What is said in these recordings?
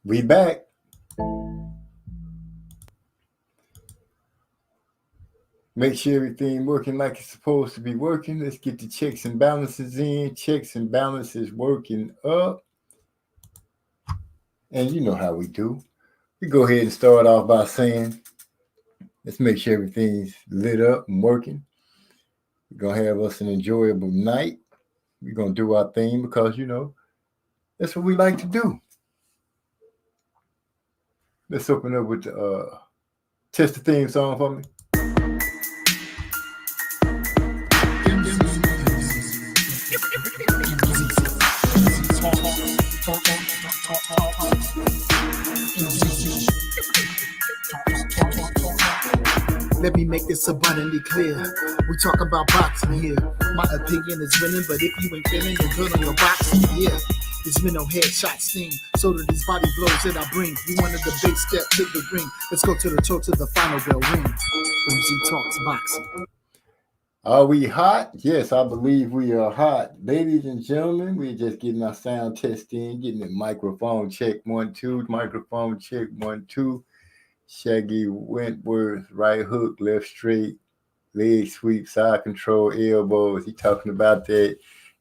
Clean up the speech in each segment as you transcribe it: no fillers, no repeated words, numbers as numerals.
We back. Make sure everything working like it's supposed to be working. Let's get the checks and balances in. Checks and balances working up. And you know how we do. We go ahead and start off by saying, let's make sure everything's lit up and working. We're going to have us an enjoyable night. We're going to do our thing because, that's what we like to do. Let's open up with the test the theme song for me. Let me make this abundantly clear. We talk about boxing here. My opinion is winning, but if you ain't feeling, you're good on your boxing. Yeah, it's been no headshot sting. So do these body blows that I bring. You wanted the big step to the ring. Let's go to the toe to the final bell ring. MZ Talks Boxing. Are we hot? Yes, I believe we are hot. Ladies and gentlemen, we're just getting our sound test in, getting the microphone check 1 2, microphone check 1 2. Shaggy Wentworth, right hook, left straight, leg sweep, side control, elbows. He talking about that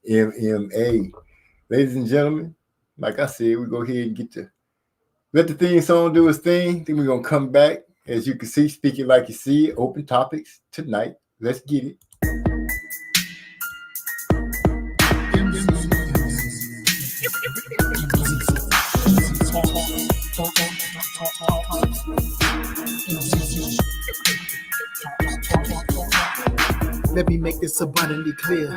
MMA. Ladies and gentlemen, like I said, we go ahead and let the theme song do its thing. Then we're going to come back. As you can see, speak it like you see it. Open topics tonight. Let's get it. Let me make this abundantly clear.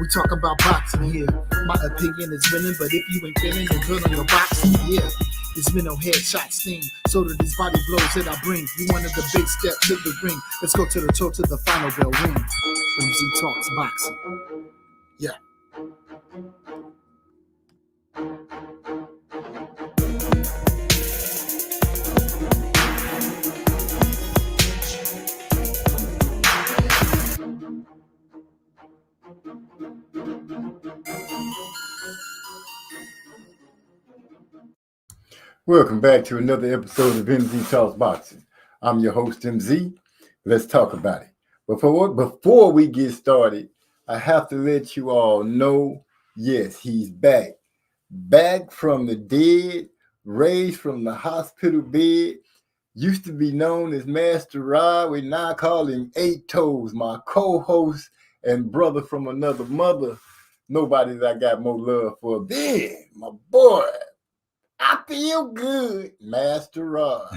We talk about boxing here. My opinion is winning, but if you ain't feeling, you're good on your boxing. Yeah, it's been no headshot sting. So do these body blows that I bring. You wanted the big step to the ring. Let's go to the toe to the final bell ring. MZ Talks Boxing. Yeah. Welcome back to another episode of MZ Talks Boxing. I'm your host, MZ. Let's talk about it. Before we get started, I have to let you all know, yes, he's back. Back from the dead, raised from the hospital bed. Used to be known as Master Rod. We now call him Eight Toes, my co-host and brother from another mother. Nobody that I got more love for than my boy. I feel good, Master Rod.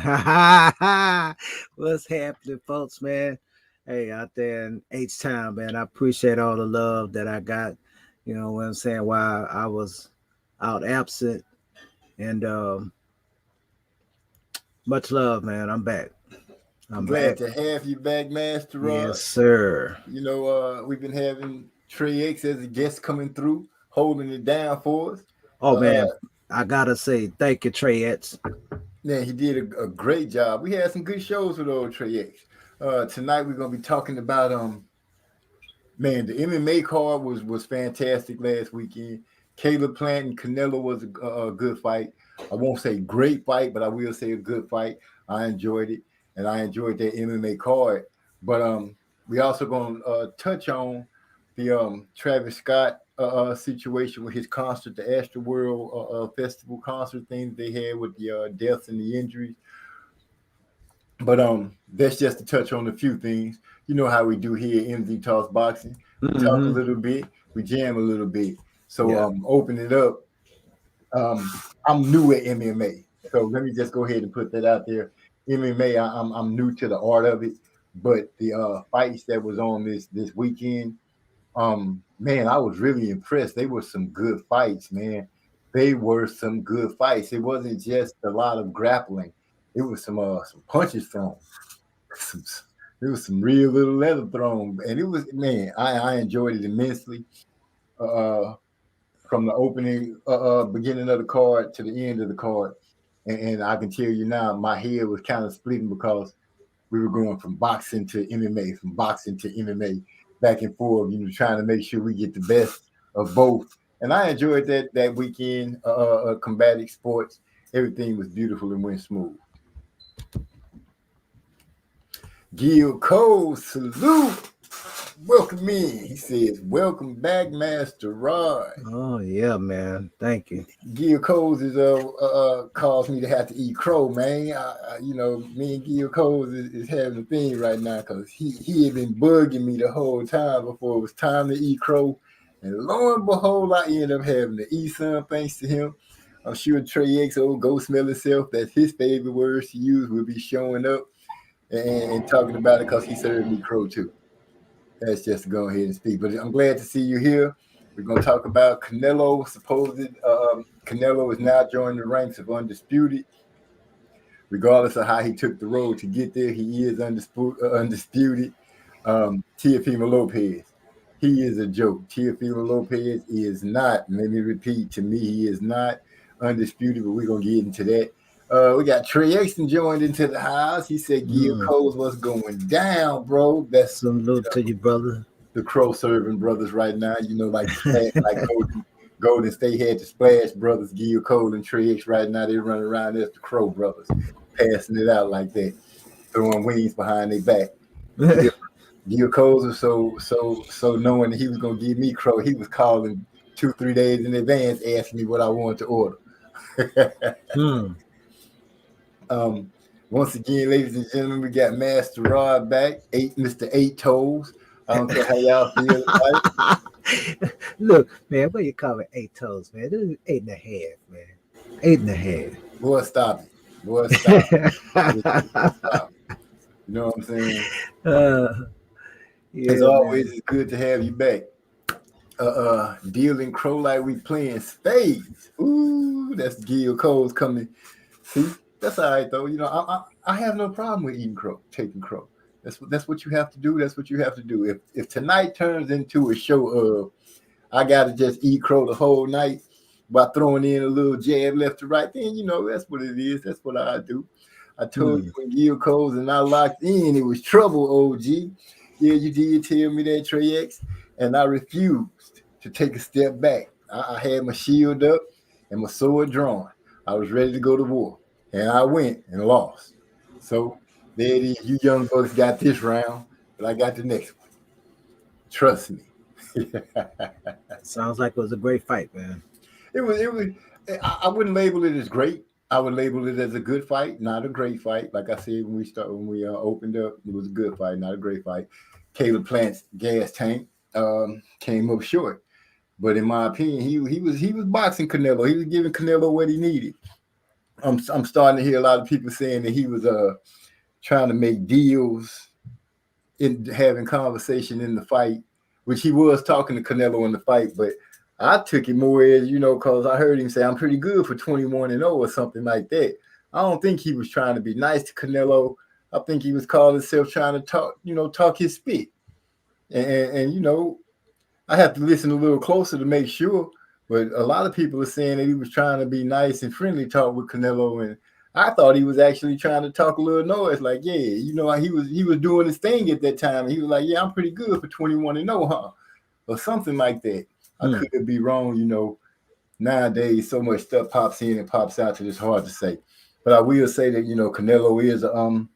What's happening, folks, man? Hey, out there in H-Town, man, I appreciate all the love that I got, you know what I'm saying, while I was out absent. And much love, man. I'm back. I'm glad to have you back, Master Rod. Yes, sir. You know, we've been having Trey X as a guest coming through, holding it down for us. Oh, man, I gotta say, thank you, Trey X. Yeah, he did a great job. We had some good shows with old Trey X. Tonight we're gonna be talking about the MMA card was fantastic last weekend. Caleb Plant and Canelo was a good fight. I won't say great fight, but I will say a good fight. I enjoyed it, and I enjoyed that MMA card. But we also gonna touch on the Travis Scott situation with his concert, the Astroworld Festival concert thing they had with the deaths and the injuries. But that's just to touch on a few things. You know how we do here at MZ Talks Boxing. We talk a little bit, we jam a little bit. So open it up. I'm new at MMA, so let me just go ahead and put that out there. MMA, I'm new to the art of it, but the fights that was on this weekend, man, I was really impressed. They were some good fights, man. They were some good fights. It wasn't just a lot of grappling. It was some punches thrown. There was some real little leather thrown, and it was, man, I enjoyed it immensely. From the opening, beginning of the card to the end of the card, and I can tell you now, my head was kind of splitting because we were going from boxing to MMA, back and forth, trying to make sure we get the best of both. And I enjoyed that weekend, combative sports. Everything was beautiful and went smooth. Gil Cole, salute. Welcome in. He says, welcome back, Master Rod. Oh yeah, man. Thank you. Gil Coles is caused me to have to eat crow, man. Me and Gil Coles is having a thing right now because he had been bugging me the whole time before it was time to eat crow. And lo and behold, I ended up having to eat some thanks to him. I'm sure Trey X, old go smell himself, that's his favorite words to use, will be showing up and talking about it because he served me crow too. That's just to go ahead and speak. But I'm glad to see you here. We're going to talk about Canelo. Canelo is now joining the ranks of Undisputed. Regardless of how he took the road to get there, he is undisputed. Teofimo Lopez, he is a joke. Teofimo Lopez is not, let me repeat, to me, he is not undisputed, but we're going to get into that. We got Trey Exton joined into the house. He said, Gil Coles, what's going down, bro? That's salute to you, brother. The crow serving brothers right now, like Golden State had the Splash Brothers, Gil Cole and Trey X right now. They running around as the Crow Brothers, passing it out like that, throwing wings behind their back. Gil Cole was so knowing that he was gonna give me crow. He was calling 2-3 days in advance, asking me what I wanted to order. Once again, ladies and gentlemen, we got Master Rod back, Mr. 8 Toes. I don't care how y'all feel about it. Look, man, what you call it 8 toes, man? This is 8.5, man. 8.5. Boy, stop it. Boy, stop it. Stop it. You know what I'm saying? Yeah, as always, it's good to have you back. Dealing crow like we playing spades. Ooh, that's Gil Coles coming. See, that's all right though. I have no problem with eating crow, taking crow. That's what you have to do. That's what you have to do. If tonight turns into a show of I gotta just eat crow the whole night by throwing in a little jab left to right, then that's what it is. That's what I do. I told you when Gil Coles and I locked in, it was trouble, OG. Yeah, you did tell me that, Trey X, and I refused to take a step back. I had my shield up and my sword drawn. I was ready to go to war, and I went and lost. So there it is. You young folks got this round, but I got the next one. Trust me. Sounds like it was a great fight, man. It was. I wouldn't label it as great. I would label it as a good fight, not a great fight. Like I said when we opened up, it was a good fight, not a great fight. Caleb Plant's gas tank came up short, but in my opinion, he was boxing Canelo. He was giving Canelo what he needed. I'm starting to hear a lot of people saying that he was trying to make deals in having conversation in the fight, which he was talking to Canelo in the fight, but I took it more as, because I heard him say, I'm pretty good for 21-0 or something like that. I don't think he was trying to be nice to Canelo. I think he was calling himself trying to talk his spit. And I have to listen a little closer to make sure, but a lot of people are saying that he was trying to be nice and friendly talk with Canelo, and I thought he was actually trying to talk a little noise, like, yeah, he was doing his thing at that time. He was like, yeah, I'm pretty good for 21-0, huh? Or something like that. I could be wrong, Nowadays, so much stuff pops in and pops out that it's hard to say. But I will say that, Canelo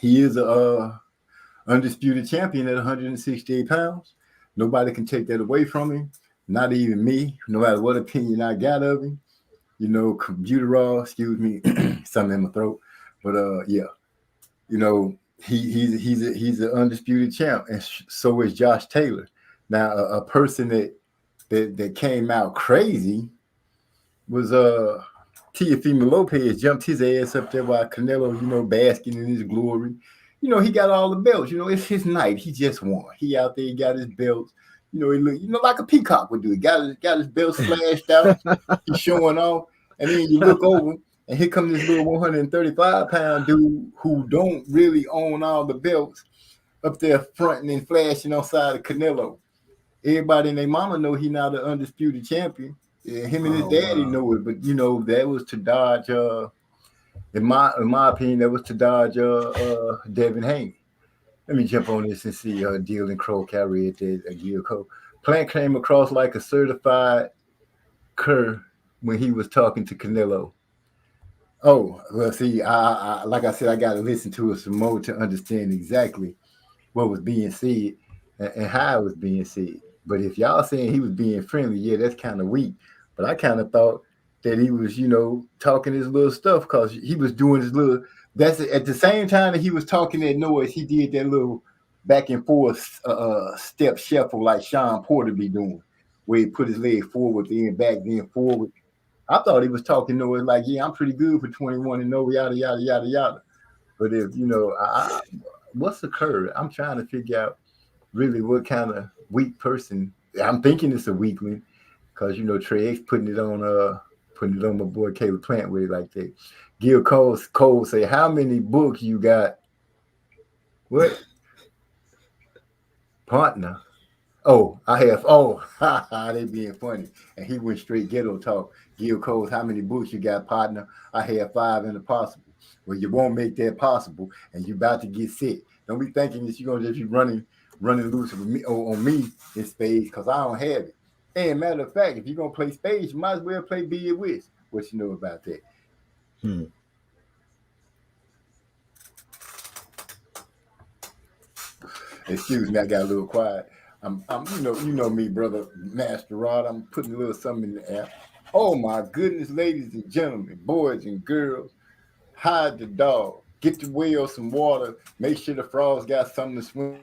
is a undisputed champion at 168 pounds. Nobody can take that away from him. Not even me, no matter what opinion I got of him. Computerol, excuse me, something in my throat. But yeah, he's an undisputed champ, and so is Josh Taylor. Now, a person that came out crazy was Teofimo Lopez. Jumped his ass up there while Canelo, basking in his glory. He got all the belts. It's his night. He just won. He out there, he got his belts. He look, like a peacock would do. He got his belts flashed out. He's showing off. And then you look over, and here comes this little 135-pound dude who don't really own all the belts up there fronting and flashing on side of Canelo. Everybody and their mama know he not an undisputed champion. Yeah, him and his daddy know it, but that was to dodge. In my opinion, that was to dodge Devin Haney. Let me jump on this and see Dealing Crow carry it at Gil Cole. Plant came across like a certified cur when he was talking to Canelo. Oh, well, see, I like I said, I got to listen to it some more to understand exactly what was being said and how it was being said. But if y'all saying he was being friendly, yeah, that's kind of weak. But I kind of thought that he was, talking his little stuff because he was doing his little. That's at the same time that he was talking that noise, he did that little back and forth step shuffle like Sean Porter be doing, where he put his leg forward, then back, then forward. I thought he was talking noise like, yeah, I'm pretty good for 21 and no yada yada yada yada. But if what's occurred? I'm trying to figure out really what kind of weak person. I'm thinking it's a weakling because Trey X putting it on my boy Caleb Plant with it like that. Gil Cole say, how many books you got? What partner? Oh, I have. Oh, they being funny. And he went straight ghetto talk. Gil Coles, how many books you got, partner? I have 5 in the possible. Well, you won't make that possible, and you're about to get sick. Don't be thinking that you're gonna just be running loose with me on me in spades because I don't have it. And matter of fact, if you're gonna play spades, you might as well play Be It With. What you know about that? Excuse me, I got a little quiet. I'm you know me, brother, Master Rod. I'm putting a little something in the air. Oh my goodness, ladies and gentlemen, boys and girls, hide the dog. Get the whale some water. Make sure the frogs got something to swim.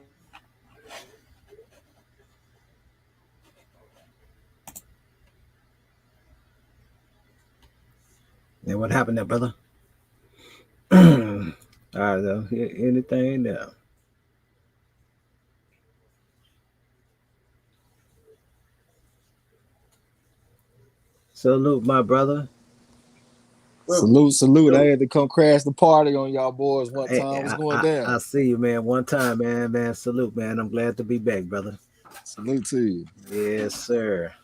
Yeah, what happened there, brother? All right, anything there? Salute, my brother. Salute. I had to come crash the party on y'all boys one time. What's going down? I see you, man. One time, man. Salute, man. I'm glad to be back, brother. Salute to you. Yes, sir.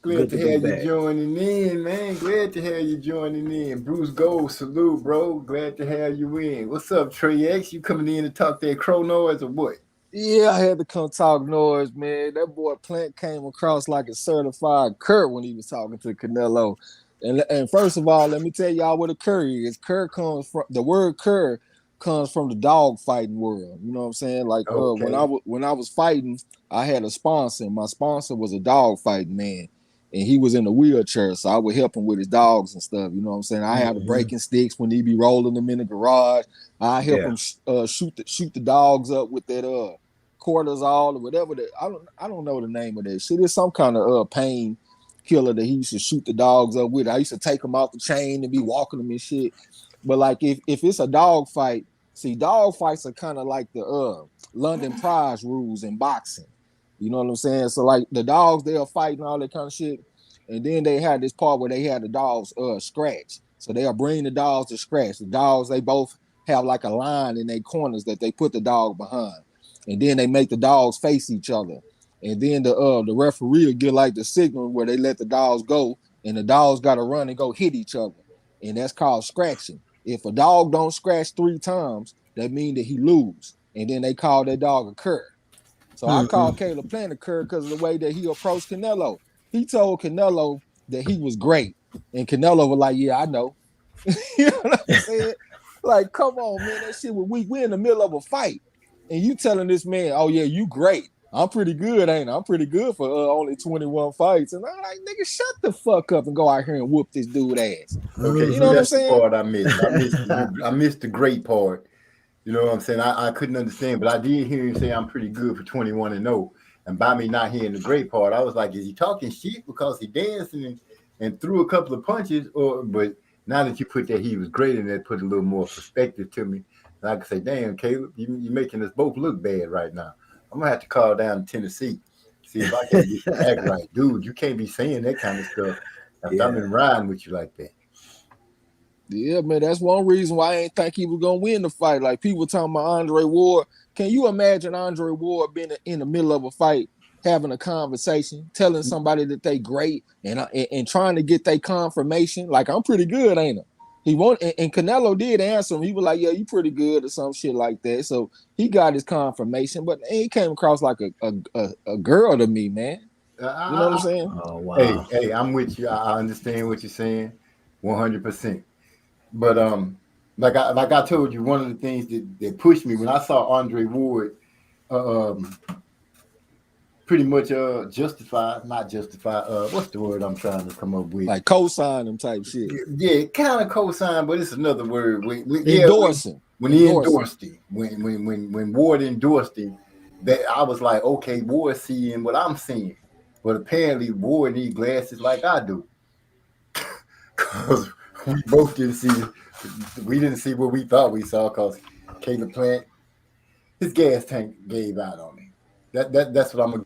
Glad to have you joining in, man. Glad to have you joining in. Bruce Gold, salute, bro. Glad to have you in. What's up, Trey X? You coming in to talk that crow noise or what? Yeah, I had to come talk noise, man. That boy Plant came across like a certified Kurt when he was talking to Canelo. And first of all, let me tell y'all what a cur is. The word cur comes from the dog fighting world. You know what I'm saying? Like Okay. when I was fighting, I had a sponsor. My sponsor was a dog fighting man, and he was in a wheelchair, so I would help him with his dogs and stuff. You know what I'm saying? I had the breaking sticks when he be rolling them in the garage. I help him shoot the dogs up with that cortisol or whatever. I don't know the name of that shit. It's some kind of pain killer that he used to shoot the dogs up with. I used to take them off the chain and be walking them and shit. But like if it's a dog fight, see, dog fights are kind of like the London Prize rules in boxing. You know what I'm saying? So like the dogs, they'll fight and all that kind of shit. And then they had this part where they had the dogs scratch. So they'll bring the dogs to scratch. The dogs, they both have like a line in their corners that they put the dog behind. And then they make the dogs face each other. And then the referee will get like the signal where they let the dogs go, and the dogs got to run and go hit each other. And that's called scratching. If a dog don't scratch 3 times, that means that he lose. And then they call that dog a cur. So I called Caleb Plant a cur because of the way that he approached Canelo. He told Canelo that he was great. And Canelo was like, yeah, I know. You know what I'm saying? Like, come on, man. That shit was weak. We're in the middle of a fight. And you telling this man, oh, yeah, you great. I'm pretty good, ain't I? I'm pretty good for only 21 fights. And I'm like, nigga, shut the fuck up and go out here and whoop this dude ass. Okay, you know what I'm saying? The part I missed. I missed the great part. You know what I'm saying? I couldn't understand, but I did hear him say I'm pretty good for 21 and 0. And by me not hearing the great part, I was like, is he talking shit because he dancing and threw a couple of punches? But now that you put that he was great and that put a little more perspective to me, and I can say, damn, Caleb, you're making us both look bad right now. I'm gonna have to call down to Tennessee, see if I can get the act right. Dude, you can't be saying that kind of stuff after I've been riding with you like that. Yeah, man, that's one reason why I ain't think he was gonna win the fight. Like people talking about Andre Ward. Can you imagine Andre Ward being in the middle of a fight, having a conversation, telling somebody that they great and trying to get their confirmation? Like, I'm pretty good, ain't I? He won't, and Canelo did answer him. He was like, yeah, you pretty good or some shit like that. So he got his confirmation, but he came across like a girl to me, man. You know what I'm saying? Oh, wow. Hey, I'm with you. I understand what you're saying 100%. But like I told you, one of the things that pushed me when I saw Andre Ward, uh, um, pretty much not justify. What's the word I'm trying to come up with? Like co-sign them type shit. Yeah, kind of co-sign, but it's another word. Endorsing. When he endorsed him, when Ward endorsed him, that I was like, okay, Ward seeing what I'm seeing, but apparently Ward need glasses like I do, because we both didn't see. We didn't see what we thought we saw because Caleb Plant, his gas tank gave out on him. That's what I'm gonna.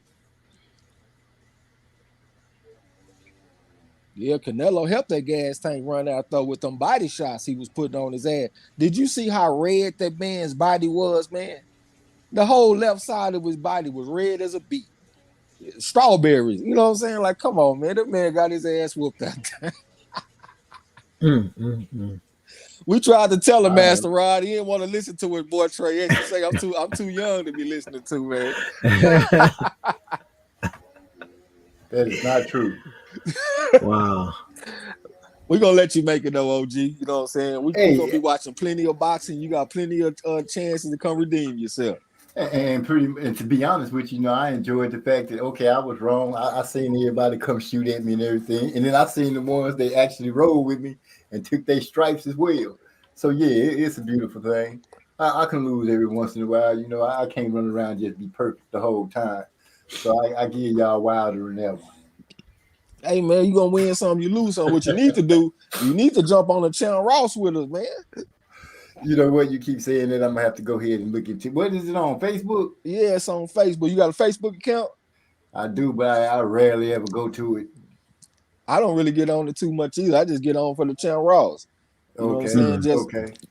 Yeah, Canelo helped that gas tank run out though with them body shots he was putting on his ass. Did you see how red that man's body was, man? The whole left side of his body was red as a beet. Strawberries, you know what I'm saying? Like, come on, man. That man got his ass whooped out there. We tried to tell him, Master Rod, he didn't want to listen to it, boy Trey. He say, I'm too young to be listening to, man. That is not true. Wow. We're gonna let you make it though, OG. You know what I'm saying? We're gonna be watching plenty of boxing. You got plenty of chances to come redeem yourself. And to be honest with you, I enjoyed the fact that I was wrong. I seen everybody come shoot at me and everything, and then I seen the ones that actually rolled with me and took their stripes as well. So yeah, it's a beautiful thing. I can lose every once in a while. I can't run around just be perfect the whole time. So I give y'all Wilder and that one. Hey man, you gonna win some, you lose some. What you need to do, you need to jump on the Channel Ross with us, man. You know what? You keep saying that. I'm gonna have to go ahead and look into. What is it on Facebook? Yeah, it's on Facebook. You got a Facebook account? I do, but I rarely ever go to it. I don't really get on it too much either. I just get on for the Channel Ross. You know what I'm saying?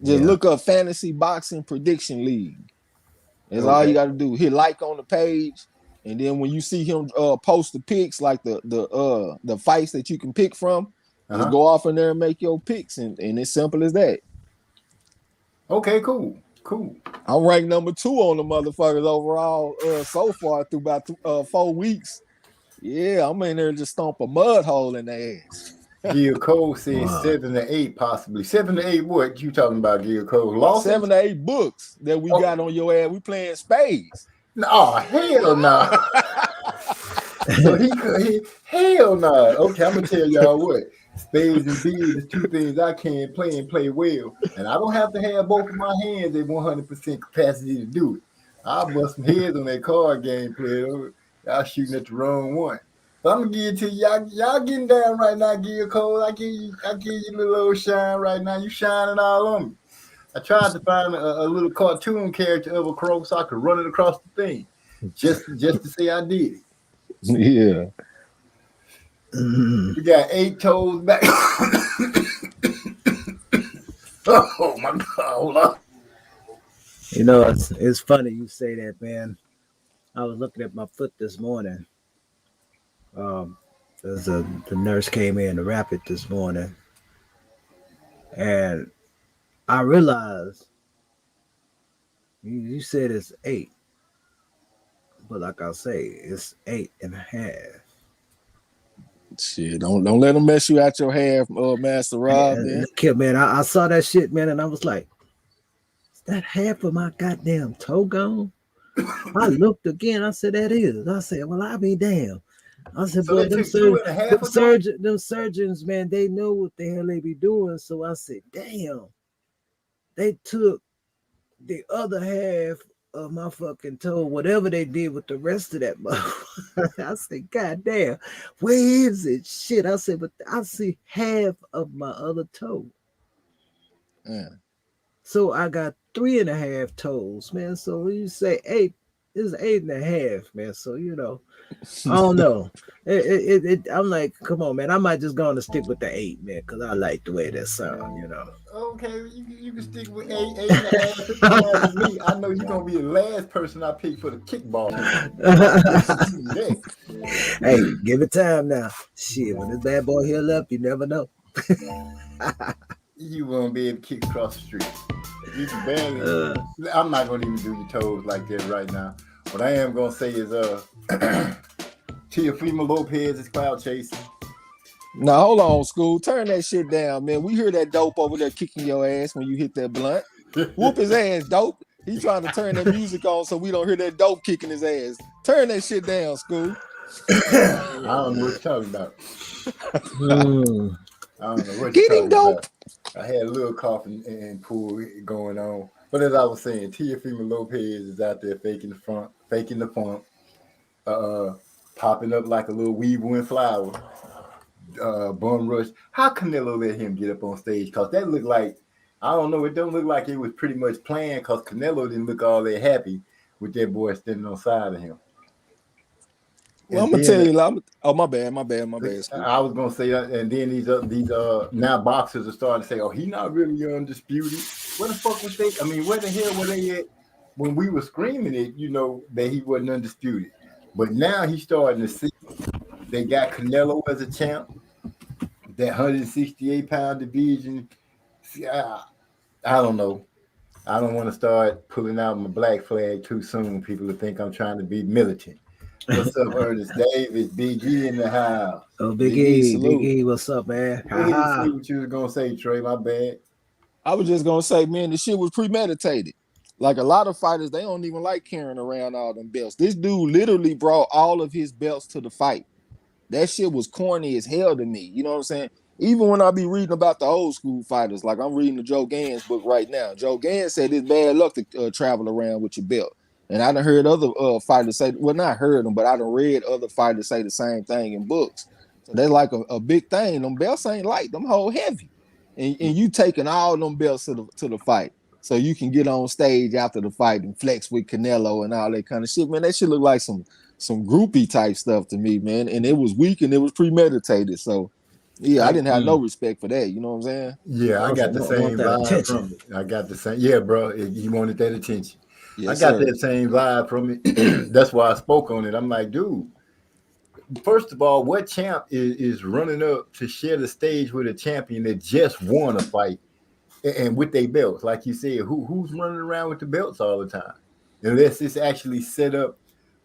Just look up Fantasy Boxing Prediction League. That's all you got to do. Hit like on the page, and then when you see him post the picks, like the fights that you can pick from, just go off in there and make your picks, and it's simple as that. Okay, cool. I'm ranked number 2 on the motherfuckers overall so far through about 4 weeks. Yeah, I'm in there to just stomp a mud hole in their ass. Gil Cole said 7 to 8 possibly. 7 to 8 what you talking about, Gil Cole? Losses? 7 to 8 books that we got on your ass. We playing spades. Oh, hell no. So he hell no. Okay, I'm gonna tell y'all what. Spades and beads is 2 things I can play and play well. And I don't have to have both of my hands at 100% capacity to do it. I'll bust some heads on that card game player. Y'all shooting at the wrong one. But I'm gonna give it to y'all. Y'all getting down right now, Gil Cole. I give you a little old shine right now. You shining all on me. I tried to find a little cartoon character of a crow so I could run it across the thing. Just to say I did it. Yeah. You got 8 toes back. Oh my God! Hold on. It's funny you say that, man. I was looking at my foot this morning. The nurse came in to wrap it this morning, and I realized you said it's 8, but like I say, it's 8.5. Shit, don't let them mess you out your half, Master Rob. Man, I saw that shit, man, and I was like, is that half of my goddamn toe gone? I looked again. I said, that is. I said, well, I be damn. I said, so boy, them surgeons, man, they know what the hell they be doing. So I said, damn, they took the other half of my fucking toe, whatever they did with the rest of that motherfucker. I said, God damn, where is it? Shit. I said, but I see half of my other toe. Yeah. So I got 3.5 toes, man. So when you say 8, it's 8.5, man. So I don't know. I'm like, come on, man. I might just go to stick with the 8, man, because I like the way that sound, Okay, you can stick with 8.5. Me, I know you're gonna be the last person I pick for the kickball. Hey, give it time now. Shit, when this bad boy heal up, you never know. You won't be able to kick across the street. You can barely. I'm not gonna even do your toes like that right now. What I am gonna say is Teofimo Lopez is cloud chasing. Now hold on, school. Turn that shit down, man. We hear that dope over there kicking your ass when you hit that blunt. Whoop his ass, dope. He trying to turn that music on so we don't hear that dope kicking his ass. Turn that shit down, school. I don't know what you're talking about. Mm. I don't know what Get you're him, talking dope. about. I had a little cough and pull going on. But as I was saying, Teofimo Lopez is out there faking the funk, popping up like a little weevil and flower. Bum rush. How Canelo let him get up on stage? Because that looked like, I don't know, it don't look like it was pretty much planned because Canelo didn't look all that happy with that boy standing on side of him. Well, I'm And gonna tell then- you, oh my bad, school. I was gonna say that, and then these now boxers are starting to say, "Oh, he not really undisputed." Where the fuck was they? I mean, where the hell were they at when we were screaming it? You know that he wasn't undisputed, but now he's starting to see they got Canelo as a champ. That 168-pound division. See, I don't know. I don't want to start pulling out my black flag too soon. People will think I'm trying to be militant. What's up, Ernest Davis? Big E in the house. Oh, Big Big E, E, salute. Big E, what's up, man? I didn't Ha-ha. see what you was gonna say, Trey. My bad. I was just gonna say, man, the shit was premeditated. Like a lot of fighters, they don't even like carrying around all them belts. This dude literally brought all of his belts to the fight. That shit was corny as hell to me. You know what I'm saying? Even when I be reading about the old school fighters, like I'm reading the Joe Gans book right now. Joe Gans said it's bad luck to travel around with your belt. And I done heard other fighters say, well, not heard them, but I done read other fighters say the same thing in books. So that's like a big thing. Them belts ain't light. Them hold heavy. And you taking all them belts to the fight. So you can get on stage after the fight and flex with Canelo and all that kind of shit. Man, that shit look like some groupie type stuff to me, man. And it was weak and it was premeditated. So yeah, I didn't have no respect for that. You know what I'm saying? Yeah, I got the Also same want that vibe attention. from it. I got the same. Yeah, bro, he wanted that attention. Yes, I got sir. that same vibe from it. That's why I spoke on it. I'm like, dude. First of all, what champ is running up to share the stage with a champion that just won a fight and with their belts? Like you said, who's running around with the belts all the time? Unless it's actually set up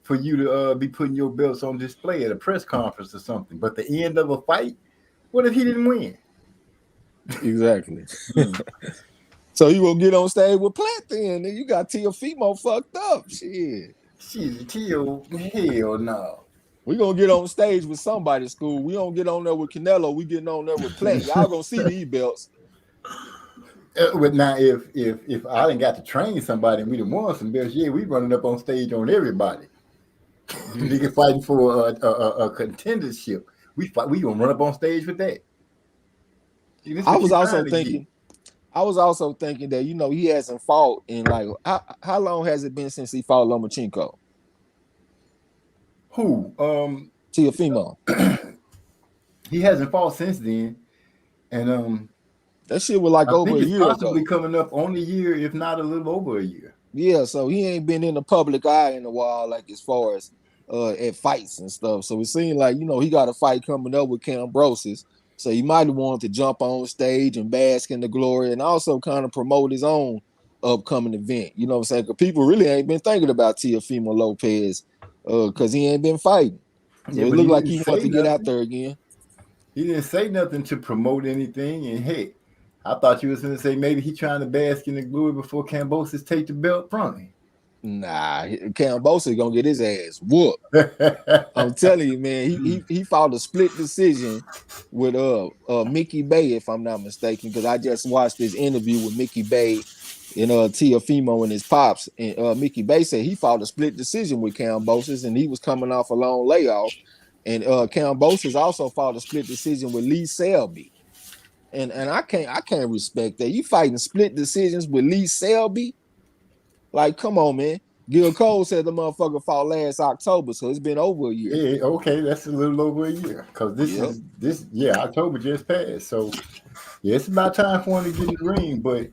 for you to be putting your belts on display at a press conference or something. But the end of a fight, what if he didn't win? Exactly. So you gonna get on stage with Plant then? Then you got Teofimo fucked up. Shit. Shit, Tio, hell no. We gonna get on stage with somebody, school. We don't get on there with Canelo. We getting on there with Plant. Y'all gonna see these belts. But now, if I didn't got to train somebody and we done won some belts, yeah, we running up on stage on everybody. Nigga fighting for a contendership. We gonna run up on stage with that. See, I was also thinking that, you know, he hasn't fought in like how long has it been since he fought Lomachenko? Who? Teofimo. He hasn't fought since then, and That shit was like I over think a it's year possibly ago. coming up on a year, if not a little over a year. Yeah, so he ain't been in the public eye in a while, like as far as at fights and stuff. So it seemed like, you know, he got a fight coming up with Cambrosis. So he might have wanted to jump on stage and bask in the glory and also kind of promote his own upcoming event. You know what I'm saying? Because people really ain't been thinking about Teofimo Lopez because he ain't been fighting. So Yeah, it but looked he like didn't he wanted say to get out nothing. there again. He didn't say nothing to promote anything. And hey, I thought you was going to say maybe he trying to bask in the glory before Cambosis take the belt from him. Nah, Cambosis gonna get his ass whooped. I'm telling you, man. He fought a split decision with Mickey Bay, if I'm not mistaken, because I just watched this interview with Mickey Bay and Teofimo and his pops, and Mickey Bay said he fought a split decision with Cambosis, and he was coming off a long layoff, and Cambosis also fought a split decision with Lee Selby, and I can't respect that. You fighting split decisions with Lee Selby? Like, come on, man. Gil Cole said the motherfucker fought last October, so it's been over a year. Yeah, okay, that's a little over a year because October just passed. So yeah, it's about time for him to get in the ring, but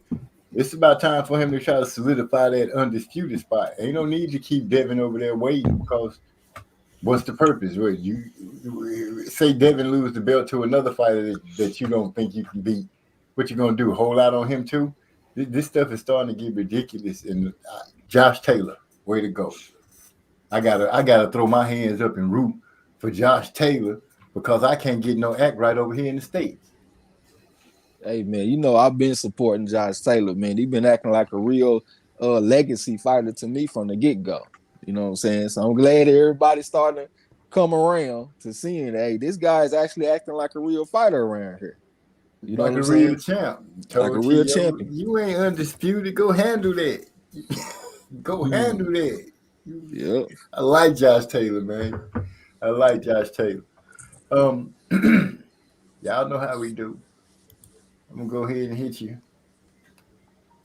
it's about time for him to try to solidify that undisputed spot. Ain't no need to keep Devin over there waiting because what's the purpose? Right? You say Devin lose the belt to another fighter that you don't think you can beat. What you gonna do? Hold out on him too? This stuff is starting to get ridiculous. And Josh Taylor, way to go! I gotta throw my hands up and root for Josh Taylor because I can't get no act right over here in the States. Hey man, you know I've been supporting Josh Taylor, man. He been acting like a real legacy fighter to me from the get-go. You know what I'm saying? So I'm glad everybody's starting to come around to seeing, hey, this guy is actually acting like a real fighter around here. You know Like what I'm a real saying? champ. Like a real champion. You ain't undisputed. Go handle that. Go handle that. Yeah. I like Josh Taylor, man. I like Josh Taylor. Y'all know how we do. I'm gonna go ahead and hit you,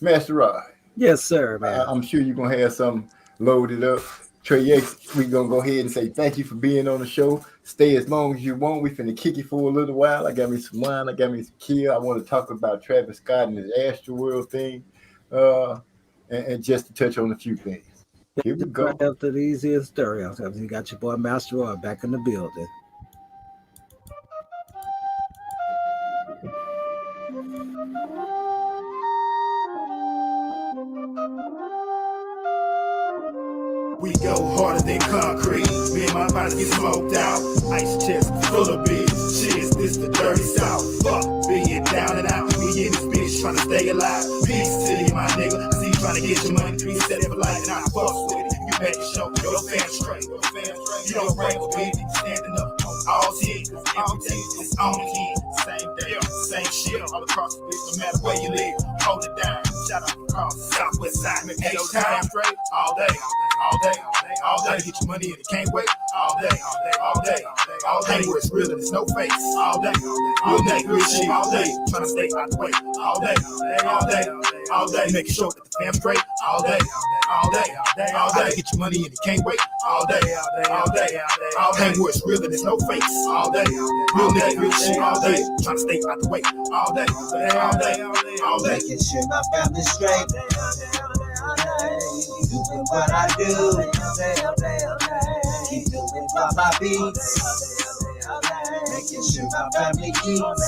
Master Rod. Yes, sir, man. I'm sure you're gonna have something loaded up. Trey X, we're gonna go ahead and say thank you for being on the show. Stay as long as you want. We finna kick it for a little while. I got me some wine, I got me some kill. I want to talk about Travis Scott and his Astroworld thing. And just to touch on a few things. Here we go. Right after the easiest story, you got your boy Master Roy back in the building. We go harder than concrete. Me and my bodies get smoked out. Ice chest full of beers. Cheers, this the dirty south. Fuck being down and out. We in this bitch trying to stay alive. Peace to you, my nigga. I see you trying to get your money. 3 steps for life, and I fuck with it. You make it show your fans straight. You don't break with me, standing up on all teams. Every day it's on again. Same day, same shit. All across the bitch, no matter where you live. Hold it down. Shout out across the southwest side. Make no time straight. All day. All day, get your money and it can't wait. All day, where it's real and it's no face. All day, real shit. All day, trying to stay out the way. All day, making sure that the fam straight. All day, get your money and it can't wait. All day, where it's real and it's no face. All day, real shit. All day, trying to stay out the way. All day, making sure my family's straight. Doing what I do. Keep doing my beats. Making sure my family eats.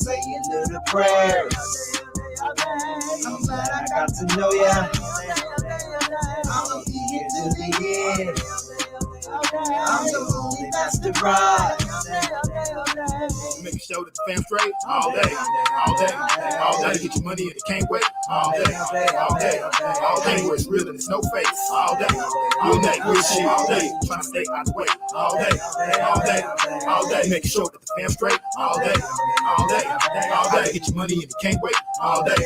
Saying little prayers. I'm glad I got to know ya. I'ma be here till the end. I'm the only Master Rod. Making sure that the fam straight. All day, get your money and it can't wait. All day, where it's real and it's no face. All day, real shit. All day, trying to stay out the way. All day, making sure that the fam straight. All day, get your money and it can't wait. All day,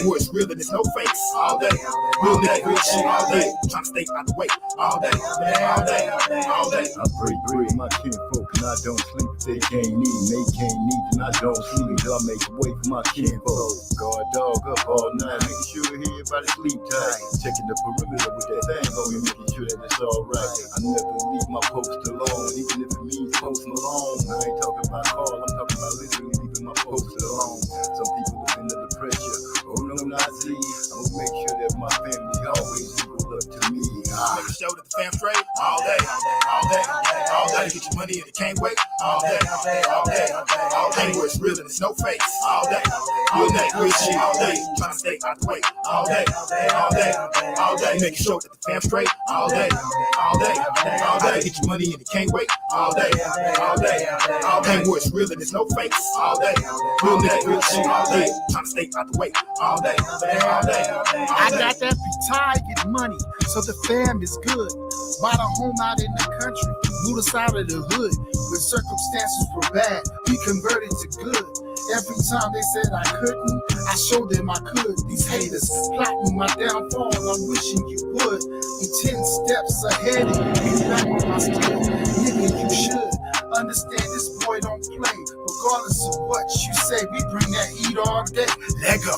where it's real and it's no face. All day, real shit. All day, trying to stay out the way. All day. I pray my kinfolk and I don't sleep. They can't eat, they can't eat, and I don't sleep until I make way for my kinfolk. Guard dog up all night, making sure everybody sleep tight. Checking the perimeter with that thing on me, making sure that it's alright. I never leave my post alone, even if it means posting alone. I ain't talking about call, I'm talking about literally leaving my post alone. Some people live under the pressure. Oh no, not Z. I'ma make sure that my family always equal up to me. Making sure that the fam straight. All day, get your money and it can't wait. All day, where it's real and it's no face. All day, real shit. All day, trying to stay out the way. All day, making sure that the fam straight. All day, get your money and it can't wait. All day, where it's real and it's no face. All day, real shit. All day, trying to stay out the way. All day. I got that retired money, so the fam is good. Bought a home out in the country, moved us out of the hood. When circumstances were bad, we converted to good. Every time they said I couldn't, I showed them I could. These haters plotting my downfall, I'm wishing you would. You 10 steps ahead and you back with my skill. Nigga, you should understand this boy don't play. Regardless of what you say, we bring that heat all day. Let go.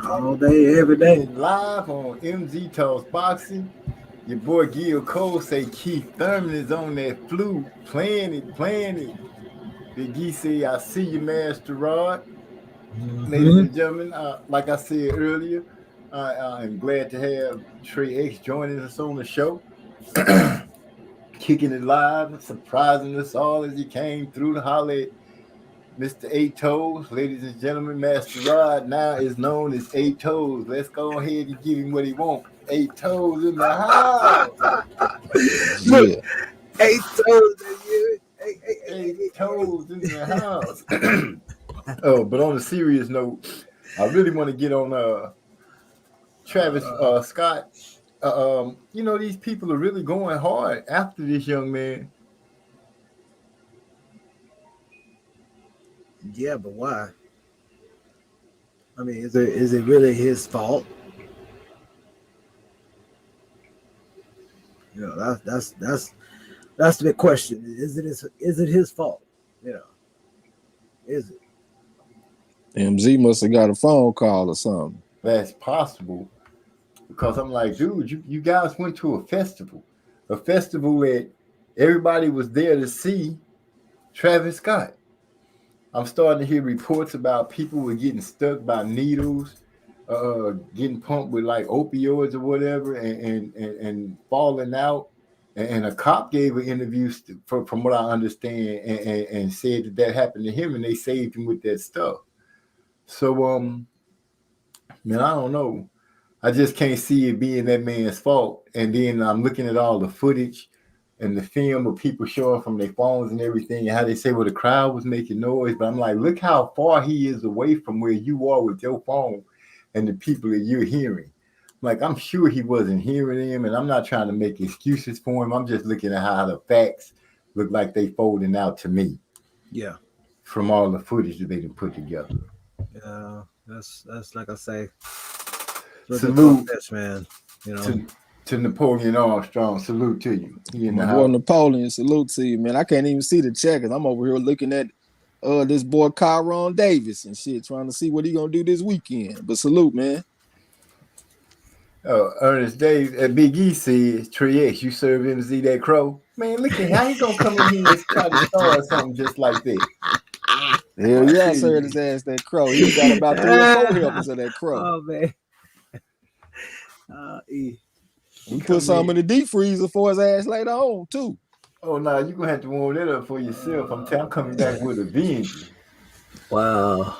All day, every day. Live on MZ Talks Boxing. Your boy Gil Cole say Keith Thurman is on that flute, playing it. Big Gee say, I see you, Master Rod. Ladies and gentlemen, like I said earlier, I'm glad to have Trey X joining us on the show. Kicking it live, surprising us all as he came through to holler at Mr. Eight Toes, ladies and gentlemen, Master Rod now is known as Eight Toes. Let's go ahead and give him what he wants. Eight Toes in the house. Look, Yeah. 8 toes. Eight Toes in the house. Oh, but on a serious note, I really want to get on Travis Scott. You know, these people are really going hard after this young man. Yeah, but why? I mean, is it really his fault? You know, that's the big question. Is it his fault? You know, is it? MZ must have got a phone call or something. That's possible, because I'm like, dude, you guys went to a festival that everybody was there to see Travis Scott. I'm starting to hear reports about people were getting stuck by needles, getting pumped with like opioids or whatever, and falling out. And a cop gave an interview from what I understand, and said that happened to him, and they saved him with that stuff. So, man, I don't know. I just can't see it being that man's fault. And then I'm looking at all the footage and the film of people showing from their phones and everything, and how they say, well, the crowd was making noise. But I'm like, look how far he is away from where you are with your phone and the people that you're hearing. Like, I'm sure he wasn't hearing him, and I'm not trying to make excuses for him. I'm just looking at how the facts look like they folding out to me. Yeah. From all the footage that they can put together. Yeah, that's like I say. Salute, man. You know, to Napoleon Armstrong. Salute to you. He in the My boy house. Napoleon, salute to you, man. I can't even see the checkers. I'm over here looking at this boy Kyron Davis and shit, trying to see what he gonna do this weekend. But salute, man. Ernest Dave at Big E says, Trey X, you serve MZ that crow. Man, look at how he gonna come in here and try to start something just like that. Hell yeah, I served his ass that crow. He got about 3 or 4 helpers of that crow. oh man. We put some in the deep freezer for his ass later on too. Oh no, you're gonna have to warm that up for yourself. I'm coming back with a vengeance. Wow.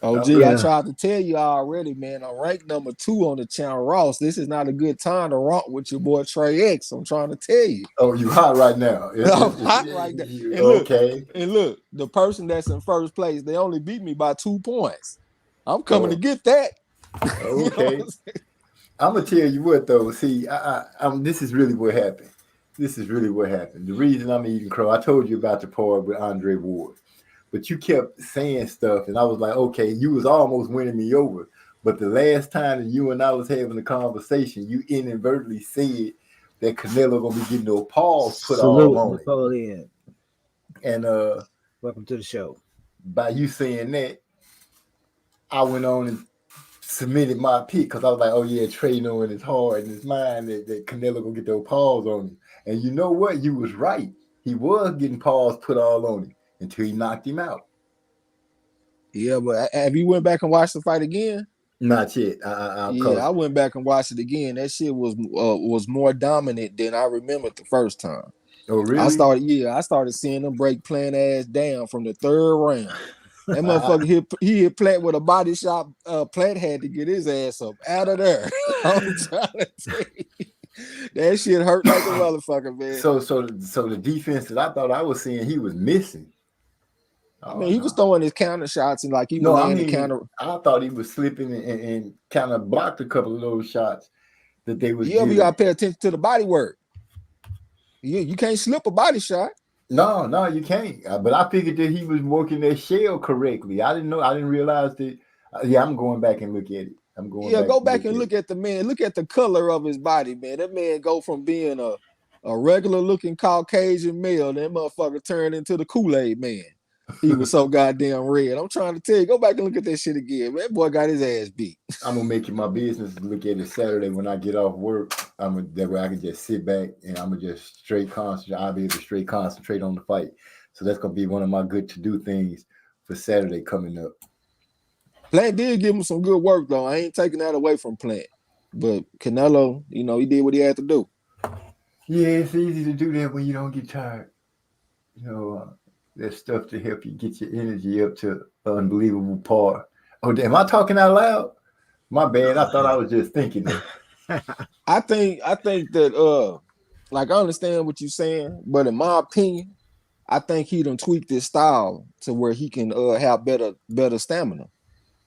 Oh, Oh, gee, yeah. I tried to tell you already, man. I'm ranked number 2 on the channel Ross. This is not a good time to romp with your boy Trey X. I'm trying to tell you. Oh, you hot right now. I'm hot right now. And look, Okay. And look, the person that's in first place, they only beat me by 2 points. I'm coming to get that. You know what Okay. I'm saying? I'm gonna tell you what though. See, this is really what happened. This is really what happened. The reason I'm eating crow, I told you about the part with Andre Ward, but you kept saying stuff, and I was like, okay, you was almost winning me over. But the last time that you and I was having a conversation, you inadvertently said that Canelo gonna be getting those paws put all on it. Napoleon. And Welcome to the show. by you saying that, I went on and submitted my pick because I was like, oh yeah, Trey knowing his heart and his mind that Canelo gonna get those paws on him. And you know what? You was right. He was getting paws put all on him until he knocked him out. Yeah, but have you went back and watched the fight again? Not yet. I went back and watched it again. That shit was more dominant than I remembered the first time. Oh really? I started seeing him break Plant ass down from the 3rd round. That motherfucker hit Plant with a body shot. Plant had to get his ass up out of there. I'm trying to tell you. That shit hurt like a motherfucker, man. So the defense that I thought I was seeing, he was missing. I mean, he was throwing his counter shots and like he was in the counter. I thought he was slipping and kind of blocked a couple of those shots that they was. Yeah, we gotta pay attention to the body work. You can't slip a body shot. No, you can't. But I figured that he was working that shell correctly. I didn't know. I didn't realize that. I'm going back and look at it. I'm going. Yeah, go back and look at the man. Look at the color of his body, man. That man go from being a regular looking Caucasian male, that motherfucker turned into the Kool-Aid man. He was so goddamn red. I'm trying to tell you, go back and look at that shit again. Man, that boy got his ass beat. I'm gonna make it my business to look at it Saturday when I get off work. That way I can just sit back and I'm gonna just straight concentrate. I'll be able to straight concentrate on the fight. So that's gonna be one of my good to do things for Saturday coming up. Plant did give him some good work though. I ain't taking that away from Plant, but Canelo, he did what he had to do. Yeah, it's easy to do that when you don't get tired. There's stuff to help you get your energy up to an unbelievable par. Oh, am I talking out loud? My bad. I thought I was just thinking it. I think that like I understand what you're saying, but in my opinion, I think he done tweaked his style to where he can have better stamina.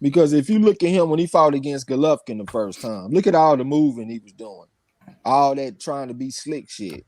Because if you look at him when he fought against Golovkin the first time, look at all the moving he was doing, all that trying to be slick shit.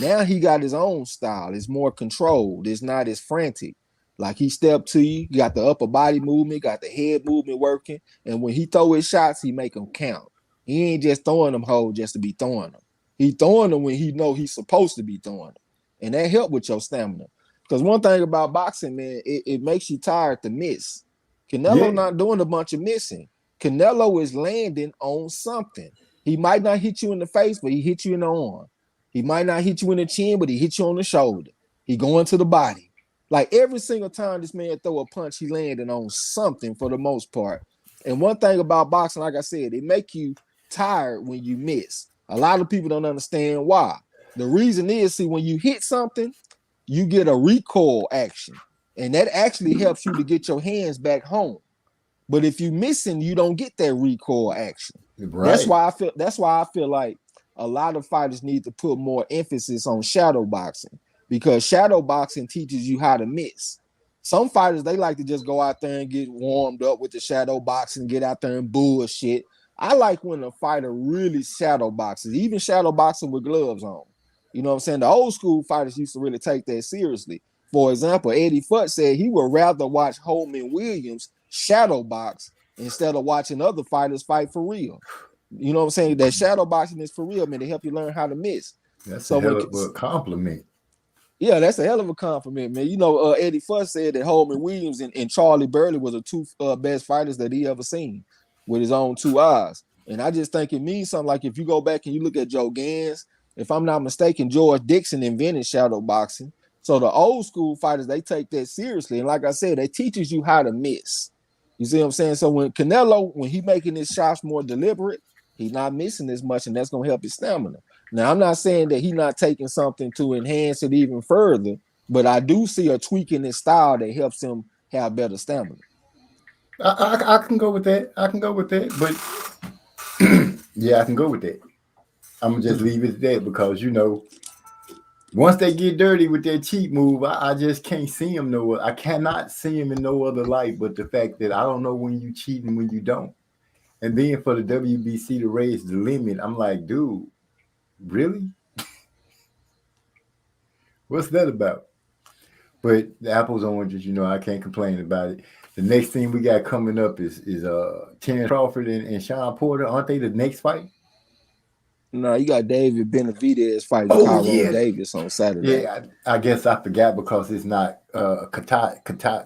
Now he got his own style. It's more controlled. It's not as frantic. Like he stepped to you, got the upper body movement, got the head movement working, and when he throw his shots, he make them count. He ain't just throwing them whole just to be throwing them. He throwing them when he know he's supposed to be throwing them, and that help with your stamina. Because one thing about boxing, man, it makes you tired to miss. Canelo not doing a bunch of missing. Canelo is landing on something. He might not hit you in the face, but he hit you in the arm. He might not hit you in the chin, but he hit you on the shoulder. He going to the body. Like every single time this man throw a punch, he landing on something for the most part. And one thing about boxing, like I said, it make you tired when you miss. A lot of people don't understand why. The reason is, see, when you hit something, you get a recoil action. And that actually helps you to get your hands back home. But if you missing, you don't get that recoil action. Right. That's why I feel like a lot of fighters need to put more emphasis on shadow boxing, because shadow boxing teaches you how to miss. Some fighters, they like to just go out there and get warmed up with the shadow boxing, get out there and bullshit. I like when a fighter really shadow boxes, even shadow boxing with gloves on. You know what I'm saying? The old school fighters used to really take that seriously. For example, Eddie Futt said he would rather watch Holman Williams shadow box instead of watching other fighters fight for real. You know what I'm saying? That shadow boxing is for real, man. They help you learn how to miss. That's a hell of a compliment. Yeah, that's a hell of a compliment, man. You know, Eddie Futt said that Holman Williams and Charlie Burley was the two best fighters that he ever seen with his own two eyes. And I just think it means something. Like if you go back and you look at Joe Gans, if I'm not mistaken, George Dixon invented shadow boxing. So the old school fighters, they take that seriously. And like I said, they teaches you how to miss. You see what I'm saying? So when Canelo, when he making his shots more deliberate, he's not missing as much, and that's going to help his stamina. Now, I'm not saying that he's not taking something to enhance it even further, but I do see a tweak in his style that helps him have better stamina. I can go with that. I can go with that. But yeah, I can go with that. I'm going to just leave it at that because, you know, once they get dirty with their cheat move, I just can't see him nowhere. I cannot see him in no other light but the fact that I don't know when you cheat and when you don't. And then for the WBC to raise the limit, I'm like, dude, really? What's that about? But the apples, oranges, you know, I can't complain about it. The next thing we got coming up is Terence Crawford and Sean Porter. Aren't they the next fight? No, you got David Benavidez fighting Tyrone Davis on Saturday. Yeah, I guess I forgot because it's not Ugatazi,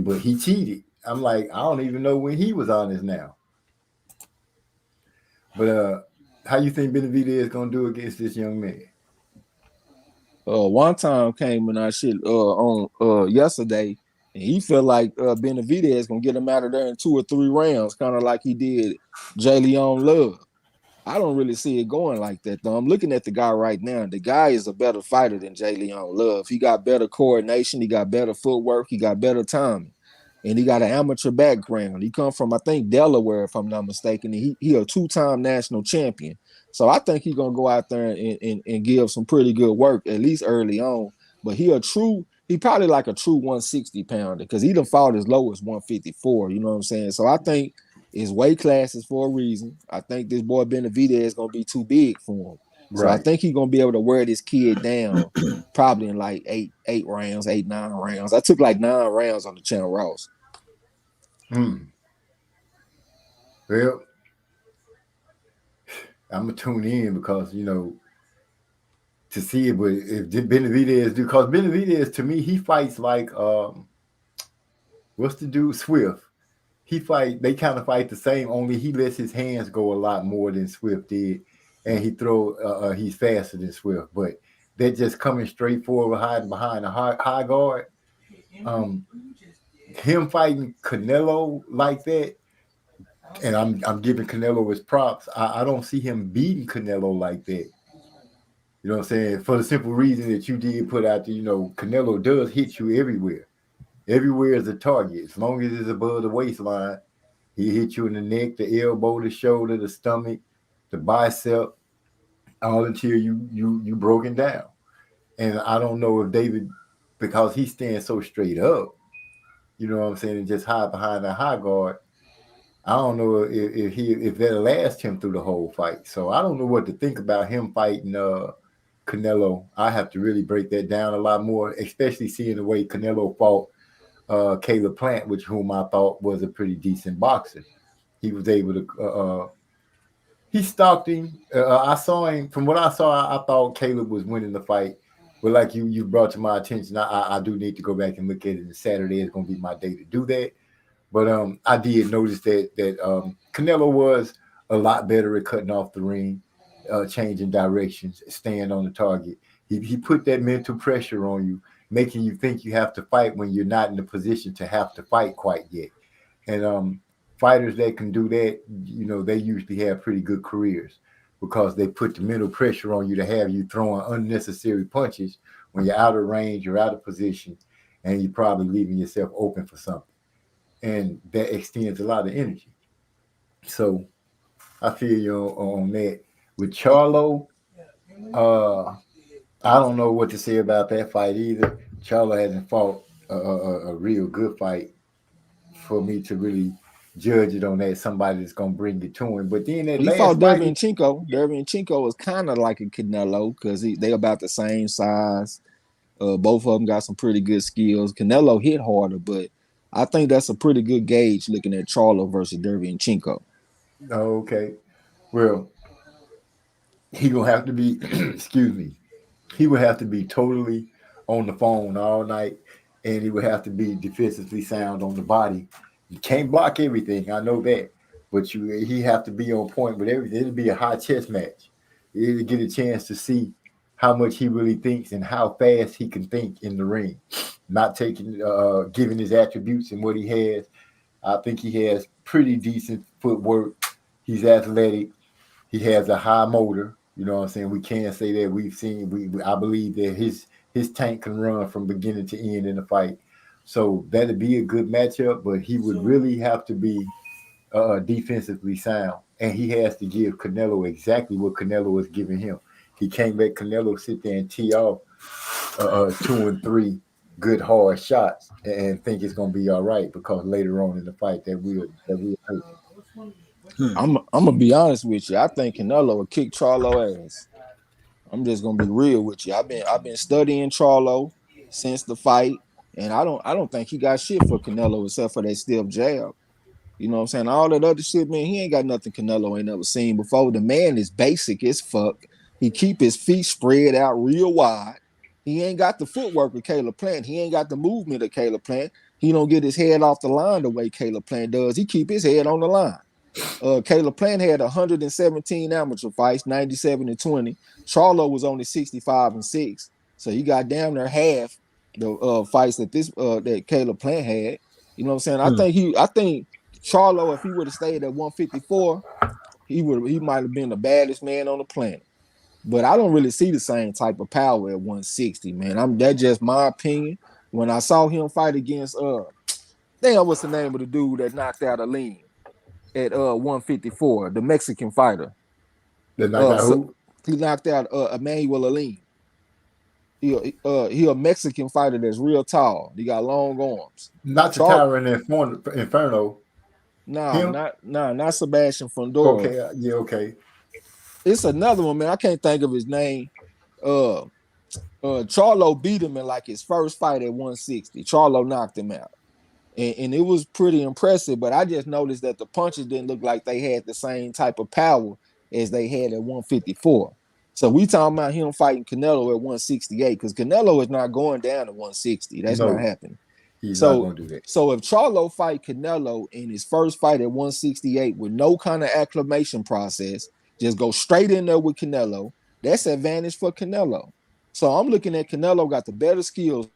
but he cheated. I'm like, I don't even know when he was on this now. But how you think Benavidez is gonna do against this young man? One time came in our shit on yesterday, and he felt like Benavidez is gonna get him out of there in 2 or 3 rounds, kind of like he did Jalen Love. I don't really see it going like that, though. I'm looking at the guy right now. The guy is a better fighter than Jalen Love. He got better coordination. He got better footwork. He got better timing. And he got an amateur background. He come from, I think, Delaware, if I'm not mistaken. He a 2-time national champion. So I think he's going to go out there and give some pretty good work, at least early on. But he probably like a true 160-pounder because he done fought as low as 154, you know what I'm saying? So I think his weight class is for a reason. I think this boy Benavidez is going to be too big for him. So I think he's going to be able to wear this kid down probably in like 9 rounds. I took like 9 rounds on the Channel Ross. Well, I'm going to tune in because, you know, to see it, but if Benavidez do, because Benavidez, to me, he fights like, what's the dude? Swift. They kind of fight the same, only he lets his hands go a lot more than Swift did. And he's faster than Swift, but they're just coming straight forward, hiding behind a high guard. Him fighting Canelo like that, and I'm giving Canelo his props. I don't see him beating Canelo like that. You know what I'm saying? For the simple reason that you did put out there, Canelo does hit you everywhere. Everywhere is a target. As long as it's above the waistline, he hit you in the neck, the elbow, the shoulder, the stomach, the bicep, all until you broken down. And I don't know if David, because he stands so straight up, you know what I'm saying, and just hide behind that high guard. I don't know if that'll last him through the whole fight. So I don't know what to think about him fighting Canelo. I have to really break that down a lot more, especially seeing the way Canelo fought Caleb Plant, whom I thought was a pretty decent boxer. He was able to he stalked him. I saw him. From what I saw, I thought Caleb was winning the fight. But like you brought to my attention, I do need to go back and look at it. And Saturday is going to be my day to do that. But I did notice that Canelo was a lot better at cutting off the ring, changing directions, staying on the target. He put that mental pressure on you, making you think you have to fight when you're not in the position to have to fight quite yet. And fighters that can do that, they usually have pretty good careers because they put the mental pressure on you to have you throwing unnecessary punches when you're out of range, you're out of position, and you're probably leaving yourself open for something. And that extends a lot of energy. So I feel you on that. With Charlo, I don't know what to say about that fight either. Charlo hasn't fought a real good fight for me to really judge it on that. Somebody that's going to bring it to him. But then that he last fought fight, Derevyanchenko. Derevyanchenko was kind of like a Canelo because they about the same size. Both of them got some pretty good skills. Canelo hit harder, but I think that's a pretty good gauge looking at Charlo versus Derevyanchenko. Okay. Well, he gonna have to be, excuse me, he would have to be totally on the phone all night, and he would have to be defensively sound on the body. You can't block everything, I know that, but he have to be on point with everything. It'll be a high chess match. You'll get a chance to see how much he really thinks and how fast he can think in the ring. Not taking, giving his attributes and what he has. I think he has pretty decent footwork. He's athletic. He has a high motor. You know what I'm saying? We can't say that we've seen. I believe that his tank can run from beginning to end in the fight. So that'd be a good matchup. But he would really have to be defensively sound, and he has to give Canelo exactly what Canelo is giving him. He can't let Canelo sit there and tee off 2 and 3 good hard shots and think it's gonna be all right, because later on in the fight that will hurt. I'm gonna be honest with you. I think Canelo will kick Charlo ass. I'm just gonna be real with you. I've been studying Charlo since the fight, and I don't think he got shit for Canelo except for that stiff jab. You know what I'm saying? All that other shit, man, he ain't got nothing Canelo ain't never seen before. The man is basic as fuck. He keep his feet spread out real wide. He ain't got the footwork of Caleb Plant. He ain't got the movement of Caleb Plant. He don't get his head off the line the way Caleb Plant does. He keep his head on the line. Caleb Plant had 117 amateur fights, 97-20. Charlo was only 65-6. So he got damn near half the fights that Caleb Plant had. You know what I'm saying? I think Charlo, if he would have stayed at 154, he might have been the baddest man on the planet. But I don't really see the same type of power at 160, man. That's just my opinion. When I saw him fight against what's the name of the dude that knocked out Aleem at 154, the Mexican fighter. He knocked out Emmanuel Aleem. He a Mexican fighter that's real tall. He got long arms. Not the Tyrant Inferno. Not Sebastian Fundora. Okay, yeah, okay. It's another one, man. I can't think of his name. Charlo beat him in like his first fight at 160. Charlo knocked him out. And it was pretty impressive, but I just noticed that the punches didn't look like they had the same type of power as they had at 154. So we talking about him fighting Canelo at 168, because Canelo is not going down to 160. That's not happening. He's not going to do that. So if Charlo fight Canelo in his first fight at 168 with no kind of acclimation process, just go straight in there with Canelo, that's advantage for Canelo. So I'm looking at Canelo got the better skills,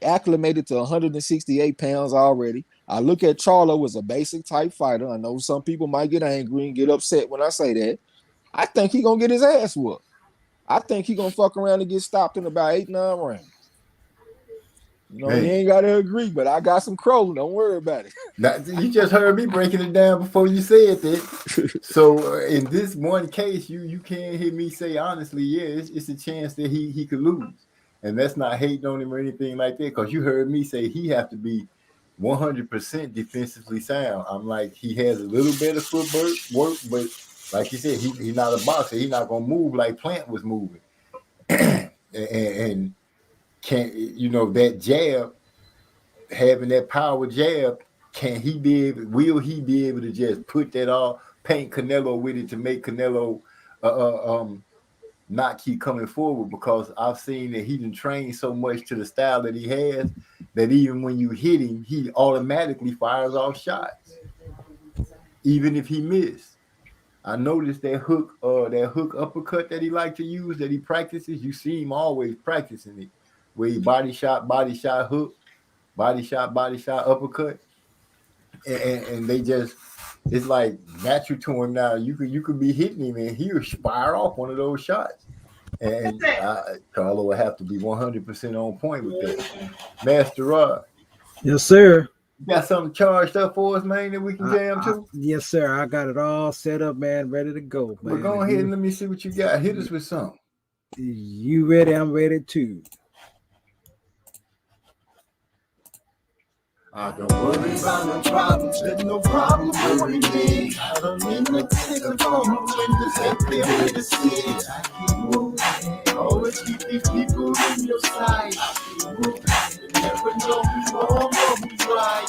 acclimated to 168 pounds already. I look at Charlo as a basic type fighter. I know some people might get angry and get upset when I say that. I think he's going to get his ass whooped. I think he gonna fuck around and get stopped in about 8-9 rounds. You know, Man. you ain't gotta agree, but I got some crow. Don't worry about it. Now, you just heard me breaking it down before you said that. So in this one case, you can't hear me say honestly, yeah, it's a chance that he could lose, and that's not hating on him or anything like that. Because you heard me say he have to be 100% defensively sound. I'm like, he has a little bit of footwork work, but like you said, he's not a boxer. He's not gonna move like Plant was moving, and can't, you know, that jab, having that power jab, will he be able to just put that all, paint Canelo with it to make Canelo not keep coming forward? Because I've seen that he done trained so much to the style that he has that even when you hit him, he automatically fires off shots, even if he missed. I noticed that hook uppercut that he liked to use, that he practices. You see him always practicing it, where he body shot, hook, body shot, uppercut, and they just, it's like natural to him now. You could be hitting him and he'll fire off one of those shots, and Carlo will have to be 100% on point with that. Master Rod, Yes, sir. you got something charged up for us, man, that we can jam to? Yes, sir. I got it all set up, man, ready to go, man. But go ahead and let me see what you got. Hit us with something. You ready? I'm ready too. I don't worry about no problems, there's no problem worrying me. I don't need no ticket on the windows at the way to see. I keep moving, always keep these people in your sight. I keep moving, you never know who's wrong or who's right.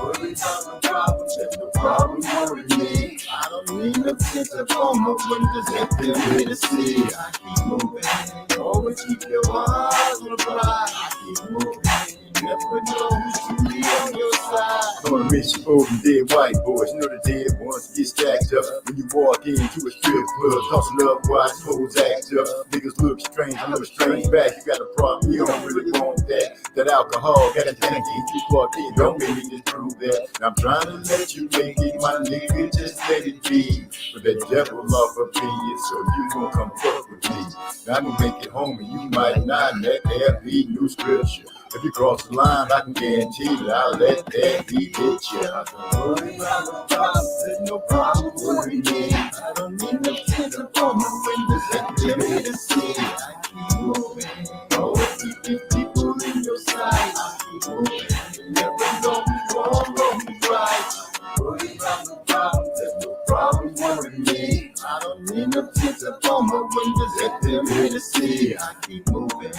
Worry about no problems, there's no problem worrying me. I don't need no ticket on the windows at the way to see. I keep moving, always keep your eyes on the prize. I keep moving. Never know who's truly on your side. Gonna miss you old and dead white boys. You know the dead ones get stacked up when you walk into a strip club. Tossing up, watch hoes act up. Niggas look strange, I look strange back. You got a problem, you don't really want that. That alcohol got a tank in you plugged in. Don't make me disprove that. And I'm trying to let you make it, my nigga, just let it be. But that devil off opinion, so you gon' come fuck with me. Now I can make it home and you might not. Let there be new scripture. If you cross the line, I can guarantee that I'll let that be hit you. I don't worry about no problems, there's no problem worrying me. I don't need no tint upon the windows that give me to see. I keep moving, always keep these people in your sight. I keep moving, you never know who's wrong or who's right. Worry about no problems, there's no problem worrying me. I don't need no tint upon the windows that give me to see. I keep moving,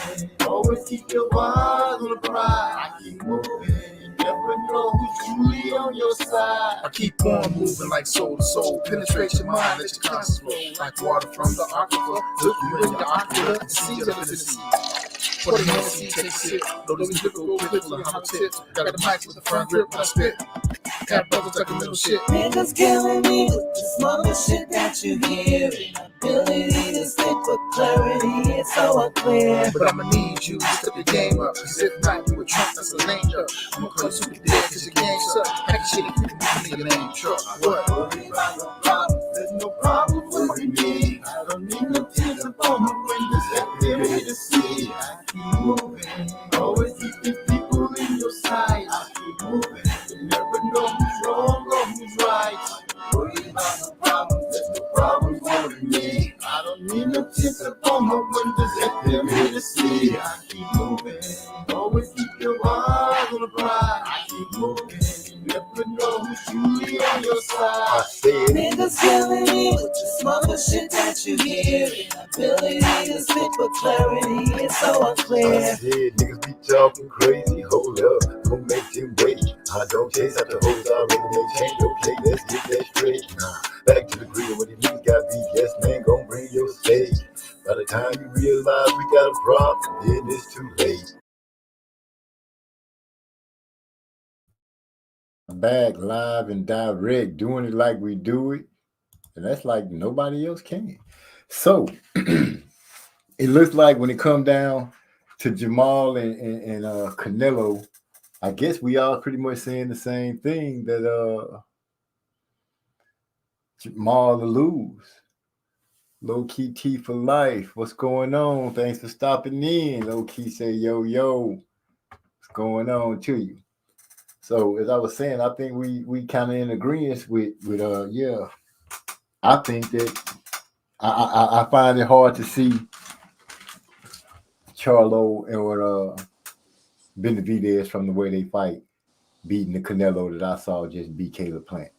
always keep your eyes on the prize. I keep moving, you never know who's truly on your side. I keep on moving like soul to soul. Penetrate your mind, let your conscience flow. Like water from the aquifer. Look you in the ocular and see up to the sea. For the Hennessy, take a sip. Though these liquor go quick for the hollow tip. Got the mic with the front grip when I spit. Got brothers talking little shit. Niggas killing me with this mother shit that you hear. Ability to spit with clarity, it's so unclear. But I'ma need you to step your game up. Cause if not, you a trunk that's a lame up. I'ma call you super dead cause your game suck. Pack your shit if you nigga name truck. What? Worry about no problem, there's no problem worrying me. I don't need no tears upon the windows that they're ready to see. I keep moving, always keep the people in your sight. I keep moving, you never know who's wrong or who's right. Worry about no problems, there's no problem worrying me. I don't need no tears upon the windows that they're ready to see. I keep moving, always keep your eyes on the prize. I keep moving, you never know who's truly on your side. I said, Niggas killing me with this mother shit that you hear. Ability to spit with clarity, it's so I unclear. said, niggas be talking crazy, hold up, don't make them wait. I don't chase after hoes, I really maintain, okay, let's get that straight. Back to the grill, what it means, gotta be yes, man, gon' bring your stage. By the time you realize we got a problem, then it's too late. Back live and direct, doing it like we do it, and that's like nobody else can. So it looks like when it come down to Jamal and Canelo, I guess we all pretty much saying the same thing, that Jamal will lose. Low key T for life. What's going on? Thanks for stopping in. Low key say yo. What's going on to you? So as I was saying, I think we kind of in agreement with yeah. I think that I find it hard to see Charlo or Benavidez from the way they fight beating the Canelo that I saw just beat Caleb Plant.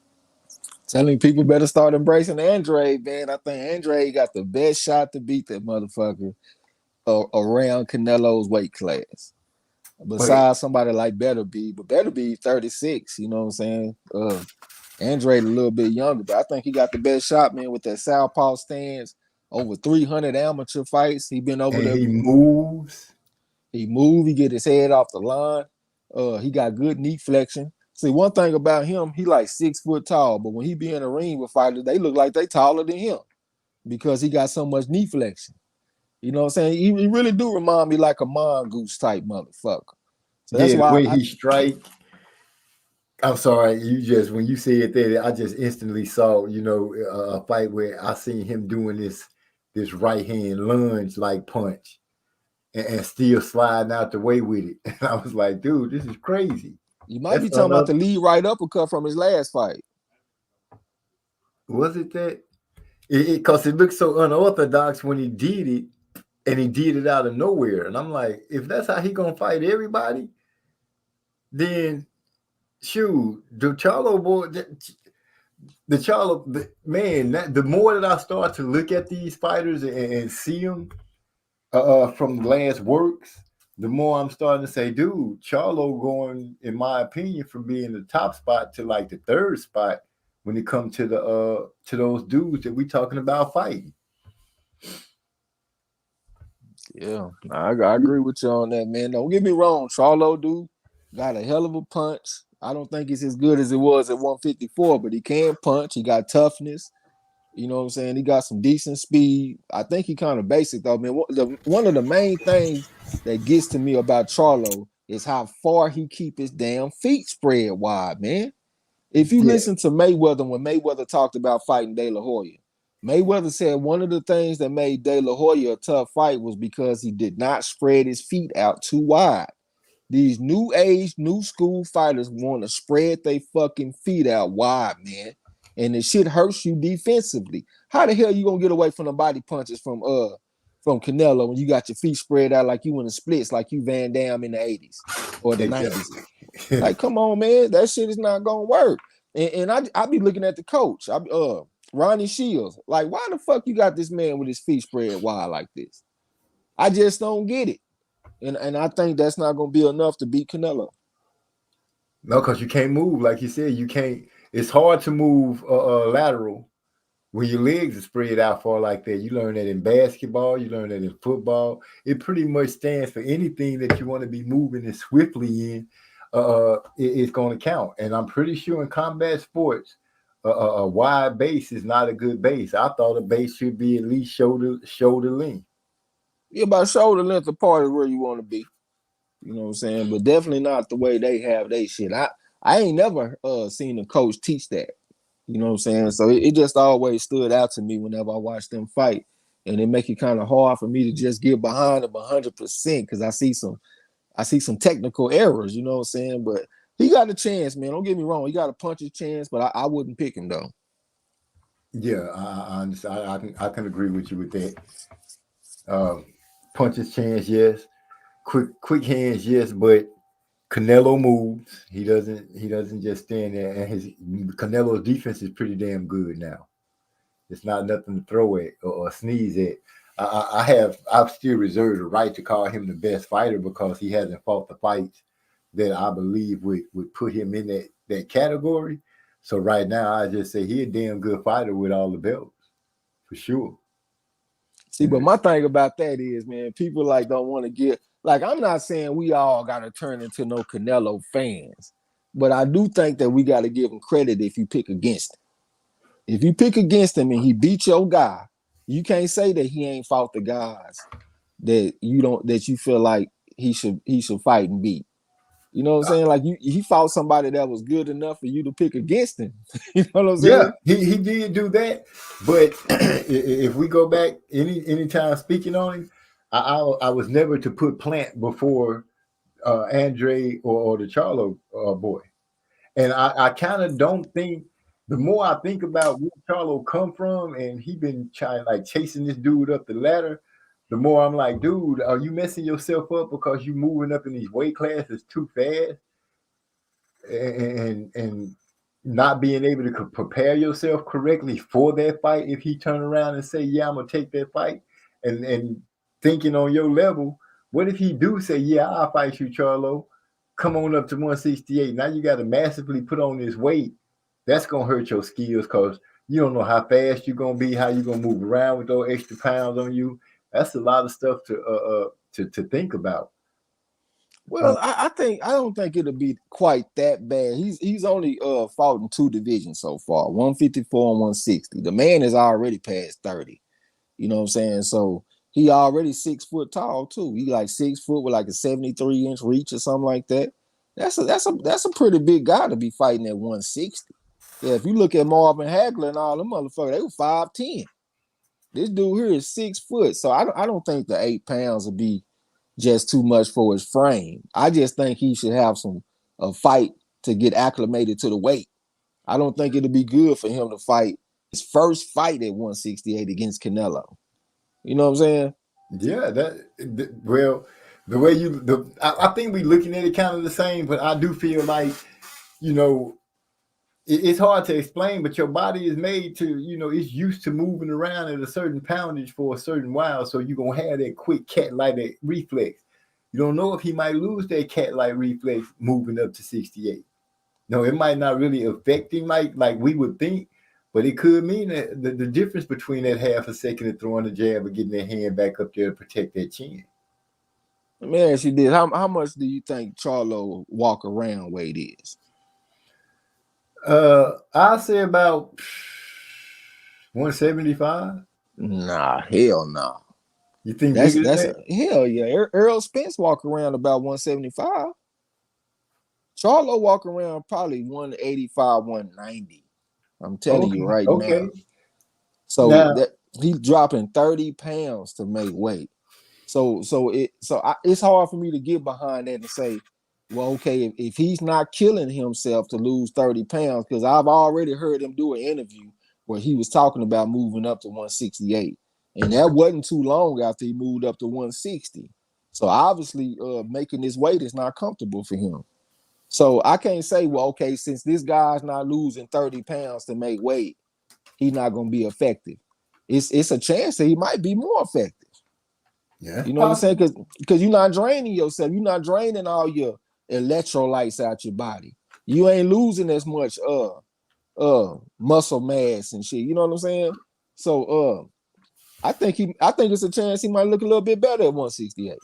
Telling people better start embracing Andre, man. I think Andre got the best shot to beat that motherfucker around Canelo's weight class. Besides somebody like Beterbiev, but Beterbiev 36, you know what I'm saying? Andre a little bit younger, but I think he got the best shot, man, with that southpaw stance. Over 300 amateur fights. He been over there. He moves. He move. He get his head off the line. He got good knee flexion. See, one thing about him, he like 6 foot tall, but when he be in the ring with fighters, they look like they taller than him because he got so much knee flexion. You know what I'm saying? He really do remind me like a mongoose type motherfucker. So that's why when he strike. I'm sorry, when you said that, I just instantly saw, a fight where I seen him doing this right hand lunge like punch and still sliding out the way with it. And I was like, dude, this is crazy. You might be talking about the lead right uppercut from his last fight. Was it that? Because it looked so unorthodox when he did it, and he did it out of nowhere. And I'm like, if that's how he gonna fight everybody, then shoot, the Charlo boy, the more that I start to look at these fighters and see them from the last works, the more I'm starting to say, dude, Charlo going, in my opinion, from being the top spot to like the third spot when it comes to to those dudes that we talking about fighting. Yeah, I agree with you on that, man. Don't get me wrong, Charlo dude got a hell of a punch. I don't think it's as good as it was at 154, but he can punch. He got toughness. You know what I'm saying? He got some decent speed. I think he kind of basic, though, man. One of the main things that gets to me about Charlo is how far he keep his damn feet spread wide, man. If you listen to Mayweather, when Mayweather talked about fighting De La Hoya, Mayweather said one of the things that made De La Hoya a tough fight was because he did not spread his feet out too wide. These new age, new school fighters want to spread their fucking feet out wide, man. And the shit hurts you defensively. How the hell you gonna get away from the body punches from Canelo when you got your feet spread out like you in the splits, like you Van Damme in the 80s or the 90s? Like, come on, man, that shit is not gonna work. And I be looking at the coach, Ronnie Shields. Like, why the fuck you got this man with his feet spread wide like this? I just don't get it. And I think that's not gonna be enough to beat Canelo. No, because you can't move, like you said. You can't. It's hard to move lateral when your legs are spread out far like that. You learn that in basketball. You learn that in football. It pretty much stands for anything that you want to be moving as swiftly in. It's going to count. And I'm pretty sure in combat sports, a wide base is not a good base. I thought a base should be at least shoulder length. Yeah, about shoulder length apart is where you want to be. You know what I'm saying? But definitely not the way they have they shit. I ain't never seen a coach teach that. You know what I'm saying? So it just always stood out to me whenever I watched them fight. And it make it kind of hard for me to just get behind them 100% because I see some technical errors, you know what I'm saying? But he got a chance, man. Don't get me wrong. He got a puncher's chance, but I wouldn't pick him, though. Yeah, I understand. I can agree with you with that. Puncher's chance, yes. Quick hands, yes, but Canelo moves. He doesn't just stand there. And Canelo's defense is pretty damn good now. It's not nothing to throw at or sneeze at. I've still reserved the right to call him the best fighter because he hasn't fought the fights that I believe would put him in that category. So right now, I just say he's a damn good fighter with all the belts, for sure. See, but my thing about that is, man, people like don't want to get. Like, I'm not saying we all got to turn into no Canelo fans, but I do think that we got to give him credit if you pick against him. If you pick against him and he beat your guy, you can't say that he ain't fought the guys that you feel like he should fight and beat. You know what I'm saying? Like he fought somebody that was good enough for you to pick against him. You know what I'm saying? Yeah, he did do that. But if we go back any time speaking on him, I was never to put Plant before Andre or the Charlo boy. And I kind of don't think. The more I think about where Charlo come from, and he been trying like chasing this dude up the ladder, the more I'm like, dude, are you messing yourself up because you moving up in these weight classes too fast, and not being able to prepare yourself correctly for that fight? If he turn around and say, yeah, I'm gonna take that fight, and thinking on your level, what if he do say, yeah, I'll fight you, Charlo, come on up to 168? Now you got to massively put on this weight. That's gonna hurt your skills because you don't know how fast you're gonna be, how you're gonna move around with those extra pounds on you. That's a lot of stuff to think about. Well, I don't think it'll be quite that bad. He's only fought in 2 divisions so far, 154 and 160. The man is already past 30. You know what I'm saying? So he already 6 foot tall too. He like 6 foot with like a 73-inch reach or something like that. That's a pretty big guy to be fighting at 160. Yeah, if you look at Marvin Hagler and all them motherfuckers, they were 5'10". This dude here is 6 foot. So I don't think the 8 pounds would be just too much for his frame. I just think he should have a fight to get acclimated to the weight. I don't think it'll be good for him to fight his first fight at 168 against Canelo. You know what I'm saying? Yeah, well, the way I think we're looking at it kind of the same, but I do feel like, it's hard to explain, but your body is made to, it's used to moving around at a certain poundage for a certain while. So you're going to have that quick cat-like reflex. You don't know if he might lose that cat-like reflex moving up to 68. No, it might not really affect him like we would think, but it could mean that the difference between that half a second of throwing the jab and getting that hand back up there to protect that chin. Let me ask you this. How much do you think Charlo walk around weight is? I'll say about 175. Nah, hell no. You think that's that? Hell yeah. Earl Spence walk around about 175. Charlo walk around probably 185, 190. I'm telling you right now. So that he's dropping 30 pounds to make weight. So it's hard for me to get behind that and say, well, okay, if he's not killing himself to lose 30 pounds, because I've already heard him do an interview where he was talking about moving up to 168. And that wasn't too long after he moved up to 160. So obviously making this weight is not comfortable for him. So I can't say, well, okay, since this guy's not losing 30 pounds to make weight, he's not going to be effective. It's a chance that he might be more effective. Yeah. You know what I'm saying? Because you're not draining yourself. You're not draining all your electrolytes out your body. You ain't losing as much muscle mass and shit. You know what I'm saying? So I think it's a chance he might look a little bit better at 168.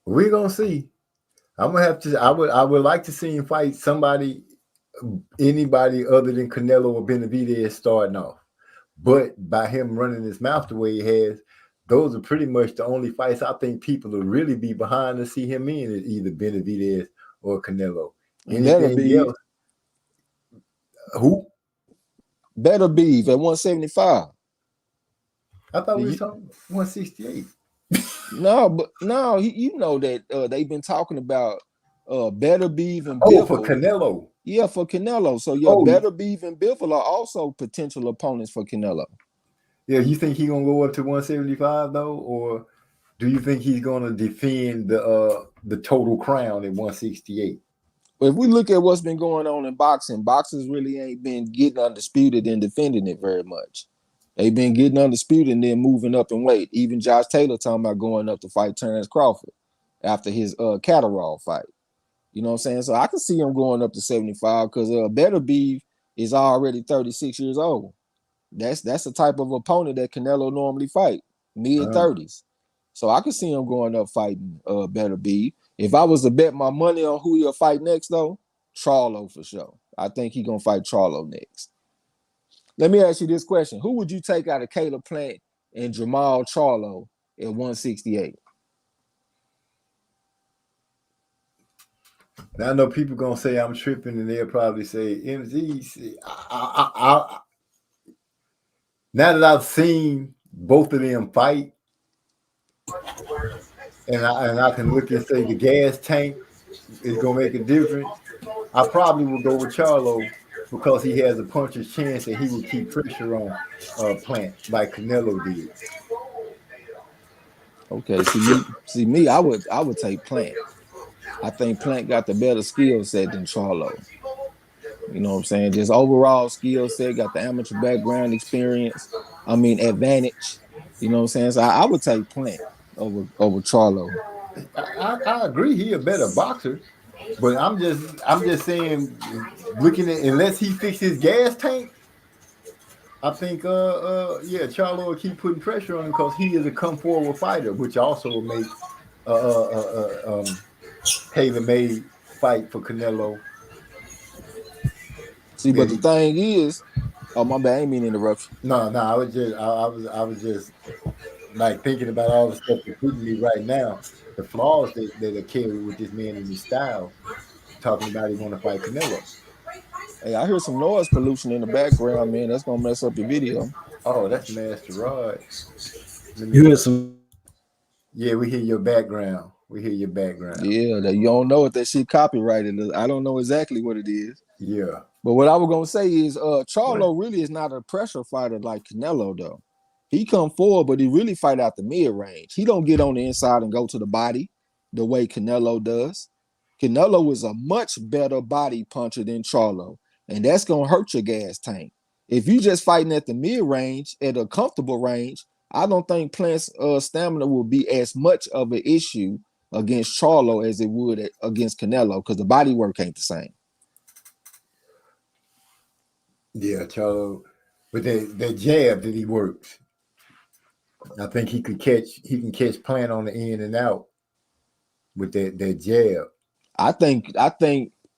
We're gonna see. I'm gonna have to. I would like to see him fight anybody other than Canelo or Benavidez starting off. But by him running his mouth the way he has, those are pretty much the only fights I think people will really be behind to see him in, is either Benavidez or Canelo. Anything else? Who? Beterbiev at 175. I thought we were talking 168. No, you know that they've been talking about Beterbiev and Bivol. For Canelo. Yeah, for Canelo. So Beterbiev and Bivol are also potential opponents for Canelo. Yeah, you think he's gonna go up to 175 though, or do you think he's gonna defend the total crown at 168? But if we look at what's been going on in boxing, boxers really ain't been getting undisputed and defending it very much. They've been getting undisputed and then moving up in weight. Even Josh Taylor talking about going up to fight Terence Crawford after his Catterall fight. You know what I'm saying? So I can see him going up to 75 because Beterbiev is already 36 years old. That's the type of opponent that Canelo normally fight, mid-30s. So I can see him going up fighting Beterbiev. If I was to bet my money on who he'll fight next, though, Charlo for sure. I think he's going to fight Charlo next. Let me ask you this question. Who would you take out of Caleb Plant and Jamal Charlo at 168? Now I know people gonna say I'm tripping, and they'll probably say MZ. Now that I've seen both of them fight, and I can look and say the gas tank is gonna make a difference, I probably will go with Charlo because he has a puncher's chance and he will keep pressure on Plant like Canelo did. Okay, see me, I would take Plant. I think Plant got the better skill set than Charlo. You know what I'm saying? Just overall skill set, got the amateur background experience. I mean, advantage. You know what I'm saying? So I would take Plant over Charlo. I agree he a better boxer, but I'm just saying, looking at unless he fix his gas tank, I think yeah, Charlo will keep putting pressure on him because he is a come forward fighter, which also will make tailor made fight for Canelo. See, but the thing is, oh my bad, I ain't mean to interrupt you. No, I was just like thinking about all the stuff that's hitting me right now, the flaws that are carried with this man in his style, talking about he want to fight Canelo. Hey, I hear some noise pollution in the background, man. That's gonna mess up your video. Oh, that's Master Rod. You hear some? Yeah, we hear your background. We hear your background. Yeah, that you don't know if that shit copyrighted. I don't know exactly what it is. Yeah. But what I was gonna say is, Charlo really is not a pressure fighter like Canelo though. He come forward, but he really fight out the mid range. He don't get on the inside and go to the body the way Canelo does. Canelo is a much better body puncher than Charlo, and that's gonna hurt your gas tank. If you just fighting at the mid range, at a comfortable range, I don't think Plant's stamina will be as much of an issue against Charlo as it would against Canelo because the body work ain't the same. Yeah, Charlo. But that jab that he works, I think he can catch Plant on the in and out with that jab. I think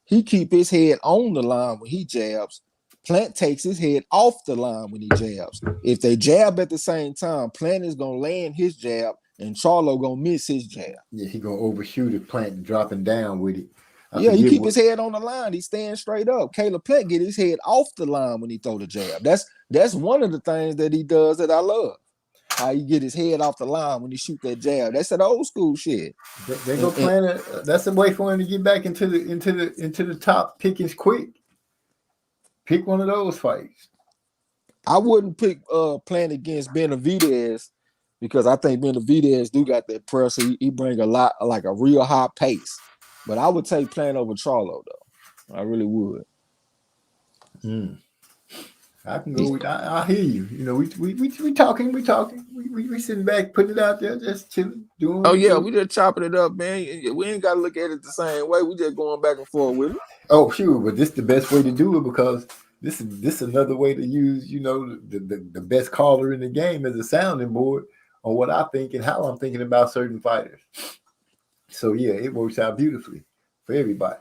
he keep his head on the line when he jabs. Plant takes his head off the line when he jabs. If they jab at the same time, Plant is gonna land his jab and Charlo gonna miss his jab. Yeah, he gonna overshoot it, Plant dropping down with it. Yeah, he keep his head on the line. He stand straight up. Caleb Plant get his head off the line when he throw the jab. That's one of the things that he does that I love. How he get his head off the line when he shoot that jab. That's that old school shit. They go playing it. That's a way for him to get back into the top pickings quick. Pick one of those fights. I wouldn't pick Plant against Benavidez because I think Benavidez do got that pressure. He bring a lot, like a real high pace. But I would take Plant over Charlo though. I really would. I can go with. I hear you. You know, we talking. We sitting back, putting it out there, just chilling, doing. Oh yeah, we just chopping it up, man. We ain't got to look at it the same way. We just going back and forth with it. Oh, sure, but this is the best way to do it because this is another way to use, you know, the best caller in the game as a sounding board on what I think and how I'm thinking about certain fighters. So yeah, it works out beautifully for everybody.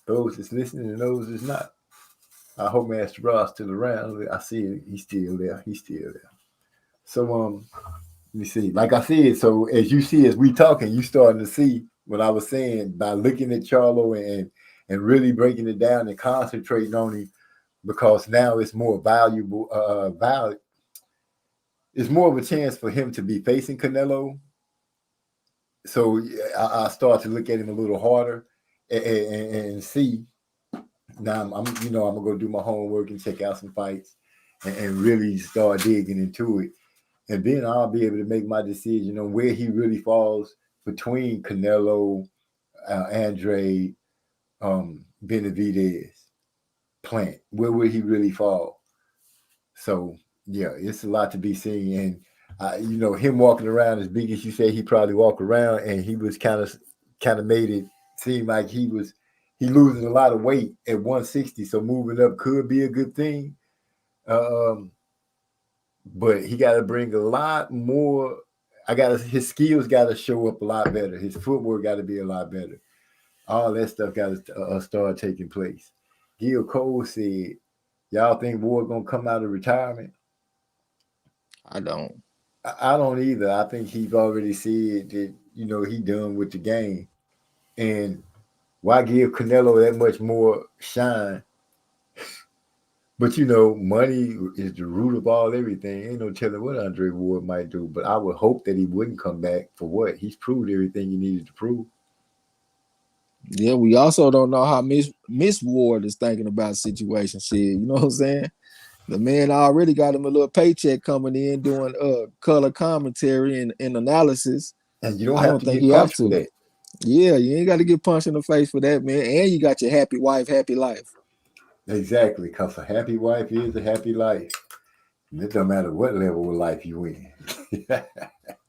Those that's listening and those that's not. I hope Master Ross still around. I see it. He's still there. So let me see. Like I said, so as you see, as we talking, you starting to see what I was saying by looking at Charlo and really breaking it down and concentrating on him because now it's more valuable. It's more of a chance for him to be facing Canelo. So I start to look at him a little harder and see. Now I'm gonna go do my homework and check out some fights and really start digging into it, and then I'll be able to make my decision on where he really falls between Canelo, Andre, Benavidez, Plant. Where will he really fall? So yeah, it's a lot to be seen, and him walking around as big as you say he probably walk around, and he was kind of made it seem like he losing a lot of weight at 160, so moving up could be a good thing. But he got to bring a lot more. His skills got to show up a lot better. His footwork got to be a lot better. All that stuff got to start taking place. Gil Cole said, "Y'all think Ward gonna come out of retirement?" I don't. I don't either. I think he's already said that he done with the game, and why give Canelo that much more shine? But you know, money is the root of all everything. Ain't no telling what Andre Ward might do. But I would hope that he wouldn't come back for what? He's proved everything he needed to prove. Yeah, we also don't know how Miss Ward is thinking about the situation. Shit, you know what I'm saying? The man already got him a little paycheck coming in doing color commentary and analysis. And you don't I have don't to think get you have punched for to. that. Yeah, you ain't got to get punched in the face for that, man. And you got your happy wife, happy life. Exactly, because a happy wife is a happy life. And it don't matter what level of life you in.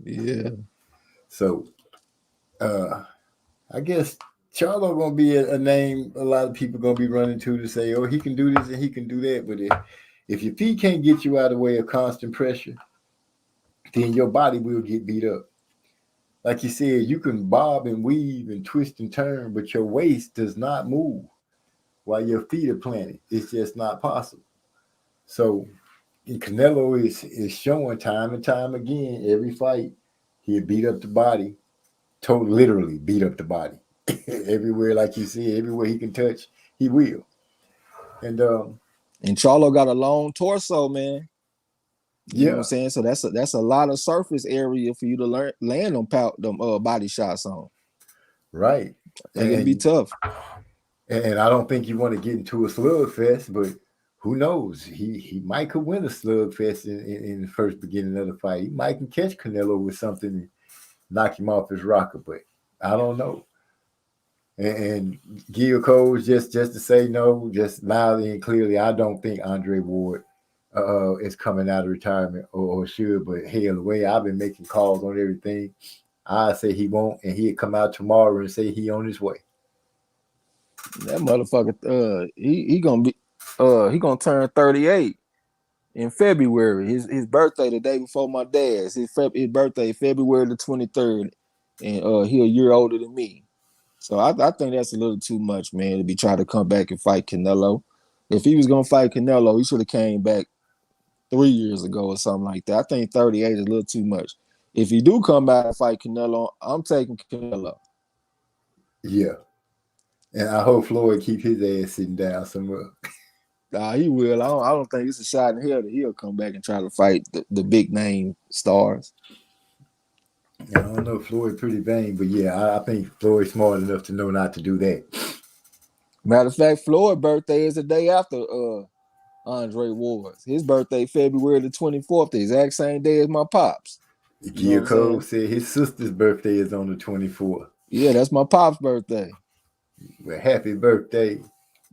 Yeah. So, I guess Charlo gonna be a name a lot of people gonna be running to say, oh, he can do this and he can do that. But if your feet can't get you out of the way of constant pressure, then your body will get beat up. Like you said, you can bob and weave and twist and turn, but your waist does not move while your feet are planted. It's just not possible. So Canelo is showing time and time again, every fight, he'll beat up the body, literally beat up the body. Everywhere, like you said, everywhere he can touch, he will. And Charlo got a long torso, man. You know what yeah, I'm saying? So that's a lot of surface area for you to land them body shots on. right. And it'd be tough. And I don't think you want to get into a slugfest, but who knows? He might could win a slugfest in the first beginning of the fight. He might can catch Canelo with something and knock him off his rocker, but I don't know. And Gil Coles, just to say no, just loudly and clearly, I don't think Andre Ward is coming out of retirement or should, but hell, the way I've been making calls on everything, I say he won't, and he'll come out tomorrow and say he on his way. That motherfucker, he gonna turn 38 in February. His birthday the day before my dad's. His birthday February the 23rd, and he a year older than me. So I think that's a little too much, man, to be trying to come back and fight Canelo. If he was gonna fight Canelo, he should have came back 3 years ago or something like that. I think 38 is a little too much. If he do come back and fight Canelo, I'm taking Canelo. Yeah. And I hope Floyd keep his ass sitting down somewhere. Nah, he will. I don't think it's a shot in hell that he'll come back and try to fight the big name stars. I don't know. Floyd pretty vain, but yeah, I think Floyd's smart enough to know not to do that. Matter of fact, Floyd's birthday is the day after Andre Ward's. His birthday, February the 24th, the exact same day as my pops. Gil Cole said his sister's birthday is on the 24th. Yeah, that's my pop's birthday. Well, happy birthday.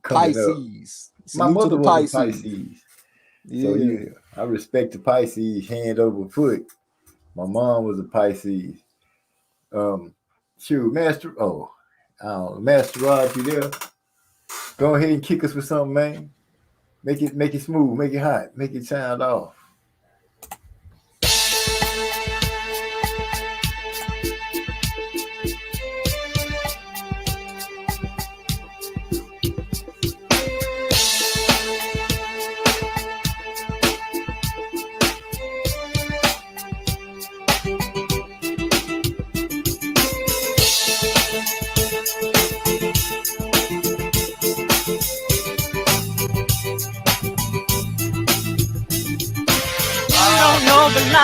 Pisces. My mother was a Pisces. Yeah. So yeah, I respect the Pisces hand over foot. My mom was a Pisces. Shoot, Master Rod, you there? Go ahead and kick us with something, man. Make it smooth, make it hot, make it sound off.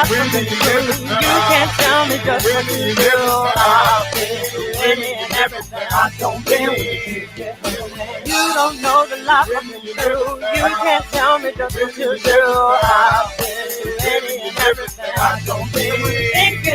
From the truth. You can't tell me just what you do. I'll say any and everything. I don't care what you get. You don't know the lie from the truth. You can't tell me just what you do. I'll say any and everything. I don't care what you think.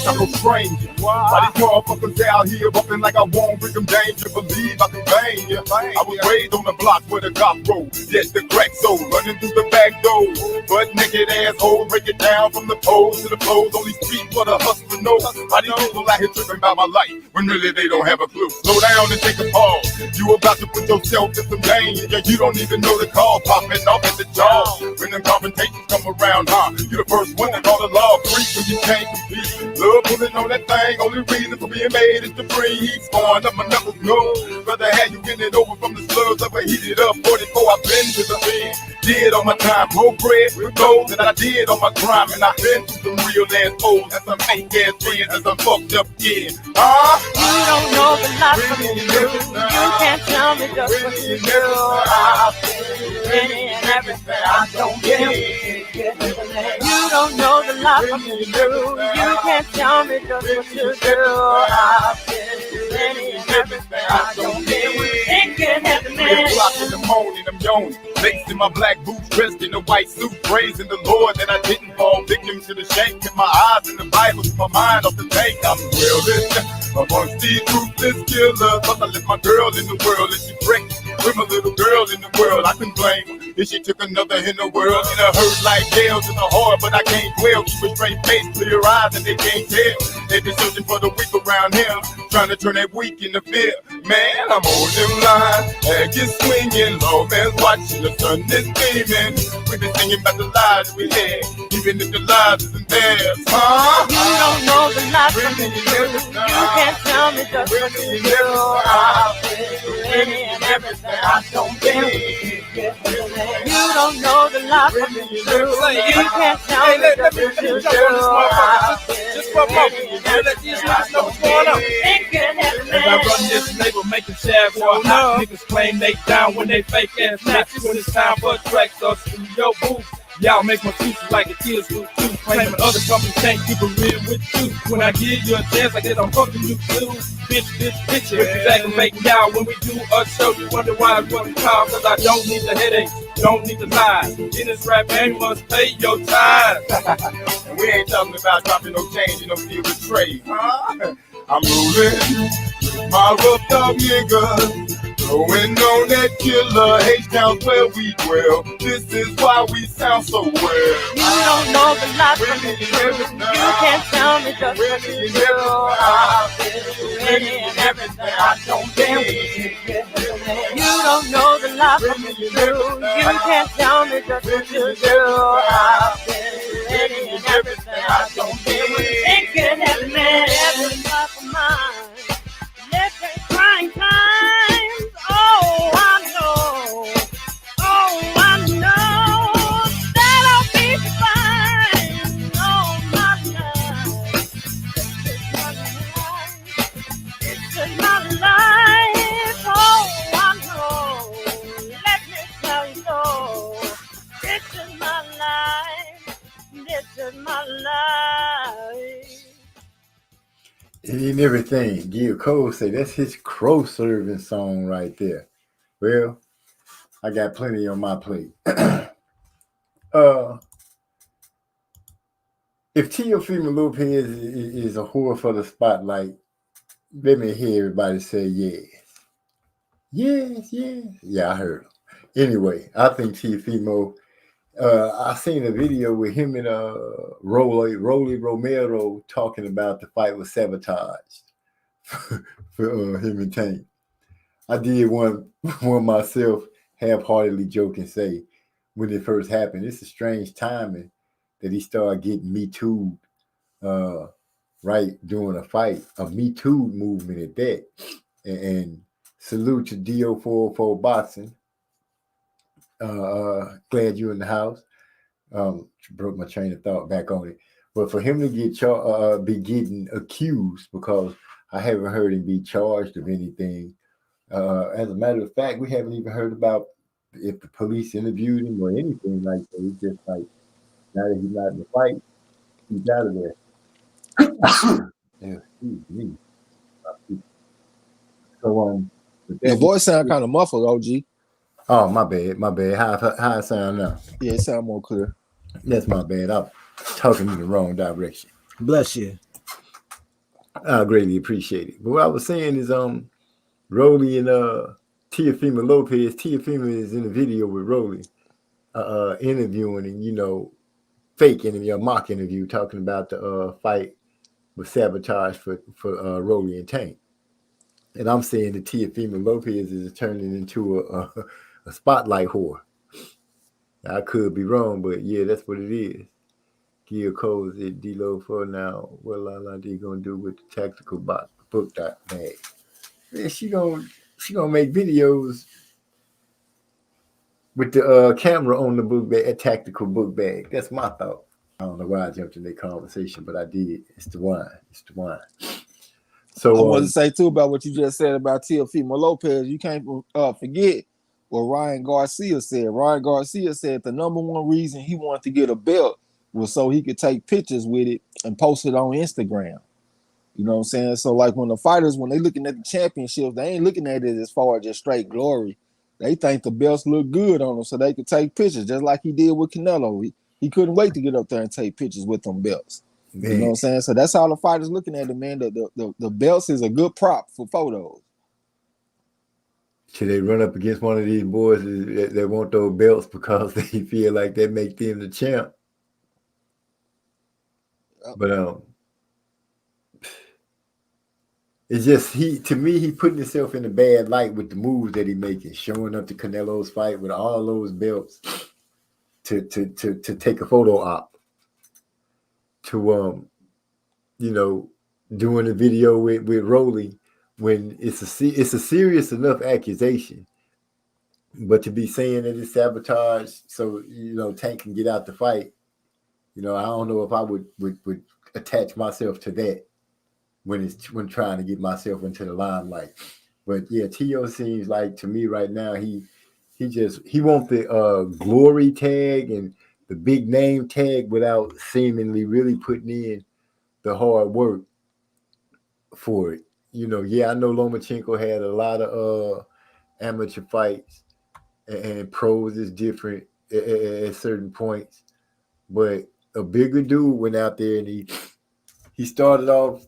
I'm no stranger. Why these motherfuckers out here bumping like I won't bring them danger? Believe I can bang ya. I was raised on the block where the cop road. Yes, the crack soul running through the back door. But naked asshole, break it down from the poles to the poles. Only street what a hustler knows. How these people out here tripping about my life when really they don't have a clue. Slow down and take a pause. You about to put yourself in some danger. You don't even know the call popping off at the jaw. When the confrontations come around, you the first one to call the law free when you can't compete. Love pulling on that thing, only reason for being made is to breathe. Scoring up my knuckles, no. Rather have you get it over from the slugs of a heated up 44. I've been to the end. did on my time. Broke bread with gold that I did on my crime. And I've been through some real ass hoes and some fake ass friends and some fucked up kids. You don't know the life from the truth. You can't tell me just what you do. I've been any and everything. I don't care. You don't know the life from the truth. You can't tell me just what you do. I've been any and everything. I don't care. It can happen, man. 3 o'clock in the morning, I'm yawning. Laced in my black boots, dressed in a white suit, praising the Lord that I didn't fall victim to the shame. Kept my eyes in the Bible, keep my mind off the tank. I'm well amongst these ruthless killers. Plus I left my girl in the world and she pregnant with my little girl in the world. I couldn't blame her if she took another in the world. And it hurt like nails in the heart, but I can't dwell. Keep a straight face, clear eyes, and they can't tell. They been searching for the weak around here, trying to turn that weak into fear. Man, I'm on them lines, head get swinging, low man's watching, the sun is beaming. We been singing about the lives we had, even if the lives isn't theirs. You don't know the life from the truth. You can't tell me just what you do. I've been any and everything. I don't care. You don't know the life from the truth. You can't tell me just what you do. I've been any and everything. I don't care. It can happen. As I run this label, making share for hot niggas claim they down when they fake ass niggas. When it's time for a track starts in your booth, y'all make my excuses like the kids do too. Claiming other companies can't keep it real with you. When I give you a chance, I guess I'm fucking you too. Bitch, which is aggravating y'all when we do a show. You wonder why it's what we call, cause I don't need the headache, don't need the lies. In this rap game, you must pay your time. And we ain't talking about dropping no change and no steel with trade. I'm rolling my rough dog nigga, going on that killer. H-Town's where we dwell. This is why we sound so well. You don't know the life from the truth. You can't tell me just what you do. I've been any and everything. I don't care. You don't know the life from the truth. You can't tell me just what you do. I've been any and everything. I don't care. It can happen, man. Every life of mine. Let's say crying times. Oh, I know. Oh, I know that I'll be fine. Oh, my life. This is my life. Oh, I know. Let me tell you so. This is my life. This is my life. And everything. Gil Cole say that's his crow serving song right there. Well, I got plenty on my plate. If Teofimo Lopez is a whore for the spotlight, let me hear everybody say yes. Yes, yes. Yeah, I heard him. Anyway, I think Teofimo, I seen a video with him and Rolly Romero talking about the fight was sabotaged for him and Tank. I did one myself, half-heartedly joke and say, when it first happened, it's a strange timing that he started getting Me Too right during a fight, a Me Too movement at that. And salute to DO404 Boxing. Glad you're in the house. Broke my train of thought back on it. But for him to get be getting accused, because I haven't heard him be charged of anything. As a matter of fact, we haven't even heard about if the police interviewed him or anything like that. He's just like, now that he's not in the fight, he's out of there. Excuse me. So Your voice sound kind of muffled, OG. Oh, my bad. How I sound now? Yeah, it sound more clear. That's my bad. I'm talking in the wrong direction. Bless you. I greatly appreciate it. But what I was saying is, Rolly and Teofimo Lopez. Teofimo is in a video with Rolly, interviewing and fake interview, a mock interview, talking about the fight was sabotaged for Rolly and Tank. And I'm saying that Teofimo Lopez is turning into a spotlight whore. I could be wrong, but yeah, that's what it is. Gil Cole at D-Lo for now. What LaLa-D gonna do with the tactical book bag? Yeah, she gonna make videos with the camera on the book bag, a tactical book bag. That's my thought. I don't know why I jumped in that conversation, but I did. It's the wine. It's the wine. So I want to say too about what you just said about Teofimo Lopez. You can't forget what Ryan Garcia said. Ryan Garcia said the number one reason he wanted to get a belt was so he could take pictures with it and post it on Instagram. You know what I'm saying? So like when the fighters, when they looking at the championships, they ain't looking at it as far as just straight glory. They think the belts look good on them so they could take pictures, just like he did with Canelo. He couldn't wait to get up there and take pictures with them belts. man, You know what I'm saying? So that's how the fighters looking at it, man. The belts is a good prop for photos. should they run up against one of these boys that want those belts because they feel like that make them the champ? But it's just he putting himself in a bad light with the moves that he making, showing up to Canelo's fight with all those belts to take a photo op, to doing a video with Rolly when it's a serious enough accusation, but to be saying that it's sabotage so Tank can get out the fight, I don't know if I would attach myself to that when trying to get myself into the limelight. But yeah, Tio seems like to me right now he wants the glory tag and the big name tag without seemingly really putting in the hard work for it. I know Lomachenko had a lot of amateur fights and pros is different at certain points, but a bigger dude went out there and he started off,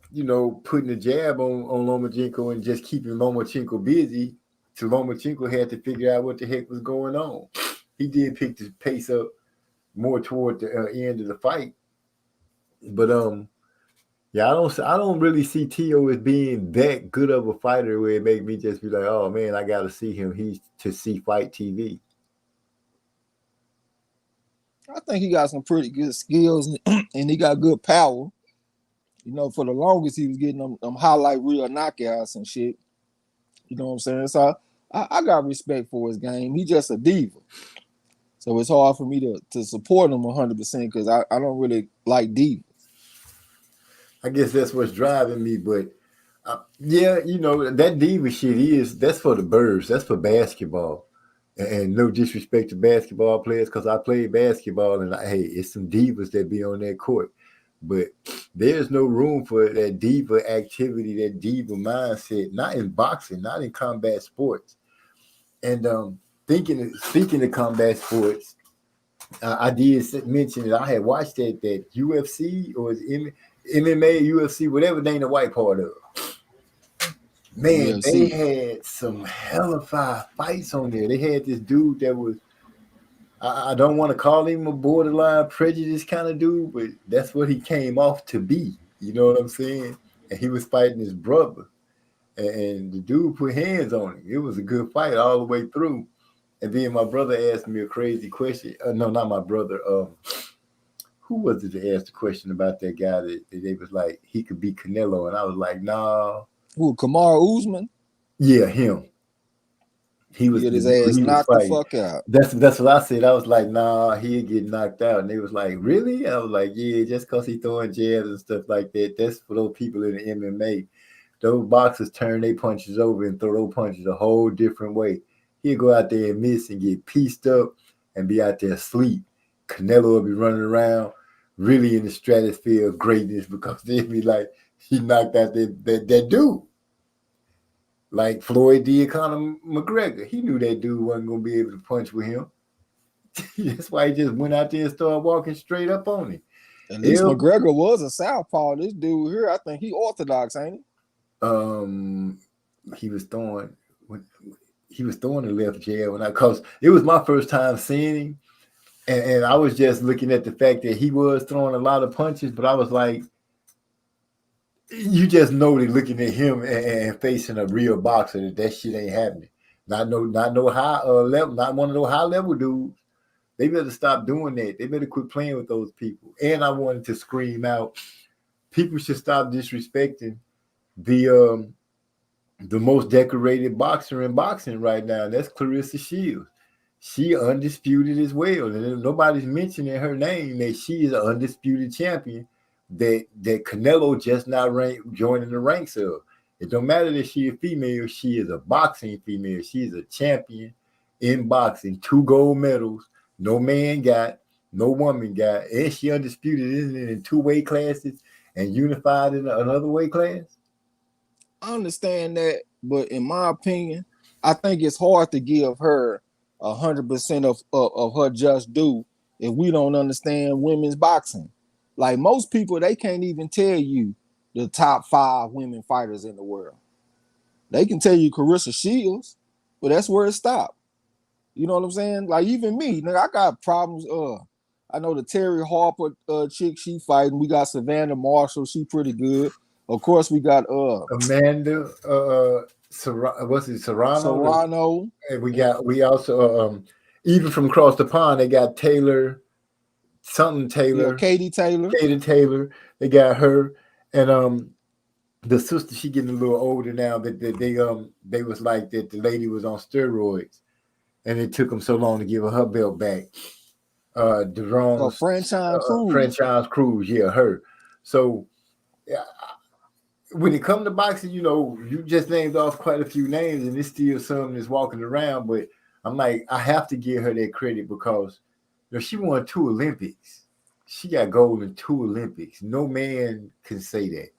putting a jab on Lomachenko and just keeping Lomachenko busy. So Lomachenko had to figure out what the heck was going on. He did pick the pace up more toward the end of the fight, but I don't really see Tio as being that good of a fighter where it make me just be like, oh man, I got to see him. He's to see Fight TV. I think he got some pretty good skills and he got good power. For the longest he was getting them highlight reel knockouts and shit. You know what I'm saying? So I got respect for his game. He just a diva. So it's hard for me to support him 100% because I don't really like divas. I guess that's what's driving me, but that diva shit that's for the birds. That's for basketball. And no disrespect to basketball players because I played basketball and it's some divas that be on that court. But there's no room for that diva activity, that diva mindset, not in boxing, not in combat sports. And speaking of combat sports, I did mention that I had watched that UFC or MMA, UFC, whatever they ain't the white part of. Man, they had some hellified fights on there. They had this dude that was, I don't want to call him a borderline prejudice kind of dude, but that's what he came off to be. You know what I'm saying? And he was fighting his brother. And the dude put hands on him. It was a good fight all the way through. And then my brother asked me a crazy question. No, not my brother. Who was it that asked the question about that guy that they was like, he could beat Canelo? And I was like, nah. Who, Kamaru Usman? Yeah, him. He was get his ass knocked the fuck out. That's what I said. I was like, nah, he'd get knocked out. And they was like, really? I was like, yeah, just because he throwing jabs and stuff like that. That's for those people in the MMA. Those boxers turn their punches over and throw those punches a whole different way. He'd go out there and miss and get pieced up and be out there asleep. Canelo would be running around really in the stratosphere of greatness because they'd be like, he knocked out that dude. Like Floyd did Conor McGregor. He knew that dude wasn't going to be able to punch with him. That's why he just went out there and started walking straight up on him. At least McGregor was a southpaw. This dude here, I think he orthodox, ain't he? He was throwing the left jab because it was my first time seeing him. And I was just looking at the fact that he was throwing a lot of punches, but I was like, you just know that looking at him and facing a real boxer that shit ain't happening. Not no high level, not one of those high level dudes. They better stop doing that. They better quit playing with those people. And I wanted to scream out, people should stop disrespecting the most decorated boxer in boxing right now. And that's Clarissa Shields. she undisputed as well. And nobody's mentioning her name that she is an undisputed champion that Canelo just not joining the ranks of. It don't matter that she a female, she is a boxing female. She is a champion in boxing, 2 gold medals, no man got, no woman got, and she undisputed, isn't it, in 2 weight classes and unified in another weight class? I understand that, but in my opinion, I think it's hard to give her 100% of her just due if we don't understand women's boxing. Like most people, they can't even tell you the top 5 women fighters in the world. They can tell you Clarissa Shields, but that's where it stopped. You know what I'm saying? Like even me, nigga, I got problems. I know the Terry Harper chick, she fighting. We got Savannah Marshall, she pretty good. Of course, we got Amanda what's it, Serrano. And we also even from across the pond, they got Taylor, Yeah, Katie Taylor. They got her, and the sister, she getting a little older now. That they was like that the lady was on steroids, and it took them so long to give her belt back. Franchise Cruz, yeah, her. So yeah, when it comes to boxing, you know, you just named off quite a few names, and it's still some that's walking around. But I'm like, I have to give her that credit because she won 2 Olympics. She got gold in 2 Olympics. No man can say that.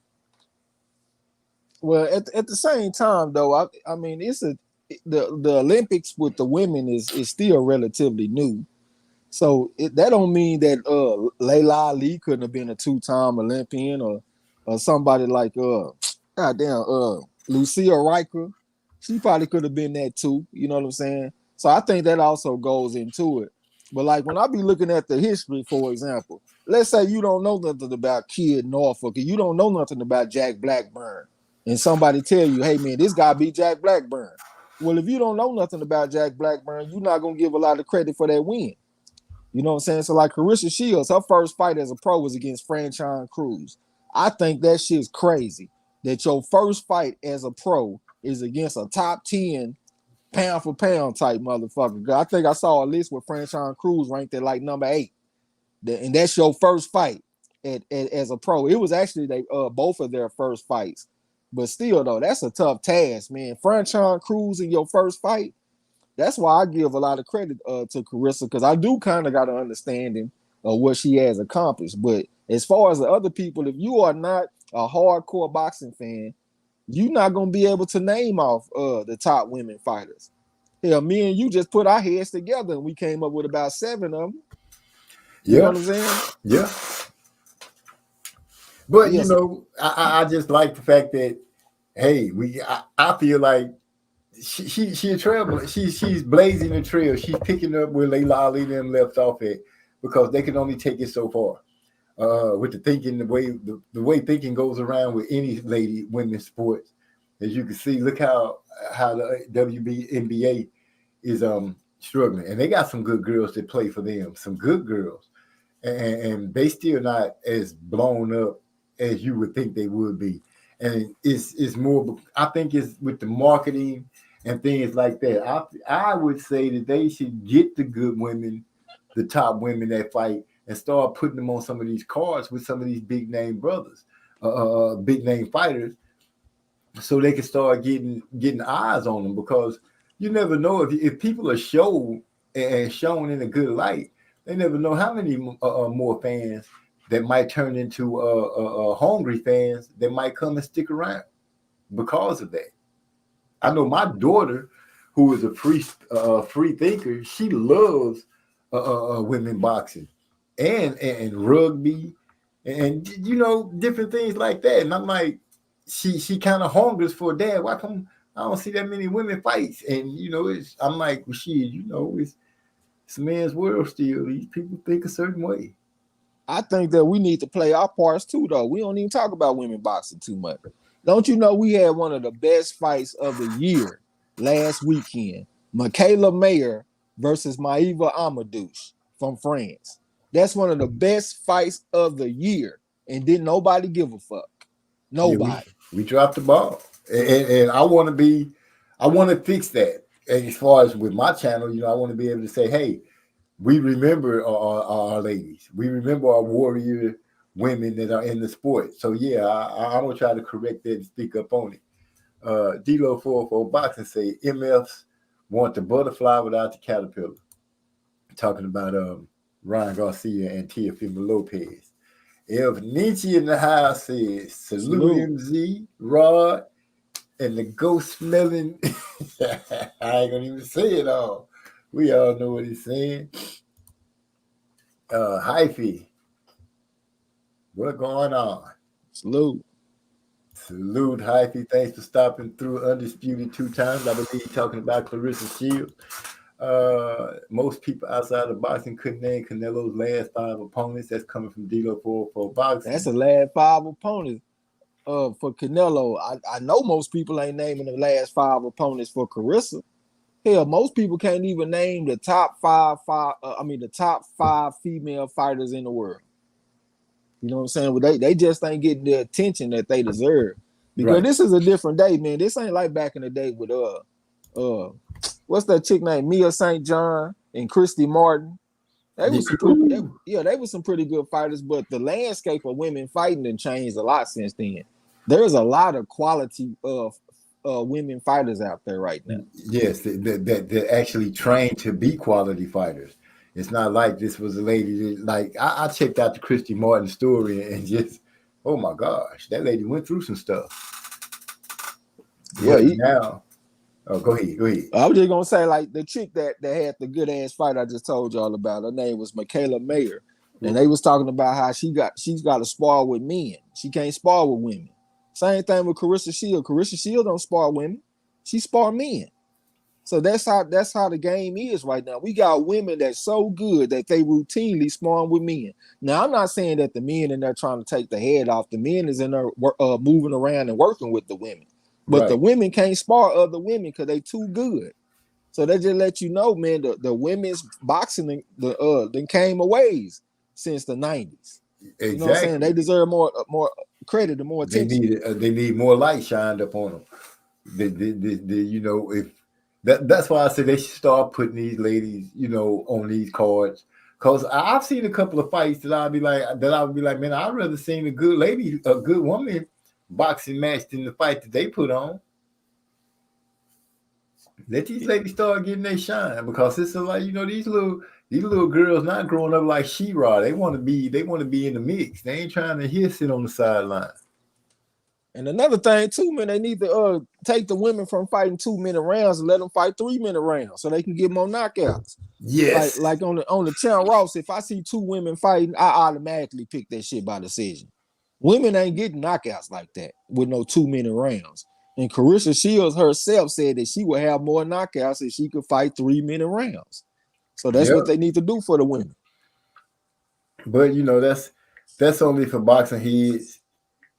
Well, at the same time, though, I mean, the Olympics with the women is still relatively new. So that don't mean that Layla Ali couldn't have been a 2-time Olympian or somebody like Lucia Riker. She probably could have been that too. You know what I'm saying? So I think that also goes into it. But like when I be looking at the history, for example, let's say you don't know nothing about Kid Norfolk, or you don't know nothing about Jack Blackburn, and somebody tell you, hey man, this guy beat Jack Blackburn. Well, if you don't know nothing about Jack Blackburn, you're not gonna give a lot of credit for that win. You know what I'm saying? So like Clarissa Shields, her first fight as a pro was against Franchise Cruz. I think that shit's crazy that your first fight as a pro is against a top 10 pound for pound type motherfucker. I think I saw a list with Franchise Cruz ranked at like number 8. And that's your first fight as a pro. It was actually both of their first fights. But still, though, that's a tough task, man. Franchise Cruz in your first fight, that's why I give a lot of credit to Clarissa, because I do kind of got an understanding of what she has accomplished. But as far as the other people, if you are not a hardcore boxing fan, you're not going to be able to name off the top women fighters. Hell, me and you just put our heads together and we came up with about 7 of them. You know what I'm saying? Yeah. But, you know, I just like the fact that, hey, I feel like she a trail. She's blazing the trail. She's picking up where Layla Ali them left off at, because they can only take it so far. With the thinking, the way thinking goes around with any women's sports, as you can see, look how the WNBA is struggling, and they got some good girls that play for them, some good girls, and they still not as blown up as you would think they would be. And it's more, I think it's with the marketing and things like that. I would say that they should get the good women, the top women that fight, and start putting them on some of these cards with some of these big name brothers, big name fighters, so they can start getting eyes on them, because you never know if people are shown in a good light, they never know how many more fans that might turn into hungry fans that might come and stick around because of that. I know my daughter, who is a free thinker, she loves women boxing and rugby and you know, different things like that. And I'm like, she kind of hungers for dad. Why come I don't see that many women fights? And you know, I'm like, well, shit, you know, it's a man's world still. These people think a certain way. I think that we need to play our parts too, though. We don't even talk about women boxing too much. Don't you know we had one of the best fights of the year last weekend? Michaela Mayer versus Maïva Amadouche from France. That's one of the best fights of the year, and didn't nobody give a fuck. Nobody. Yeah, we dropped the ball, and I want to fix that. and as far as with my channel, I want to be able to say, hey, we remember our ladies. We remember our warrior women that are in the sport. So yeah, I'm gonna try to correct that and speak up on it. D-Lo 404 Boxing say MFs want the butterfly without the caterpillar. Talking about Ryan Garcia and Teofimo Lopez. Elf Nietzsche in the house says salute MZ, Rod, and the ghost smelling. I ain't gonna even say it all. We all know what he's saying. Hyphy, what going on? Salute. Salute, Hyphy. Thanks for stopping through Undisputed 2 times. I believe talking about Clarissa Shields. Most people outside of boxing couldn't name Canelo's last 5 opponents. That's coming from D-Lo 404 Boxing. That's the last 5 opponents for Canelo. I know most people ain't naming the last 5 opponents for Clarissa. Hell, most people can't even name the top five female fighters in the world. You know what I'm saying? Well, they just ain't getting the attention that they deserve. Because This is a different day, man. This ain't like back in the day with what's that chick named Mia St. John and Christy Martin. They were some pretty good fighters, but the landscape of women fighting done changed a lot since then. There's a lot of quality women fighters out there right now. Yes, that actually trained to be quality fighters. It's not like this was a lady that, like, I checked out the Christy Martin story and just, oh my gosh, that lady went through some stuff. Yeah, now. Oh, go ahead. I was just gonna say, like, the chick that had the good ass fight I just told y'all about. Her name was Michaela Mayer, and they was talking about how she's got to spar with men. She can't spar with women. Same thing with Clarissa Shields. Clarissa Shields don't spar women; she spar men. So that's how the game is right now. We got women that's so good that they routinely sparring with men. Now, I'm not saying that the men in there trying to take the head off. The men is in there moving around and working with the women. But the women can't spar other women because they too good. So they just let you know, man, the women's boxing then came a ways since the 90s. Exactly. You know what I'm saying? They deserve more credit and more attention. They need more light shined up on them. That's why I say they should start putting these ladies, on these cards. Cause I've seen a couple of fights that I would be like, man, I'd rather seen a good woman boxing match than the fight that they put on. Let these ladies start getting their shine, because it's like, these little girls not growing up like She-Ra. They want to be in the mix. They ain't trying to sit on the sideline. And another thing too, man, they need to take the women from fighting 2-minute rounds and let them fight 3-minute rounds so they can get more knockouts. Yes, like on the Champ Ross, if I see 2 women fighting, I automatically pick that shit by decision. Women ain't getting knockouts like that with no 2-minute rounds. And Clarissa Shields herself said that she would have more knockouts if she could fight 3-minute rounds. So that's what they need to do for the women. But that's only for boxing heads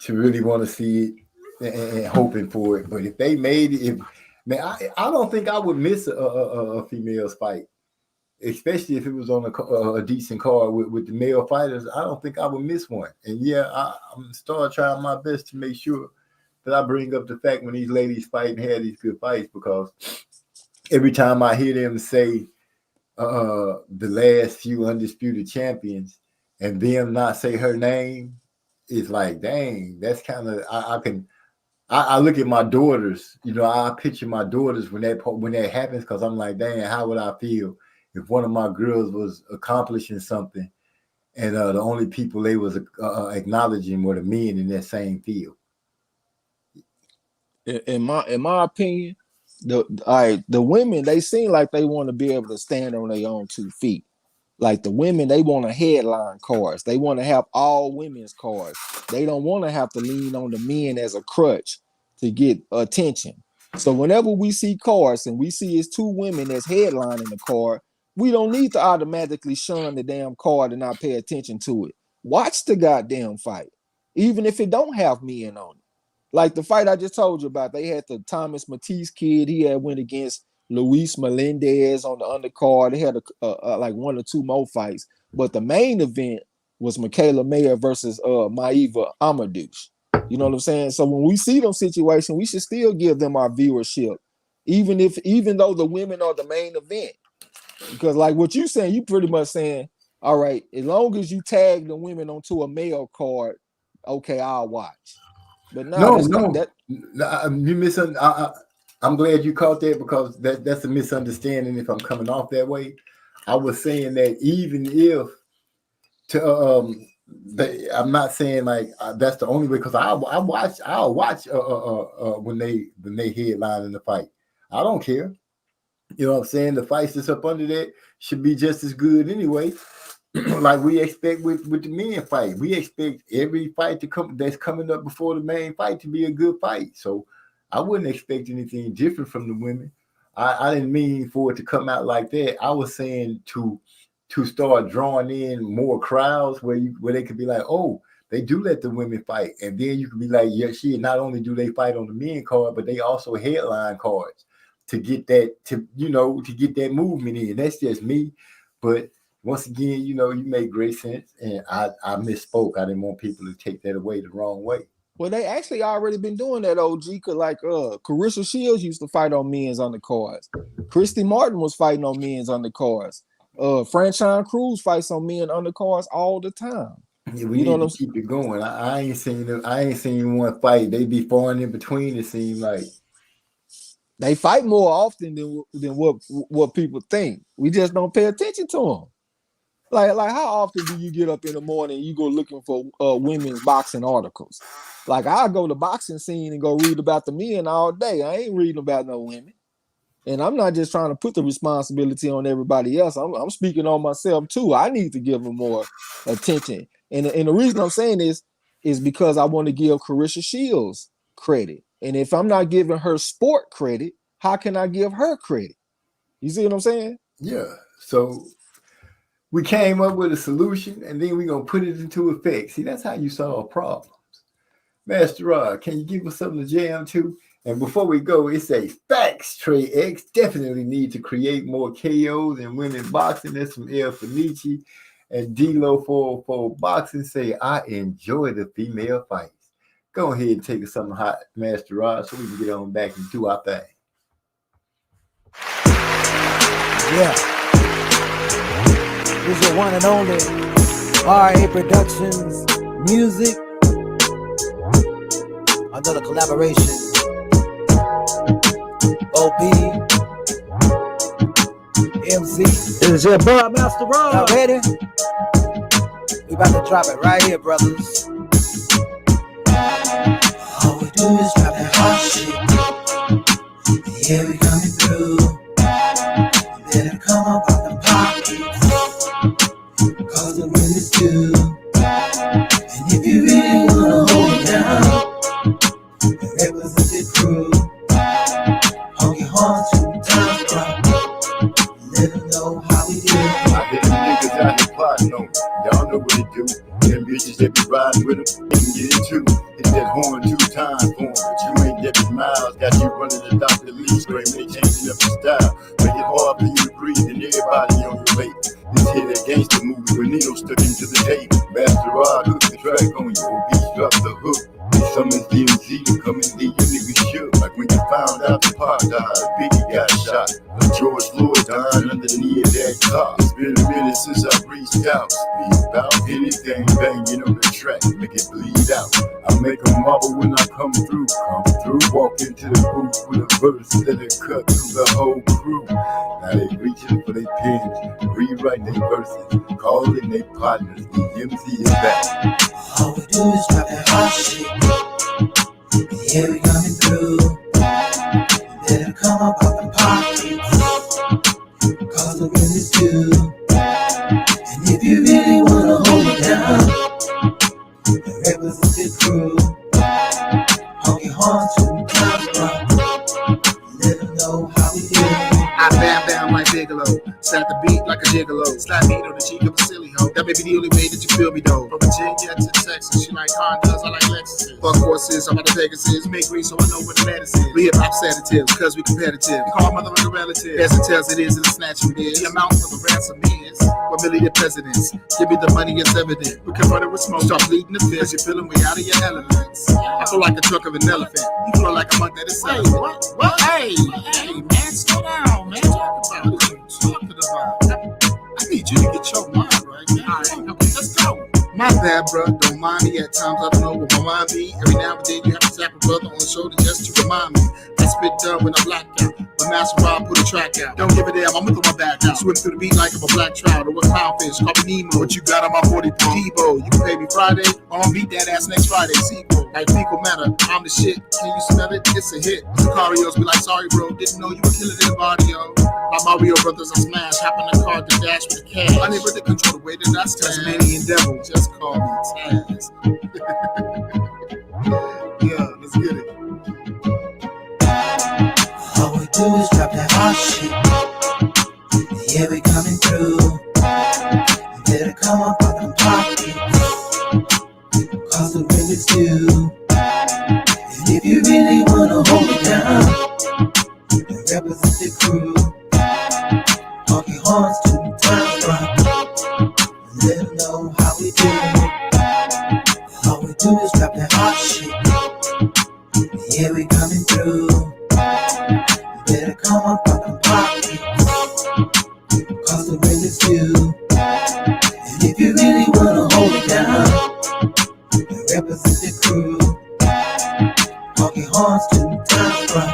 to really want to see it and hoping for it. But if they made it, I don't think I would miss a female's fight, especially if it was on a decent card with the male fighters. I don't think I would miss one. And I'm start trying my best to make sure that I bring up the fact when these ladies fight and have these good fights, because every time I hear them say the last few undisputed champions and them not say her name, it's like, dang, that's kind of, I look at my daughters, I picture my daughters when that happens, because I'm like, dang, how would I feel if one of my girls was accomplishing something and the only people they was acknowledging were the men in that same field? In my opinion, the women, they seem like they want to be able to stand on their own 2 feet. Like the women, they want to headline cards. They want to have all women's cards. They don't want to have to lean on the men as a crutch to get attention. So whenever we see cards and we see it's 2 women that's headlining the card, we don't need to automatically shun the damn card and not pay attention to it. Watch the goddamn fight, even if it don't have men on it. Like the fight I just told you about, they had the Thomas Matisse kid. He had went against Luis Melendez on the undercard. They had like 1 or 2 more fights, but the main event was Michaela Mayer versus Maiva Amadouche. You know what I'm saying? So when we see them situations, we should still give them our viewership, even though the women are the main event. Because like what you saying, you pretty much saying, all right, as long as you tag the women onto a male card, okay, I'll watch. But you misunderstood. I'm glad you caught that, because that's a misunderstanding if I'm coming off that way. I was saying that even if I'm not saying like that's the only way, because I'll watch when they headline in the fight. I don't care. You know what I'm saying? The fights that's up under that should be just as good anyway. Like we expect with the men fight. We expect every fight that's coming up before the main fight to be a good fight. So I wouldn't expect anything different from the women. I didn't mean for it to come out like that. I was saying to start drawing in more crowds where they could be like, oh, they do let the women fight. And then you could be like, yeah, shit, not only do they fight on the men card, but they also headline cards to get that, to get that movement in. That's just me. But once again, you make great sense. And I misspoke. I didn't want people to take that away the wrong way. Well, they actually already been doing that, OG. Cause like Carissa Shields used to fight on men's undercards. Christy Martin was fighting on men's undercards. Franchon Cruz fights on men undercards all the time. Yeah, we need to keep it going. I ain't seen one fight. They be falling in between. It seems like they fight more often than what people think. We just don't pay attention to them. Like how often do you get up in the morning and you go looking for women's boxing articles? Like I go to boxing scene and go read about the men all day. I ain't reading about no women. And I'm not just trying to put the responsibility on everybody else. I'm speaking on myself too. I need to give them more attention. And the reason I'm saying this is because I want to give Carissa Shields credit. And if I'm not giving her sport credit, how can I give her credit? You see what I'm saying? Yeah. So we came up with a solution, and then we're going to put it into effect. See, that's how you solve problems. Master Rod, can you give us something to jam to? And before we go, it's a facts. Trey X definitely need to create more KOs in women boxing. That's from El Fenici. And D-Lo 404 Boxing say, I enjoy the female fights. Go ahead and take us something hot, Master Rod, so we can get on back and do our thing. Yeah. This is your one and only RA Productions music. Another collaboration. OP, MC. This is your boy, Master Rod. Y'all ready? We about to drop it right here, brothers. All we do is drop that hot shit. Yeah, we coming through. You better come up out the pockets, cause the wind is due. And if you really wanna hold it down, the representative crew. On to time clock. Let them know how we do. I hear them niggas out here plotting on me. Y'all know what it do. Them bitches that be riding with them, they can get it too. Hit that horn 2 times for 'em. But you ain't Debbie Miles. Got you running the Dr. Lee scream. They changing up the style. Make it hard for you to breathe and everybody on your late. This here that gangster movie with needles stuck into the tape. Master Rod hook the track on you. OBs drop the hook. Summons DMZ to come and leave you niggas shook. Like when you found out the Pac died, Biggie got shot. George Floyd died underneath that car. It's been a minute since I reached out. Speak about anything banging on the track, make it bleed out. I make a marble when I come through. Walk into the booth with a verse that it cut through the whole crew. Now they reaching for their pens, rewrite their verses, calling their partners. DMZ is back. All we do is drop that hot shit. Yeah, we coming through. You better come up out the pockets, cause the wind is due. And if you really wanna hold it down, the representative crew. Honky horn to the let them know how we do. I bam bam like Bigelow, slap the beat like a gigolo, slap beat on the cheek of a silly hoe. maybe the only way that you feel me though. From Virginia to Texas, she like Hondas, I like Lexus. Fuck horses, I'm out of Pegasus. Make green so I know where the lettuce is. We hip hop sedatives, cause we competitive. Call mother like a relative. As it tells it is, and the snatching is. The amount for the ransom is 1 million presidents. Give me the money, it's evident. We can run it with smoke. Stop bleeding the fist. You're feeling way out of your elements. I feel like a trunk of an elephant. You feel like a monk that is selling. What? Hey, man, slow down, man. Talk about what you talking about. I need you to get your mind right. All right, let's go. My bad, bro. Don't mind me. At times I don't know what my mind be. Every now and then you have to tap a brother on the shoulder just to remind me. I spit done when I black out. When Master Rob put a track out. Don't give a damn, I'ma throw my back out. Swim through the beat like I'm a black trout or a clownfish. Call me Nemo. What you got on my 40 pro? Debo, you can pay me Friday. I'ma beat that ass next Friday. Sequel. Like fecal matter. I'm the shit. Can you smell it? It's a hit. Sicarios be like, sorry, bro. Didn't know you were killing in the barrio. My Mario brothers, I smash. Hop in the car to dash with the cash. Unable to control the way that I stand. Tasmanian devil. Just call me Taz. Yeah, let's get it. All we do is drop that hot shit. Yeah, we coming through. You better come up out them pockets, cause the rent is due. And if you really wanna hold it down and represent the crew, honky horns to the time front. Let them know how we do. All we do is drop that hot shit. Yeah, we coming through. You better come up out them pockets, cause the rent is due. And if you really wanna hold it down and represent the crew, honky horns to the time front.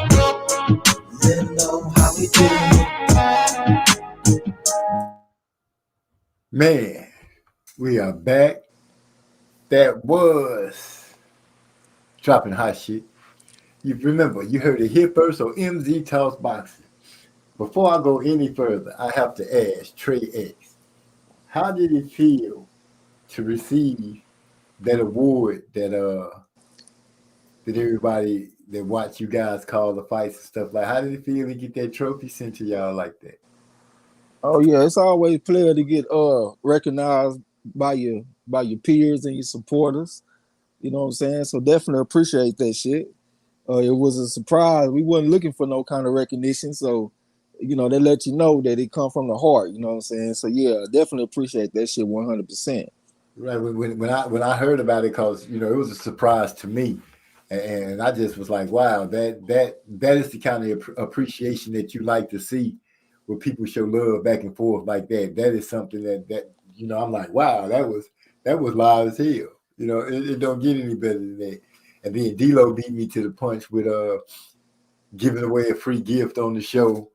Let them know how we do. Man, we are back. That was dropping hot shit. You remember, you heard it here first on MZ Talks Boxing. Before I go any further, I have to ask Trey X, how did it feel to receive that award that everybody that watch you guys call the fights and stuff like? How did it feel to get that trophy sent to y'all like that? Oh yeah, it's always a pleasure to get recognized by your peers and your supporters. You know what I'm saying? So definitely appreciate that shit. It was a surprise. We wasn't looking for no kind of recognition, so you know they let you know that it come from the heart. You know what I'm saying? So yeah, definitely appreciate that shit 100%. Right. When I heard about it, because you know it was a surprise to me, and I just was like, wow, that is the kind of appreciation that you like to see, where people show love back and forth like that. That is something that you know I'm like, wow, that was live as hell. You know, it don't get any better than that. And then D-Lo beat me to the punch with giving away a free gift on the show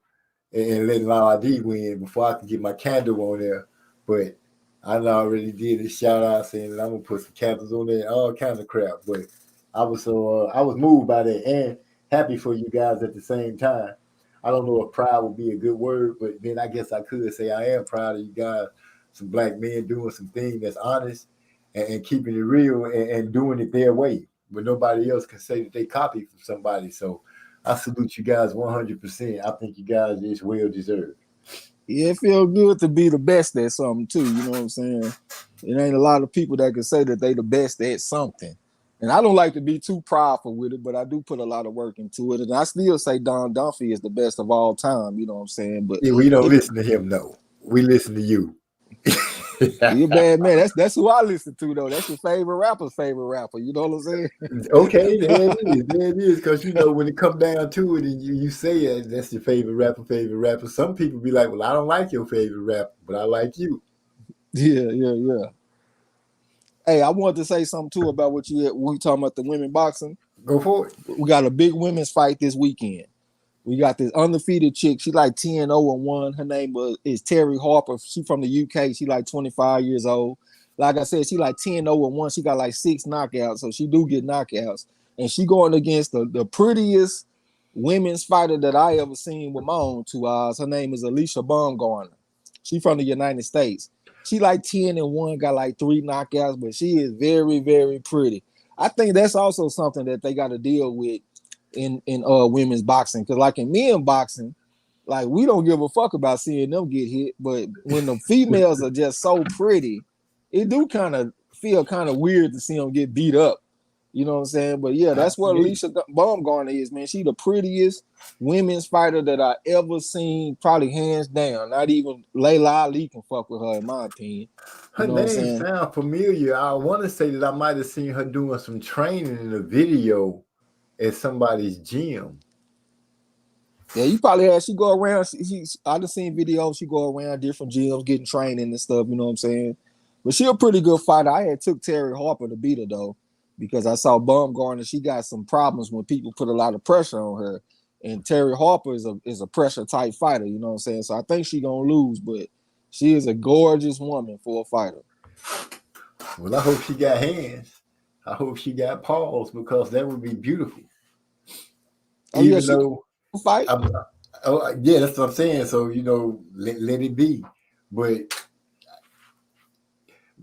and letting Law ID win before I could get my candle on there. But I already did a shout out saying that I'm gonna put some candles on there, all kinds of crap. But I was moved by that and happy for you guys at the same time. I don't know if proud would be a good word, but then I guess I could say I am proud of you guys, some black men doing some things that's honest and keeping it real and doing it their way, but nobody else can say that they copied from somebody. So I salute you guys 100%. I think you guys is well deserved. Yeah, it feels good to be the best at something too. You know what I'm saying? It ain't a lot of people that can say that they the best at something. And I don't like to be too prideful with it, but I do put a lot of work into it. And I still say Don Dunphy is the best of all time. You know what I'm saying? But yeah, we don't listen to him, no. We listen to you. You're a bad man. That's who I listen to, though. That's your favorite rapper's favorite rapper. You know what I'm saying? Okay, there it is. Because you know when it comes down to it, and you say it, that's your favorite rapper. Some people be like, "Well, I don't like your favorite rapper, but I like you." Yeah. Hey, I wanted to say something too about when we talking about the women boxing. Go for it. We got a big women's fight this weekend. We got this undefeated chick. She like 10-0-1. Her name is Terry Harper. She from the UK. She like 25 years old. Like I said, she like 10-0-1. She got like 6 knockouts, so she do get knockouts. And she going against the prettiest women's fighter that I ever seen with my own 2 eyes. Her name is Alicia Baumgartner. She from the United States. She like 10-1, got like 3 knockouts, but she is very, very pretty. I think that's also something that they got to deal with in women's boxing, because like in men boxing, like we don't give a fuck about seeing them get hit, but when the females are just so pretty, it do kind of feel kind of weird to see him get beat up. You know what I'm saying? But yeah, that's what Alicia Baumgartner is, man. She the prettiest women's fighter that I ever seen, probably hands down. Not even Layla Ali can fuck with her, in my opinion. Her name sound familiar. I want to say that I might have seen her doing some training in a video at somebody's gym. Yeah, you probably had. She go around. I just seen videos. She go around different gyms getting training and stuff. You know what I'm saying? But she a pretty good fighter. I had took Terry Harper to beat her though, because I saw Baumgartner. She got some problems when people put a lot of pressure on her, and Terry Harper is a pressure type fighter. You know what I'm saying? So I think she gonna lose, but she is a gorgeous woman for a fighter. Well, I hope she got hands. I hope she got paws, because that would be beautiful. Oh, even though fight. Yeah, that's what I'm saying. So, you know, let it be. But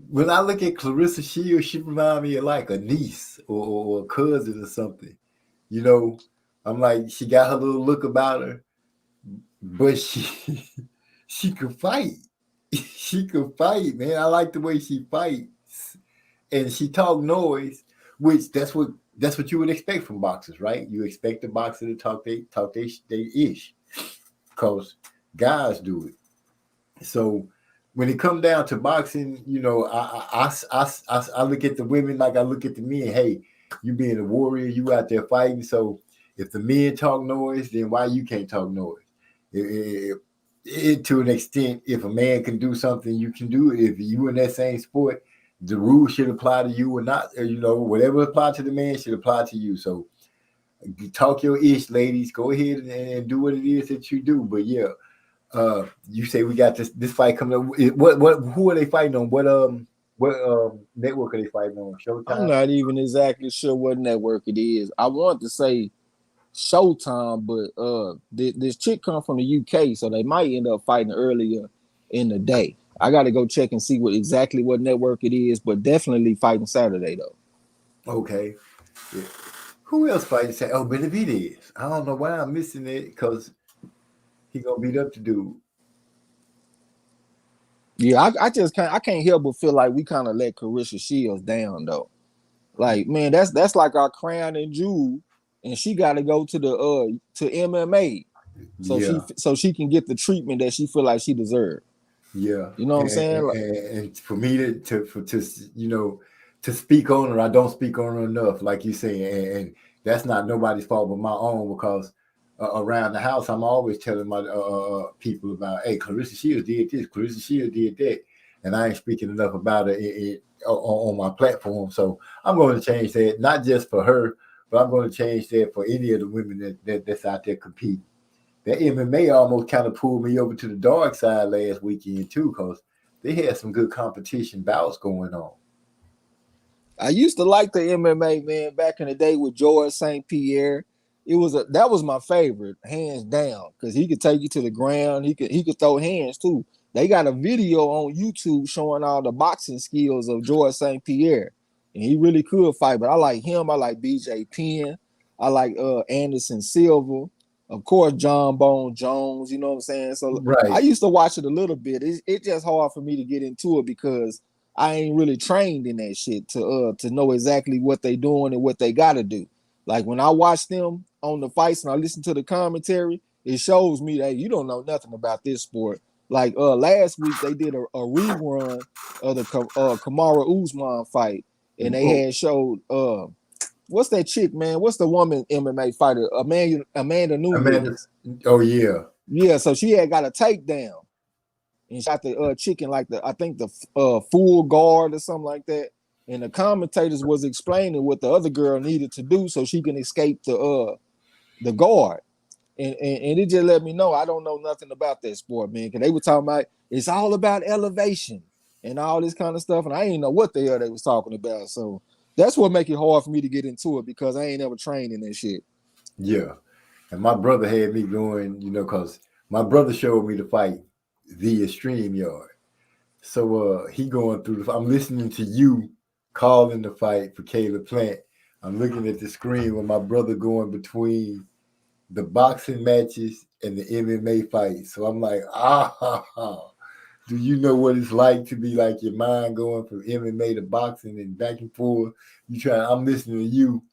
when I look at Clarissa Shields, she reminds me of like a niece or a cousin or something. You know, I'm like, she got her little look about her, but she could fight. She could fight, man. I like the way she fights. And she talk noise, which that's what you would expect from boxers, right? You expect the boxer to talk they ish, because guys do it. So when it come down to boxing, you know, I look at the women like I look at the men. Hey, you being a warrior, you out there fighting. So if the men talk noise, then why you can't talk noise? To an extent, if a man can do something, you can do it. If you in that same sport, the rules should apply to you or not. Or, you know, whatever applies to the man should apply to you. So you talk your ish, ladies. Go ahead and do what it is that you do. But yeah, you say we got this fight coming up. Who are they fighting on? What network are they fighting on? Showtime? I'm not even exactly sure what network it is. I want to say Showtime, but this chick come from the UK, so they might end up fighting earlier in the day. I got to go check and see what network it is, but definitely fighting Saturday though. Okay. Yeah. Who else fighting Saturday? Oh, Benavidez. I don't know why I'm missing it, because he gonna beat up the dude. Yeah, I can't help but feel like we kind of let Clarissa Shields down though. Like, man, that's like our crown and jewel, and she got to go to the to MMA, so she can get the treatment that she feel like she deserved. Yeah, you know what I'm saying. And for me to speak on her, I don't speak on her enough, like you say, and that's not nobody's fault but my own, because around the house I'm always telling my people about, hey, Clarissa Shields did this, Clarissa Shields did that, and I ain't speaking enough about it on my platform. So I'm going to change that, not just for her, but I'm going to change that for any of the women that's out there competing. That MMA almost kind of pulled me over to the dark side last weekend too, because they had some good competition bouts going on. I used to like the MMA, man, back in the day with George St. Pierre. That was my favorite, hands down, because he could take you to the ground. He could throw hands too. They got a video on YouTube showing all the boxing skills of George St. Pierre, and he really could fight. But I like him. I like BJ Penn. I like Anderson Silva. Of course, John Bone Jones. You know what I'm saying? So right. I used to watch it a little bit. It's just hard for me to get into it because I ain't really trained in that shit to know exactly what they doing and what they got to do. Like when I watch them on the fights and I listen to the commentary, it shows me that you don't know nothing about this sport. Like last week they did a rerun of the Kamaru Usman fight, and they had showed what's that chick, man? What's the woman MMA fighter? Amanda Nunes. Oh yeah, yeah. So she had got a takedown and shot the chicken like I think the full guard or something like that. And the commentators was explaining what the other girl needed to do so she can escape the guard. And it just let me know I don't know nothing about that sport, man. Because they were talking about it's all about elevation and all this kind of stuff, and I didn't know what the hell they was talking about. So that's what make it hard for me to get into it because I ain't ever trained in that shit. Yeah, and my brother had me going, because my brother showed me the fight via StreamYard. So he going through I'm listening to you calling the fight for Caleb Plant. I'm looking at the screen with my brother going between the boxing matches and the MMA fights. So I'm like, Do you know what it's like to be like your mind going from MMA to boxing and back and forth? I'm listening to you.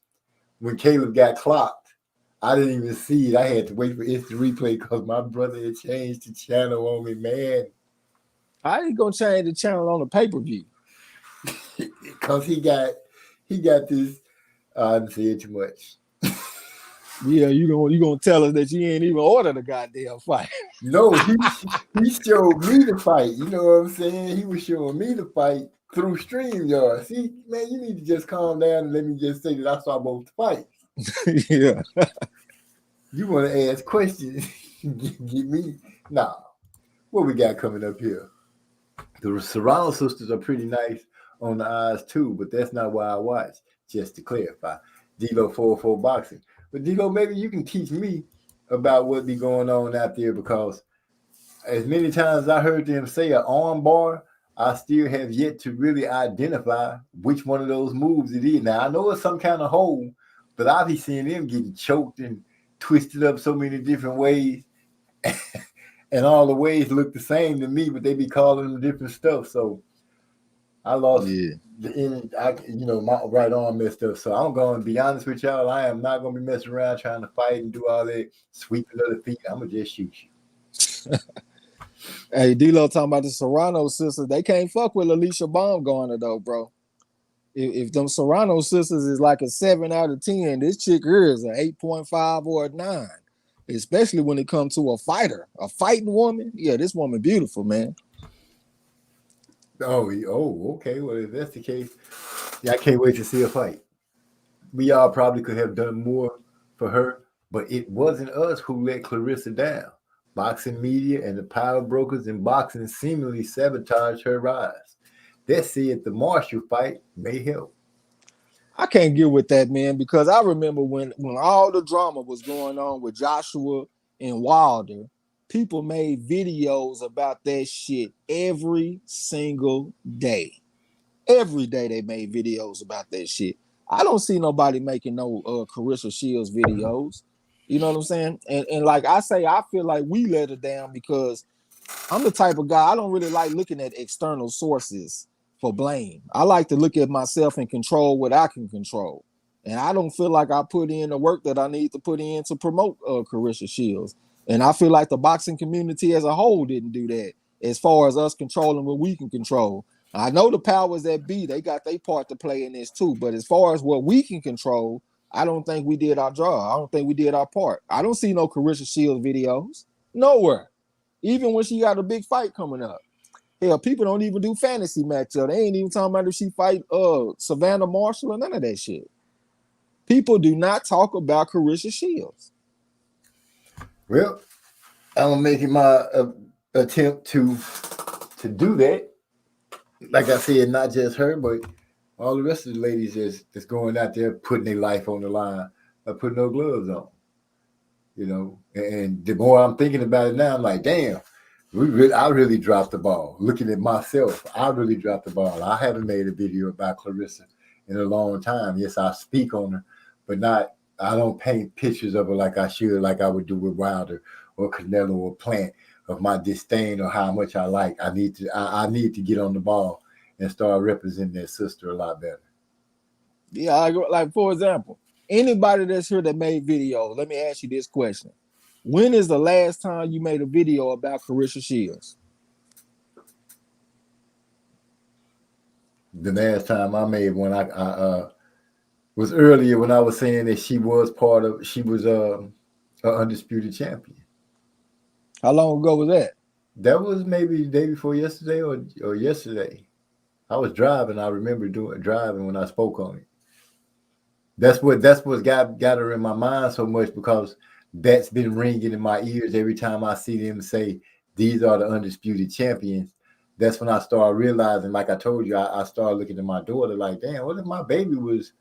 When Caleb got clocked, I didn't even see it. I had to wait for instant replay because my brother had changed the channel on me, man. I ain't gonna change the channel on the pay-per-view. Because he got this. I didn't say it too much. Yeah, you gonna tell us that you ain't even ordered a goddamn fight. No, he showed me the fight. You know what I'm saying? He was showing me the fight through StreamYard. See, man, you need to just calm down and let me just say that I saw both fights. Yeah. You want to ask questions? Get me? Nah. What we got coming up here? The Serrano sisters are pretty nice on the eyes too, but that's not why I watch. Just to clarify, D-Lo 404 boxing. But D-Lo, maybe you can teach me about what be going on out there, because as many times as I heard them say an arm bar, I still have yet to really identify which one of those moves it is. Now, I know it's some kind of hold, but I be seeing them getting choked and twisted up so many different ways. And all the ways look the same to me, but they be calling them different stuff. So I lost my right arm messed up. So I'm going to be honest with y'all. I am not going to be messing around trying to fight and do all that sweeping of the feet. I'm going to just shoot you. Hey, D-Lo talking about the Serrano sisters. They can't fuck with Alicia Baumgartner though, bro. If them Serrano sisters is like a 7 out of 10, this chick here is an 8.5 or a 9. Especially when it comes to a fighting woman. Yeah, this woman beautiful, man. Oh, okay. Well, if that's the case, yeah, I can't wait to see a fight. We all probably could have done more for her, but it wasn't us who let Claressa down. Boxing media and the power brokers in boxing seemingly sabotaged her rise. That said, the Marshall fight may help. I can't get with that, man, because I remember when all the drama was going on with Joshua and Wilder, people made videos about that shit every single day. Every day they made videos about that shit. I don't see nobody making no Claressa Shields videos. You know what I'm saying? And like I say, I feel like we let her down because I'm the type of guy, I don't really like looking at external sources for blame. I like to look at myself and control what I can control. And I don't feel like I put in the work that I need to put in to promote Claressa Shields. And I feel like the boxing community as a whole didn't do that as far as us controlling what we can control. I know the powers that be, they got their part to play in this too. But as far as what we can control, I don't think we did our job. I don't think we did our part. I don't see no Claressa Shields videos. Nowhere. Even when she got a big fight coming up. Hell, people don't even do fantasy matchup. They ain't even talking about if she fight Savannah Marshall or none of that shit. People do not talk about Claressa Shields. Well, I'm making my attempt to do that. Like I said, not just her, but all the rest of the ladies that's going out there putting their life on the line, putting no gloves on. You know, and the more I'm thinking about it now, I'm like, damn. I really dropped the ball. Looking at myself, I really dropped the ball. I haven't made a video about Claressa in a long time. Yes, I speak on her, but I don't paint pictures of her like I should, like I would do with Wilder or Canelo or Plant, of my disdain or how much I like. I need to get on the ball and start representing that sister a lot better. Yeah, like for example, anybody that's here that made videos, let me ask you this question. When is the last time you made a video about Claressa Shields? The last time I made one, I was earlier when I was saying that she was an undisputed champion. How long ago was that? That was maybe the day before yesterday or yesterday. I was driving. I remember driving when I spoke on it. That's what got her in my mind so much, because that's been ringing in my ears every time I see them say these are the undisputed champions. That's when I started realizing, like I told you, I started looking at my daughter like, damn, what if my baby was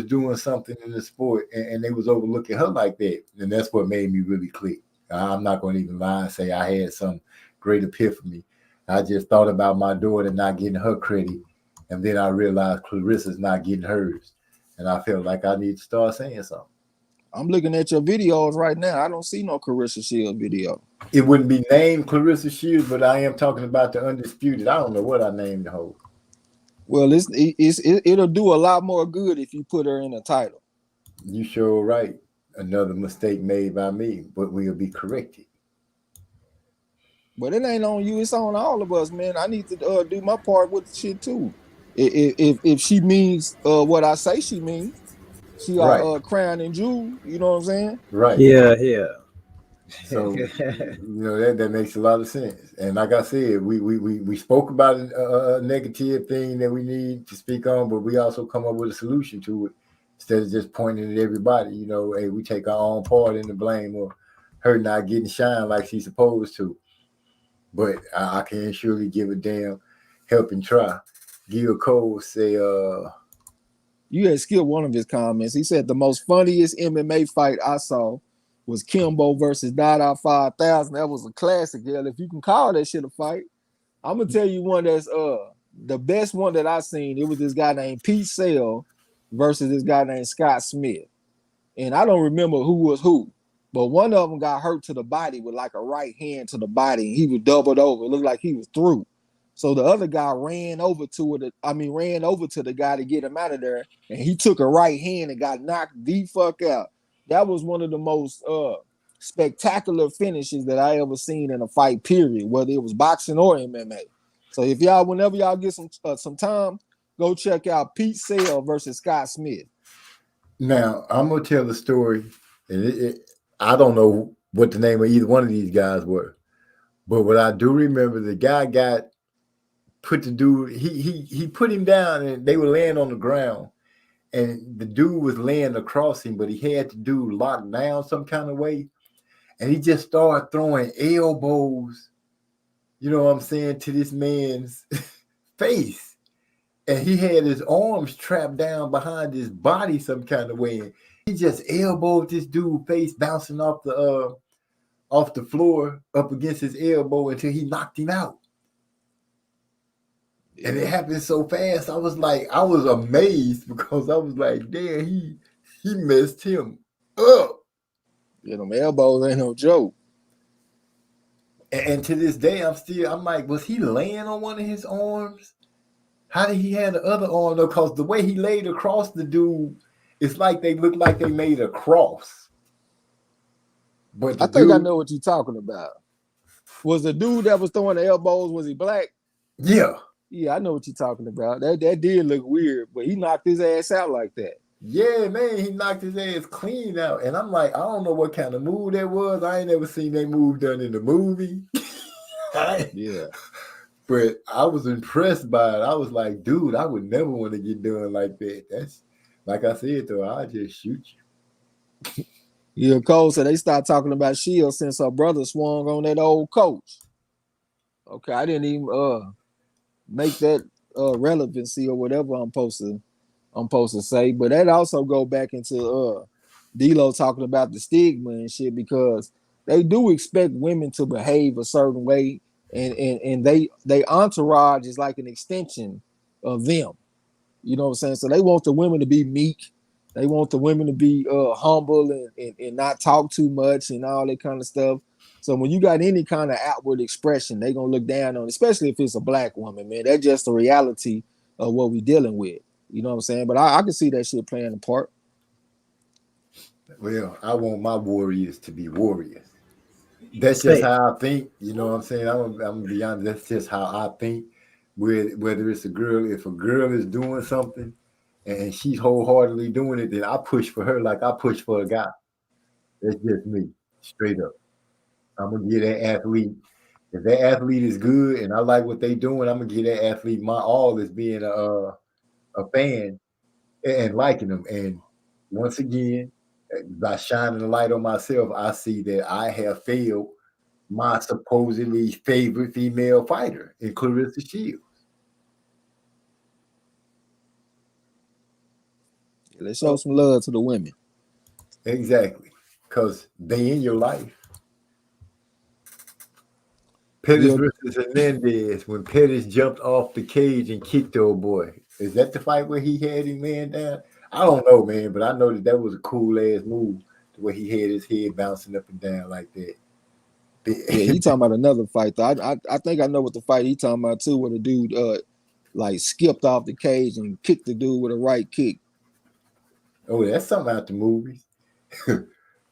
doing something in the sport and they was overlooking her like that? And that's what made me really click. I'm not going to even lie and say I had some great epiphany. I just thought about my daughter not getting her credit, and then I realized Claressa's not getting hers. And I felt like I need to start saying something. I'm looking at your videos right now. I don't see no Clarissa Shields video. It wouldn't be named Clarissa Shields, but I am talking about the Undisputed. I don't know what I named the whole. Well, it'll do a lot more good if you put her in a title. You sure right. Another mistake made by me, but we'll be corrected. But it ain't on you; it's on all of us, man. I need to do my part with the shit too. If she means what I say she means, she are crown and jewel. You know what I'm saying? Right. Yeah. So that makes a lot of sense. And like I said, we spoke about a negative thing that we need to speak on, but we also come up with a solution to it instead of just pointing at everybody. Hey, we take our own part in the blame or her not getting shine like she's supposed to. But I can surely give a damn, help and try. Gil Cole say, you had skipped one of his comments. He said the most funniest MMA fight I saw was Kimbo versus Dada 5000. That was a classic. Hell, if you can call that shit a fight, I'm gonna tell you one that's the best one that I seen. It was this guy named Pete Sale versus this guy named Scott Smith, and I don't remember who was who, but one of them got hurt to the body with like a right hand to the body, and he was doubled over. It looked like he was through. So the other guy ran over to the guy to get him out of there, and he took a right hand and got knocked the fuck out. That was one of the most spectacular finishes that I ever seen in a fight, period, whether it was boxing or MMA. So if y'all, whenever y'all get some time, go check out Pete Sale versus Scott Smith. Now, I'm going to tell the story, and I don't know what the name of either one of these guys were, but what I do remember, the guy got put the dude, he put him down, and they were laying on the ground, and the dude was laying across him, but he had the dude locked down some kind of way, and he just started throwing elbows, you know what I'm saying, to this man's face, and he had his arms trapped down behind his body some kind of way, and he just elbowed this dude's face, bouncing off the floor up against his elbow until he knocked him out. And it happened so fast. I was amazed because I was like, damn, he messed him up. Yeah, them elbows ain't no joke. And to this day, I'm like, was he laying on one of his arms? How did he have the other arm though? Because the way he laid across the dude, it's like they looked like they made a cross. But I think I know what you're talking about. Was the dude that was throwing the elbows, was he black? Yeah. Yeah, I know what you're talking about. That did look weird, but he knocked his ass out like that. Yeah, man, he knocked his ass clean out. And I'm like, I don't know what kind of move that was. I ain't never seen that move done in the movie. Yeah. But I was impressed by it. I was like, dude, I would never want to get done like that. That's, like I said, though, I'll just shoot you. Yeah, Cole said they started talking about Shields since her brother swung on that old coach. Okay, I didn't even make that relevancy or whatever I'm supposed to say, but that also go back into D-Lo talking about the stigma and shit, because they do expect women to behave a certain way, and they entourage is like an extension of them. You know what I'm saying? So they want the women to be meek. They want the women to be humble and not talk too much and all that kind of stuff. So when you got any kind of outward expression, they gonna look down on it, especially if it's a black woman, man. That's just the reality of what we dealing with. You know what I'm saying? But I can see that shit playing a part. Well, I want my warriors to be warriors. That's just how I think. You know what I'm saying? I'm gonna be honest. That's just how I think. Whether it's a girl, if a girl is doing something and she's wholeheartedly doing it, then I push for her like I push for a guy. That's just me, straight up. I'm gonna give that athlete. If that athlete is good and I like what they doing, I'm gonna give that athlete my all as being a fan and liking them. And once again, by shining the light on myself, I see that I have failed my supposedly favorite female fighter in Clarissa Shields. Let's show some love to the women. Exactly, because they in your life. Pettis versus Hernandez, when Pettis jumped off the cage and kicked the old boy. Is that the fight where he had him laying down? I don't know, man, but I know that was a cool ass move the way he had his head bouncing up and down like that. Yeah, he talking about another fight though. I think I know what the fight he talking about too, where the dude like skipped off the cage and kicked the dude with a right kick. Oh, that's something out the movies.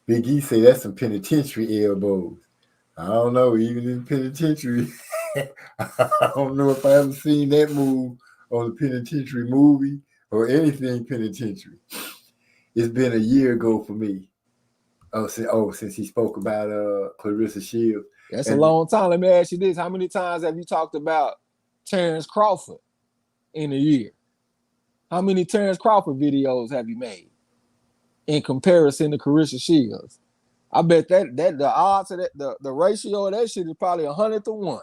Big E say that's some penitentiary elbows. I don't know, even in penitentiary. I don't know if I ever seen that move on a penitentiary movie or anything penitentiary. It's been a year ago for me. Since he spoke about Clarissa Shields. That's a long time. Let me ask you this. How many times have you talked about Terrence Crawford in a year? How many Terrence Crawford videos have you made in comparison to Clarissa Shields? I bet that the odds of that, the ratio of that shit is probably 100 to 1.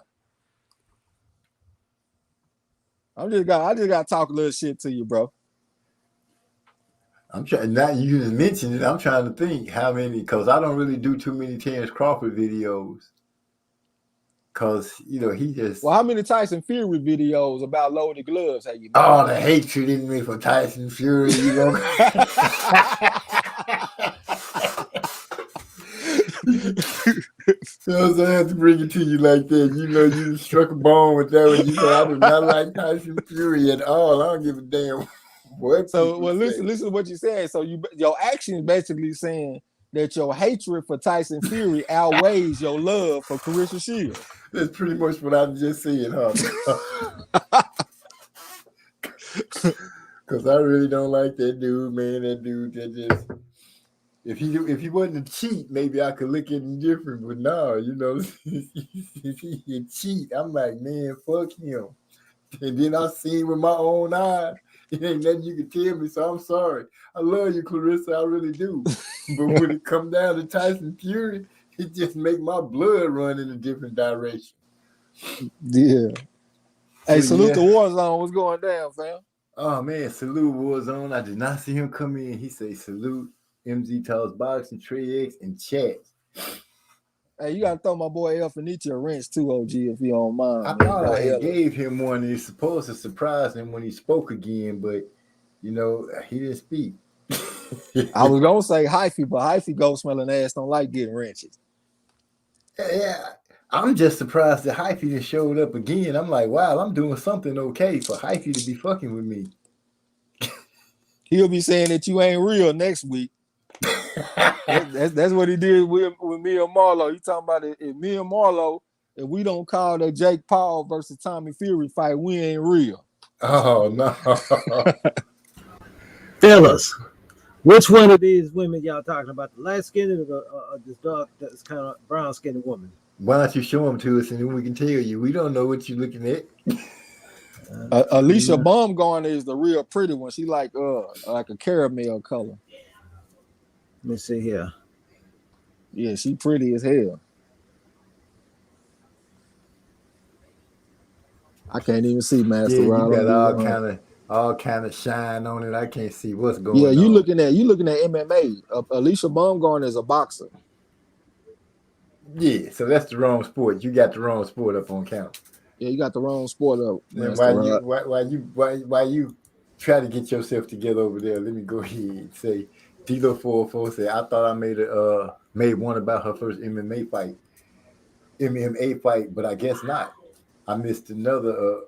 I just got to talk a little shit to you, bro. I'm trying. Now you just mentioned it. I'm trying to think how many, because I don't really do too many Terrence Crawford videos. Because he just. Well, how many Tyson Fury videos about loaded gloves have you made? Oh, the hatred in me for Tyson Fury. You know. So I have to bring it to you like that. You struck a bone with that when you said I do not like Tyson Fury at all. I don't give a damn what. So, listen to what you said. So your action is basically saying that your hatred for Tyson Fury outweighs your love for Clarissa Shields. That's pretty much what I just said, huh? Because I really don't like that dude, man. That dude that just. If he wasn't a cheat, maybe I could look at him different. But no, if he a cheat, I'm like, man, fuck him. And then I seen with my own eyes. It ain't nothing you can tell me, so I'm sorry. I love you, Clarissa, I really do. But when it come down to Tyson Fury, it just make my blood run in a different direction. Yeah. Hey, salute to Warzone. What's going down, fam? Oh man, salute Warzone. I did not see him come in. He say salute. MZ Talks Boxing, Trey X, and Chat. Hey, you gotta throw my boy El Fenicia a wrench too, OG, if you don't mind. I thought I gave him one. He's supposed to surprise him when he spoke again, but he didn't speak. I was gonna say hyphy, but hyphy ghost smelling ass don't like getting wrenches. Yeah, I'm just surprised that hyphy just showed up again. I'm like, wow, I'm doing something okay for hyphy to be fucking with me. He'll be saying that you ain't real next week. That's what he did with me and Marlo. He talking about if me and Marlo, if we don't call that Jake Paul versus Tommy Fury fight, we ain't real. Oh no. Fellas, which one of these women y'all talking about? The light skinned or this dark, that's kind of brown skinned woman? Why don't you show them to us and then we can tell you? We don't know what you're looking at. Alicia Baumgartner is the real pretty one. She like a caramel color. Let me see here. Yeah, she pretty as hell. I can't even see Master. Yeah, you got all kind of shine on it. I can't see what's going on. Yeah, you looking at MMA. Alicia Baumgartner is a boxer. Yeah, so that's the wrong sport. You got the wrong sport up on count. Yeah, you got the wrong sport up. Why you try to get yourself together over there? Let me go ahead and say, Tilo 404 said, I thought I made one about her first MMA fight, but I guess not. I missed another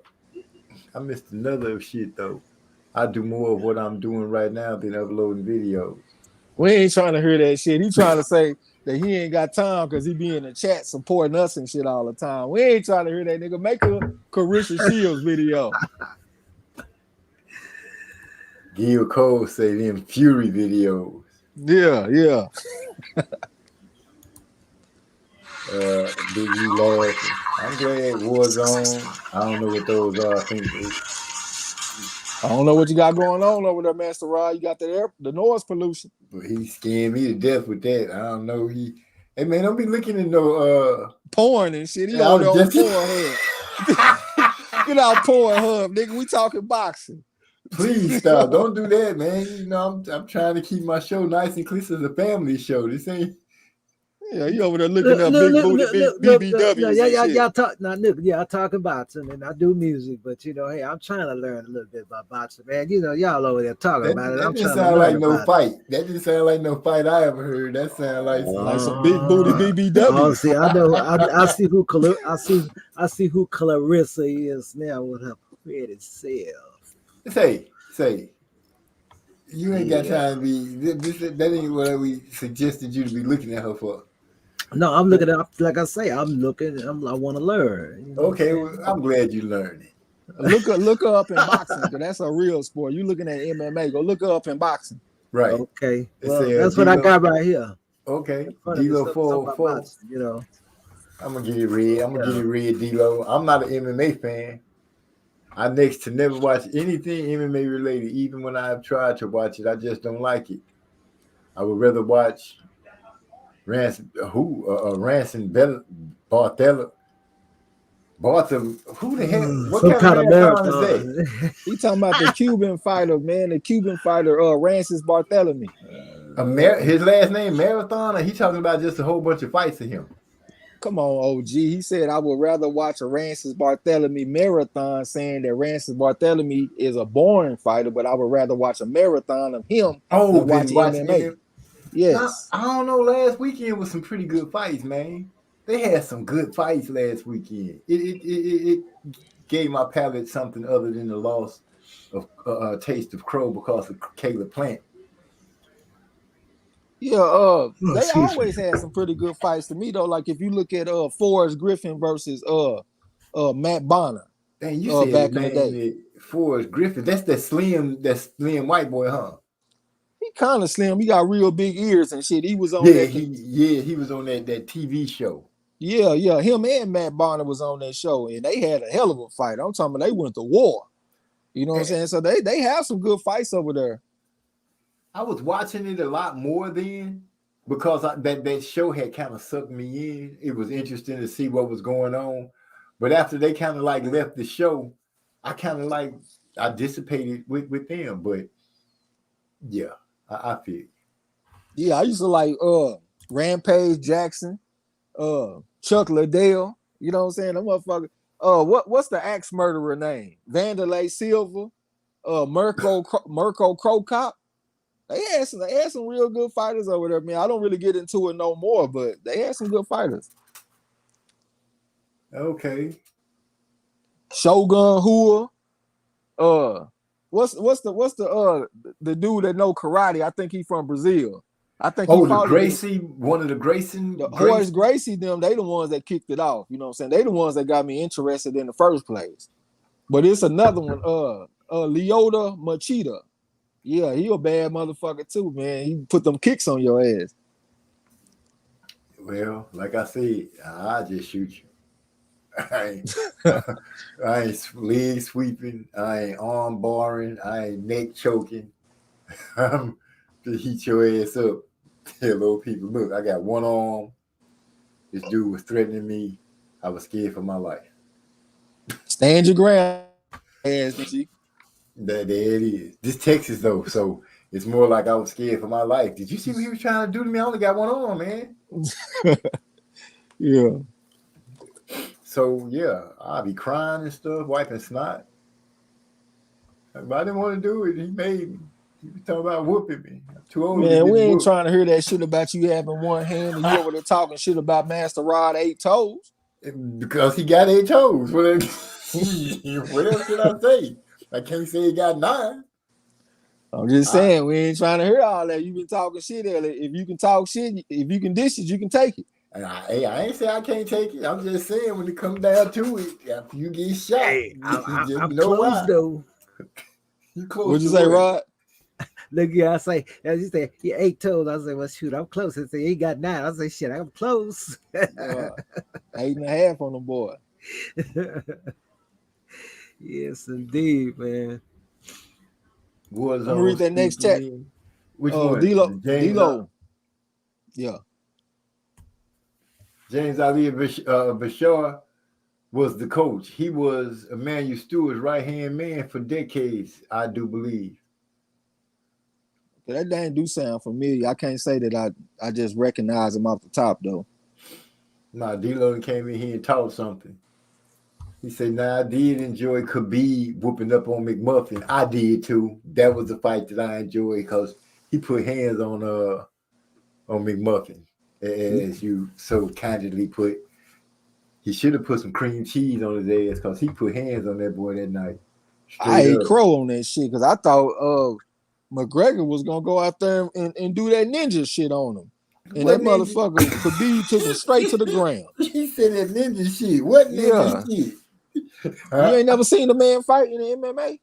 shit though. I do more of what I'm doing right now than uploading videos. We ain't trying to hear that shit. He trying to say that he ain't got time because he be in the chat supporting us and shit all the time. We ain't trying to hear that, nigga. Make a Clarissa Shields video. Gil Cole say them Fury videos. Yeah. Big E laughing. I'm glad Warzone. I don't know what those are. I don't know what you got going on over there, Master Rod. You got the noise pollution. But he scared me to death with that. I don't know. Hey man, don't be looking at no porn and shit. He on the old porn hub. Get out porn hub, nigga. We talking boxing. Please stop. Don't do that, man. I'm trying to keep my show nice and clean as a family show. This ain't. Yeah, you over there looking up big booty BBWs. Y'all talk now. Look, yeah, I talking boxing and I do music, but you know, hey, I'm trying to learn a little bit about boxing, man. You know, y'all over there talking about it. That I'm didn't trying to sound learn like no about fight. That didn't sound like no fight I ever heard. That sounded like some big booty Oh, BBWs. see, I know. I see who I see who Clarissa is now with her pretty self. Say. You ain't got time to be. That ain't what we suggested you to be looking at her for. No, I'm looking at, like I say, I want to learn. You know Okay, well, I'm glad you learned it. Look her up in boxing, because that's a real sport. You looking at MMA, go look her up in boxing. Right. Okay. It Well, said that's what I D-Lo. got right here. Okay. In front of me, D-Lo something 404. about boxing, you know. I'm gonna get it red. I'm gonna get it red, D-Lo. I'm not an MMA fan. I next to never watch anything MMA related, even when I've tried to watch it. I just don't like it. I would rather watch Ransom Barthel. Who the hell? What Some kind of marathon is marathon. that? He talking about the Cuban fighter, man. The Cuban fighter, Rancis Barthélemy. His last name Marathon, or he talking about just a whole bunch of fights of him? Come on, OG. He said, I would rather watch a Rancis Barthélemy marathon, saying that Rancis Barthélemy is a boring fighter, but I would rather watch a marathon of him than watch MMA. Yes. I don't know. Last weekend was some pretty good fights, man. They had some good fights last weekend. It gave my palate something other than the loss of Taste of Crow because of Caleb Plant. Yeah, they always had some pretty good fights to me though. Like if you look at Forrest Griffin versus Matt Bonner. Dang, you said back in the day. Forrest Griffin. That's that slim white boy, huh? He kind of slim. He got real big ears and shit. He was on he was on that TV show. Yeah. Him and Matt Bonner was on that show, and they had a hell of a fight. I'm talking about they went to war. You know what I'm saying? So they have some good fights over there. I was watching it a lot more then because that show had kind of sucked me in. It was interesting to see what was going on. But after they kind of like left the show, I kind of like I dissipated with them. But yeah, I feel. Yeah, I used to like Rampage Jackson, Chuck Liddell. You know what I'm saying? That motherfucker. What's the axe murderer name? Vanderlei Silva, Mirko Crocop. They had some real good fighters over there, man. I don't really get into it no more, but they had some good fighters. Okay. Shogun Hua. What's the dude that know karate? I think he's from Brazil. I think the Gracie, one of the Grayson. Horace Gracie, them, they the ones that kicked it off. You know what I'm saying? They the ones that got me interested in the first place. But it's another one, Lyoto Machida. Yeah, he a bad motherfucker too, man. He put them kicks on your ass. Well, like I said, I just shoot you. I ain't leg sweeping. I ain't arm barring. I ain't neck choking. I'm to heat your ass up. Tell old people, look, I got one arm. This dude was threatening me. I was scared for my life. Stand your ground, ass. There it is. This Texas though, so it's more like I was scared for my life. Did you see what he was trying to do to me? I only got one arm, man. Yeah. So yeah, I'll be crying and stuff, wiping snot. But I didn't want to do it. He made me. He was talking about whooping me. I'm too old. Man, we ain't trying to hear that shit about you having one hand and you over there talking shit about Master Rod 8 toes. Because he got 8 toes. What else should I say? I can't say he got 9. I'm just saying, we ain't trying to hear all that. You've been talking shit earlier. If you can talk shit, if you can dish it, you can take it. I ain't say I can't take it. I'm just saying when it comes down to it, after you get shot, I'm close though. You close. What'd you say, Rod? Look, yeah, I say, as you say, he 8 toes. I say, well, shoot, I'm close. I say, he got 9. I say, shit, I'm close. 8.5 on the board. Yes, indeed, man. I'm gonna read that next chat. Which one? D-Lo. Yeah. James Ali Bashar was the coach. He was Emmanuel Stewart's right-hand man for decades, I do believe. That name do sound familiar. I can't say that I just recognize him off the top though. Nah, D-Lo came in here and taught something. He said, "Nah, I did enjoy Khabib whooping up on McMuffin. I did too. That was the fight that I enjoyed because he put hands on McMuffin, as you so candidly put. He should have put some cream cheese on his ass because he put hands on that boy that night. I ate crow on that shit because I thought McGregor was gonna go out there and do that ninja shit on him. And what that motherfucker Khabib took him straight to the ground. He said that ninja shit. What ninja shit? You ain't never seen the man fight in the MMA?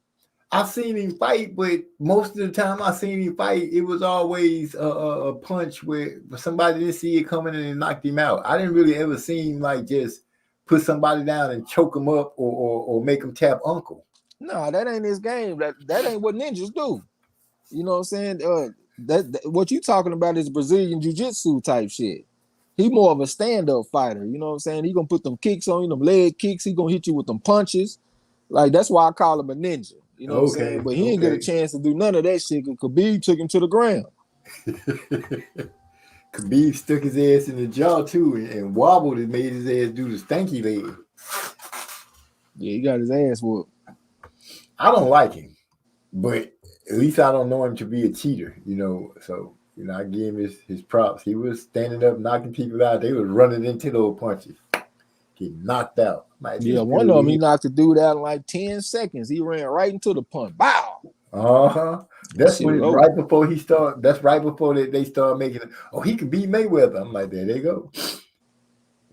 I've seen him fight, but most of the time I seen him fight, it was always a punch where somebody didn't see it coming and knocked him out. I didn't really ever see him like just put somebody down and choke him up or make him tap uncle. No, that ain't his game. That ain't what ninjas do. You know what I'm saying? That what you talking about is Brazilian jiu-jitsu type shit. He more of a stand-up fighter. You know what I'm saying? He gonna put them kicks on you, them leg kicks. He gonna hit you with them punches. Like that's why I call him a ninja. You know what I'm saying? But he ain't get a chance to do none of that shit because Khabib took him to the ground. Khabib stuck his ass in the jaw too and wobbled and made his ass do the stanky leg. Yeah, he got his ass whooped. I don't like him, but at least I don't know him to be a cheater, you know. So, you know, I give him his props. He was standing up, knocking people out. They was running into those punches. Get knocked out. Yeah, one of them, he knocked the dude out in like 10 seconds. He ran right into the punch. Bow. Uh-huh. That's when right before he started. That's right before they start making it. Oh, he could beat Mayweather. I'm like, there they go.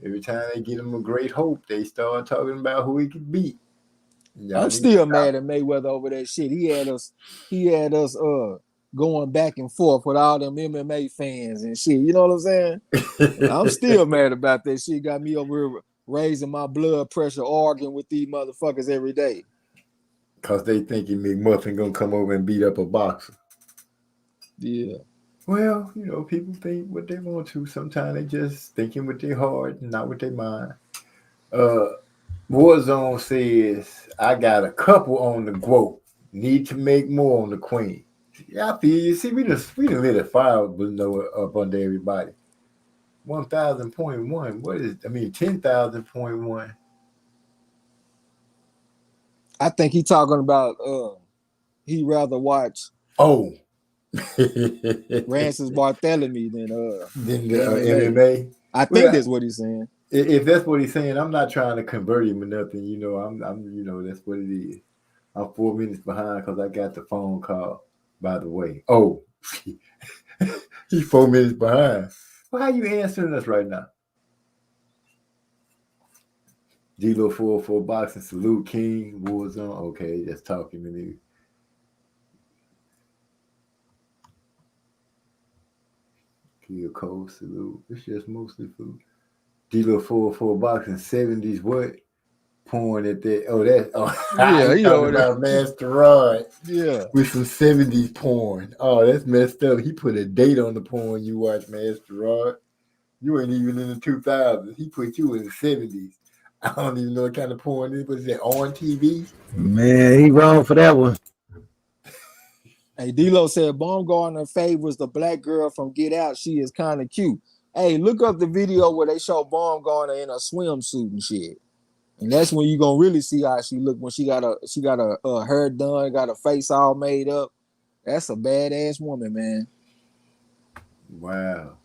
Every time they get him a great hope, they start talking about who he could beat. I'm still mad at Mayweather over that shit. He had us going back and forth with all them MMA fans and shit. You know what I'm saying? I'm still mad about that shit. Got me over here raising my blood pressure, arguing with these motherfuckers every day. Cause they thinking McMuffin gonna come over and beat up a boxer. Yeah. Well, you know, people think what they want to. Sometimes they just thinking with their heart and not with their mind. Warzone says, I got a couple on the GWOAT. Need to make more on the Queen. Yeah, I feel you. See, we just lit a fire up under everybody. 1,000.1. What is 10,000.1. I think he talking about he rather watch Francis Barthélemy than the MMA. I think that's what he's saying. If that's what he's saying, I'm not trying to convert him or nothing. You know, I'm you know, that's what it is. I'm 4 minutes behind because I got the phone call, by the way. Oh, he's 4 minutes behind. Well, how you answering us right now? D-Lo 404 Boxing, salute King, Warzone. Okay, just talking to me. Kill Cole, salute. It's just mostly food. D-Lo 404 Boxing, 70s, what? Porn at that. Yeah, you know about Master Rod. Yeah. With some 70s porn. Oh, that's messed up. He put a date on the porn you watch, Master Rod. You ain't even in the 2000s. He put you in the 70s. I don't even know what kind of porn it is. Was it on TV? Man, he wrong for that one. Hey, D-Lo said Baumgartner favors the black girl from Get Out. She is kind of cute. Hey, look up the video where they show Baumgartner in a swimsuit and shit. And that's when you gonna really see how she look when she got her hair done, got her face all made up. That's a badass woman, man. Wow.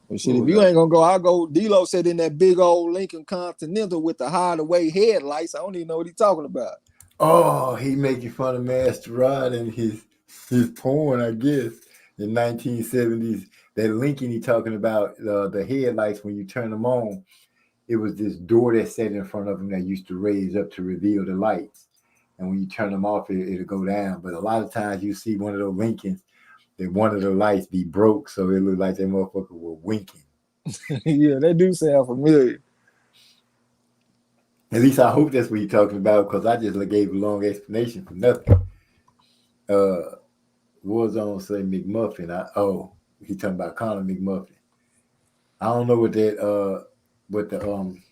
But shit, if you ain't gonna go, I'll go. D-Lo said in that big old Lincoln Continental with the hideaway headlights. I don't even know what he's talking about. Oh, he making fun of Master Rod and his porn, I guess, in 1970s. That Lincoln he talking about, the headlights, when you turn them on, it was this door that sat in front of him that used to raise up to reveal the lights. And when you turn them off, it'll go down. But a lot of times you see one of those Lincolns, that one of the lights be broke, so it looked like that motherfucker were winking. Yeah, that do sound familiar. At least I hope that's what you're talking about, because I just gave a long explanation for nothing. Warzone say McMuffin. He talking about Conor McMuffin. I don't know what that let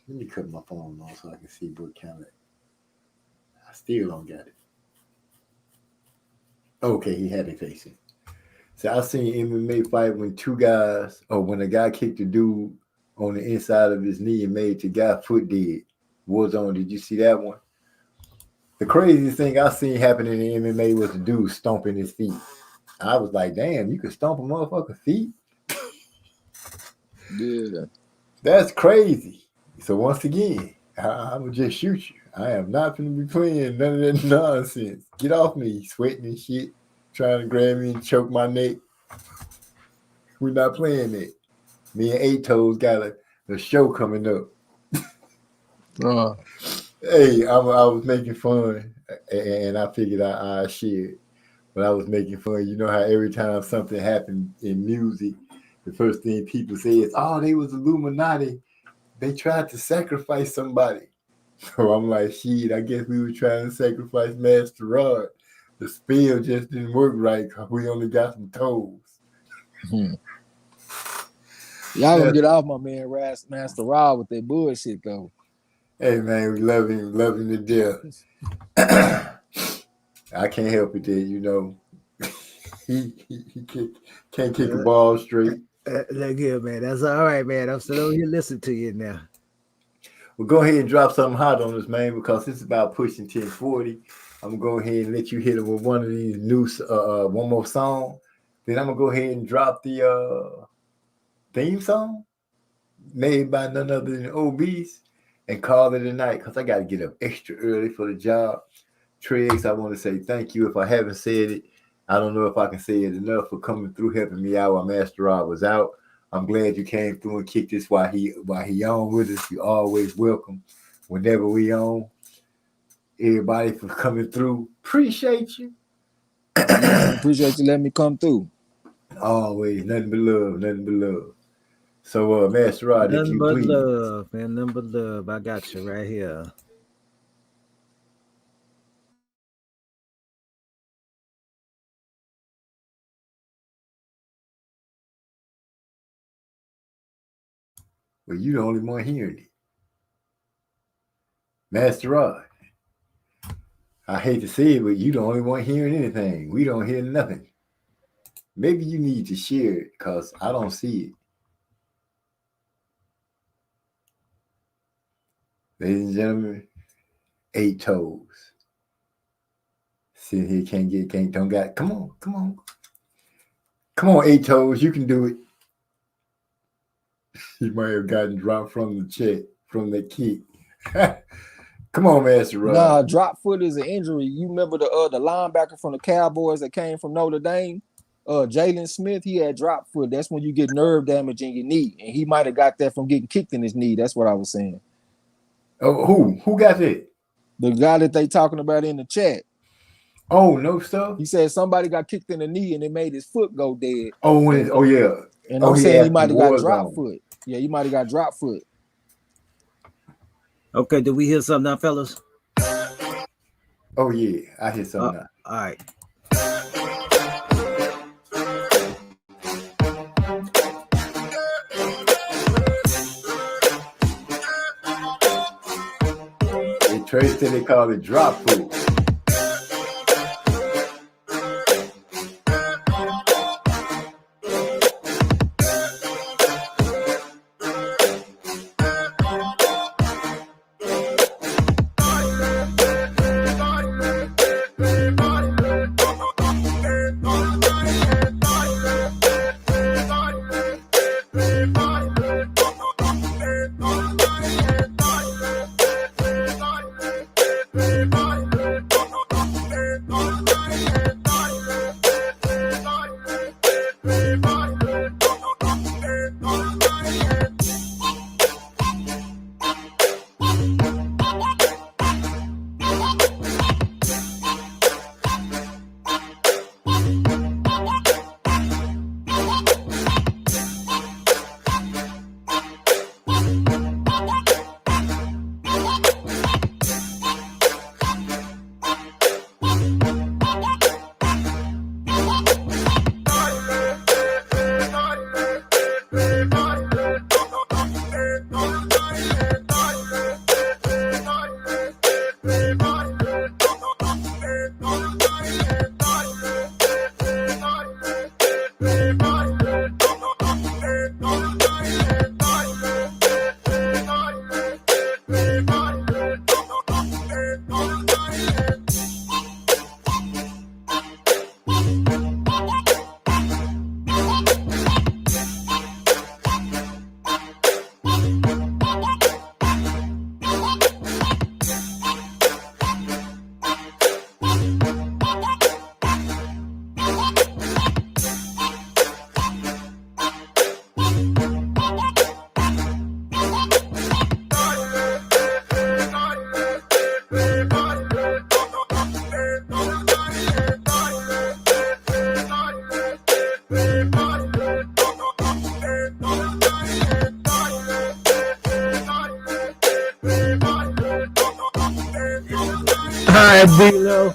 me cut my phone on so I can see what kind of I still don't get it. Okay, he had it facing. So I seen MMA fight when when a guy kicked a dude on the inside of his knee and made the guy foot dead. Warzone, did you see that one? The craziest thing I seen happen in the MMA was the dude stomping his feet. I was like, damn, you can stomp a motherfucker's feet? Yeah. That's crazy. So once again, I'm going to just shoot you. I am not going to be playing none of that nonsense. Get off me, sweating and shit, trying to grab me and choke my neck. We're not playing that. Me and Eight Toes got a show coming up. Hey, I was making fun, and I figured I shared. But I was making fun. You know how every time something happened in music, the first thing people say is, oh, they was Illuminati. They tried to sacrifice somebody. So I'm like, shit, I guess we were trying to sacrifice Master Rod. The spell just didn't work right because we only got some toes. Y'all gonna get off my man Master Rod with that bullshit though. Hey man, we love him to death. I can't help it that, you know, he can't kick a ball straight. Look here, man. That's all right, man. I'm still over here listening to you now. Well, go ahead and drop something hot on us, man, because it's about pushing 1040. I'm gonna go ahead and let you hit it with one of these new one more song. Then I'm gonna go ahead and drop the theme song made by none other than OBs and call it a night because I gotta get up extra early for the job. Triggs, I want to say thank you. If I haven't said it, I don't know if I can say it enough for coming through, helping me out while Master Rod was out. I'm glad you came through and kicked this while he on with us. You're always welcome whenever we on. Everybody for coming through. Appreciate you. Appreciate you letting me come through. Always. Nothing but love. Nothing but love. So, Master Rod, if you please. Nothing but love, man. Nothing but love. I got you right here. Well, you the only one hearing it. Master Rod. I hate to say it, but you the only one hearing anything. We don't hear nothing. Maybe you need to share it because I don't see it. Ladies and gentlemen, 8 Toes. Sitting here, don't got, come on. Come on, 8 Toes, you can do it. You might have gotten dropped from the check, from the kick. Come on, Master Rod. Nah, drop foot is an injury. You remember the linebacker from the Cowboys that came from Notre Dame? Jalen Smith, he had drop foot. That's when you get nerve damage in your knee. And he might have got that from getting kicked in his knee. That's what I was saying. Oh, who got that? The guy that they talking about in the chat. Oh, no stuff. He said somebody got kicked in the knee and it made his foot go dead. Oh yeah. And I'm saying he might have got drop foot. Yeah, he might have got drop foot. Okay, did we hear something now, fellas? Oh yeah, I hear something now. All right. Trey said they call it drop foot. All right, D-Lo.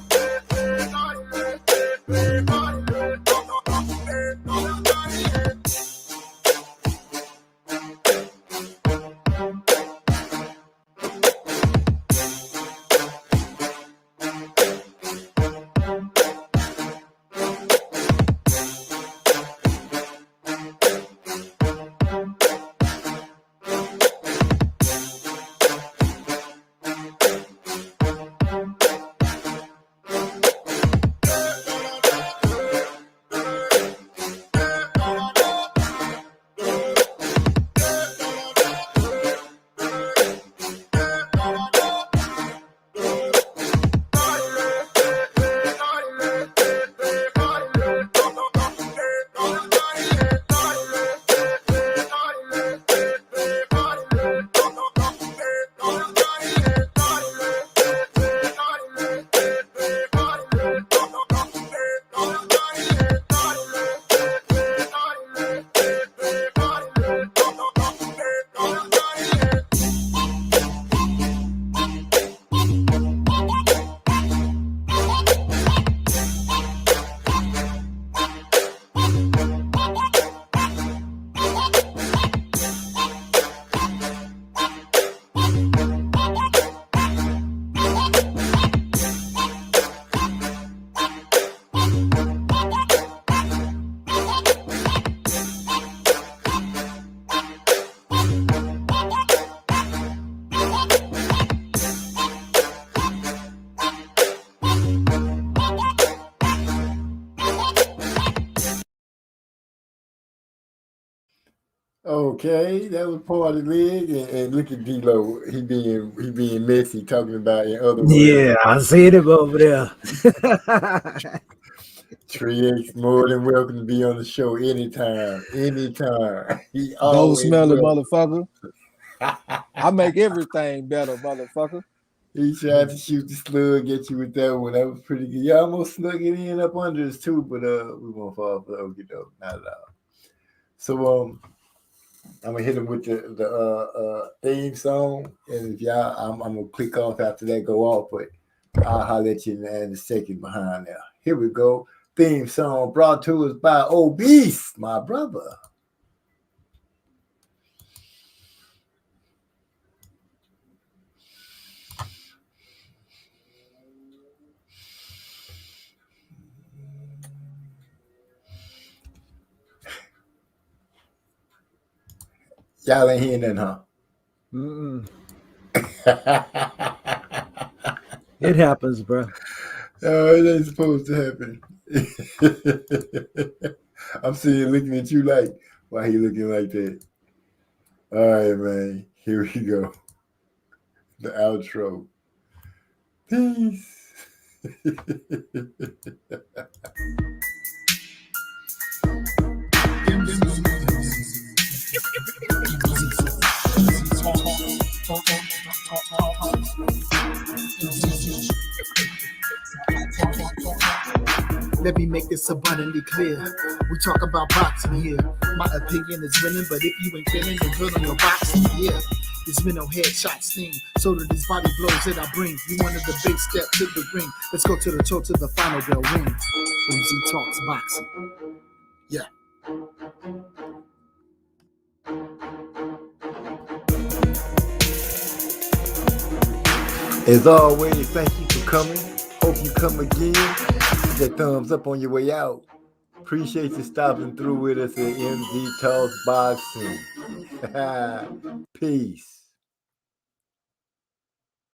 Okay, that was part of the league, and look at D-Lo. He being messy, talking about in other words. Yeah, I seen him over there. Trey X more than welcome to be on the show anytime. He Don't always smell it, will. motherfucker. I make everything better, motherfucker. He tried to shoot the slug at you with that one. That was pretty good. You almost snuck it in up under us too, but we won't fall for okie doke, not at all. So I'm gonna hit him with the theme song, and if y'all, I'm gonna click off after that go off, but I'll holler at you in a second behind there. Here we go. Theme song brought to us by Obese, my brother. Y'all ain't hearing that, huh? Mm-mm. It happens, bro. Oh, it ain't supposed to happen. I'm sitting looking at you like, why he looking like that? All right, man. Here we go. The outro. Peace. Let me make this abundantly clear. We talk about boxing here. My opinion is winning, but if you ain't feeling the good on your boxing, yeah. This mental headshot sting. So do these body blows that I bring. You wanted the big step to the ring. Let's go to the toe to the final bell ring. MZ Talks Boxing. Yeah. As always, thank you for coming. Hope you come again. Hit that thumbs up on your way out. Appreciate you stopping through with us at MZ Talks Boxing. Peace.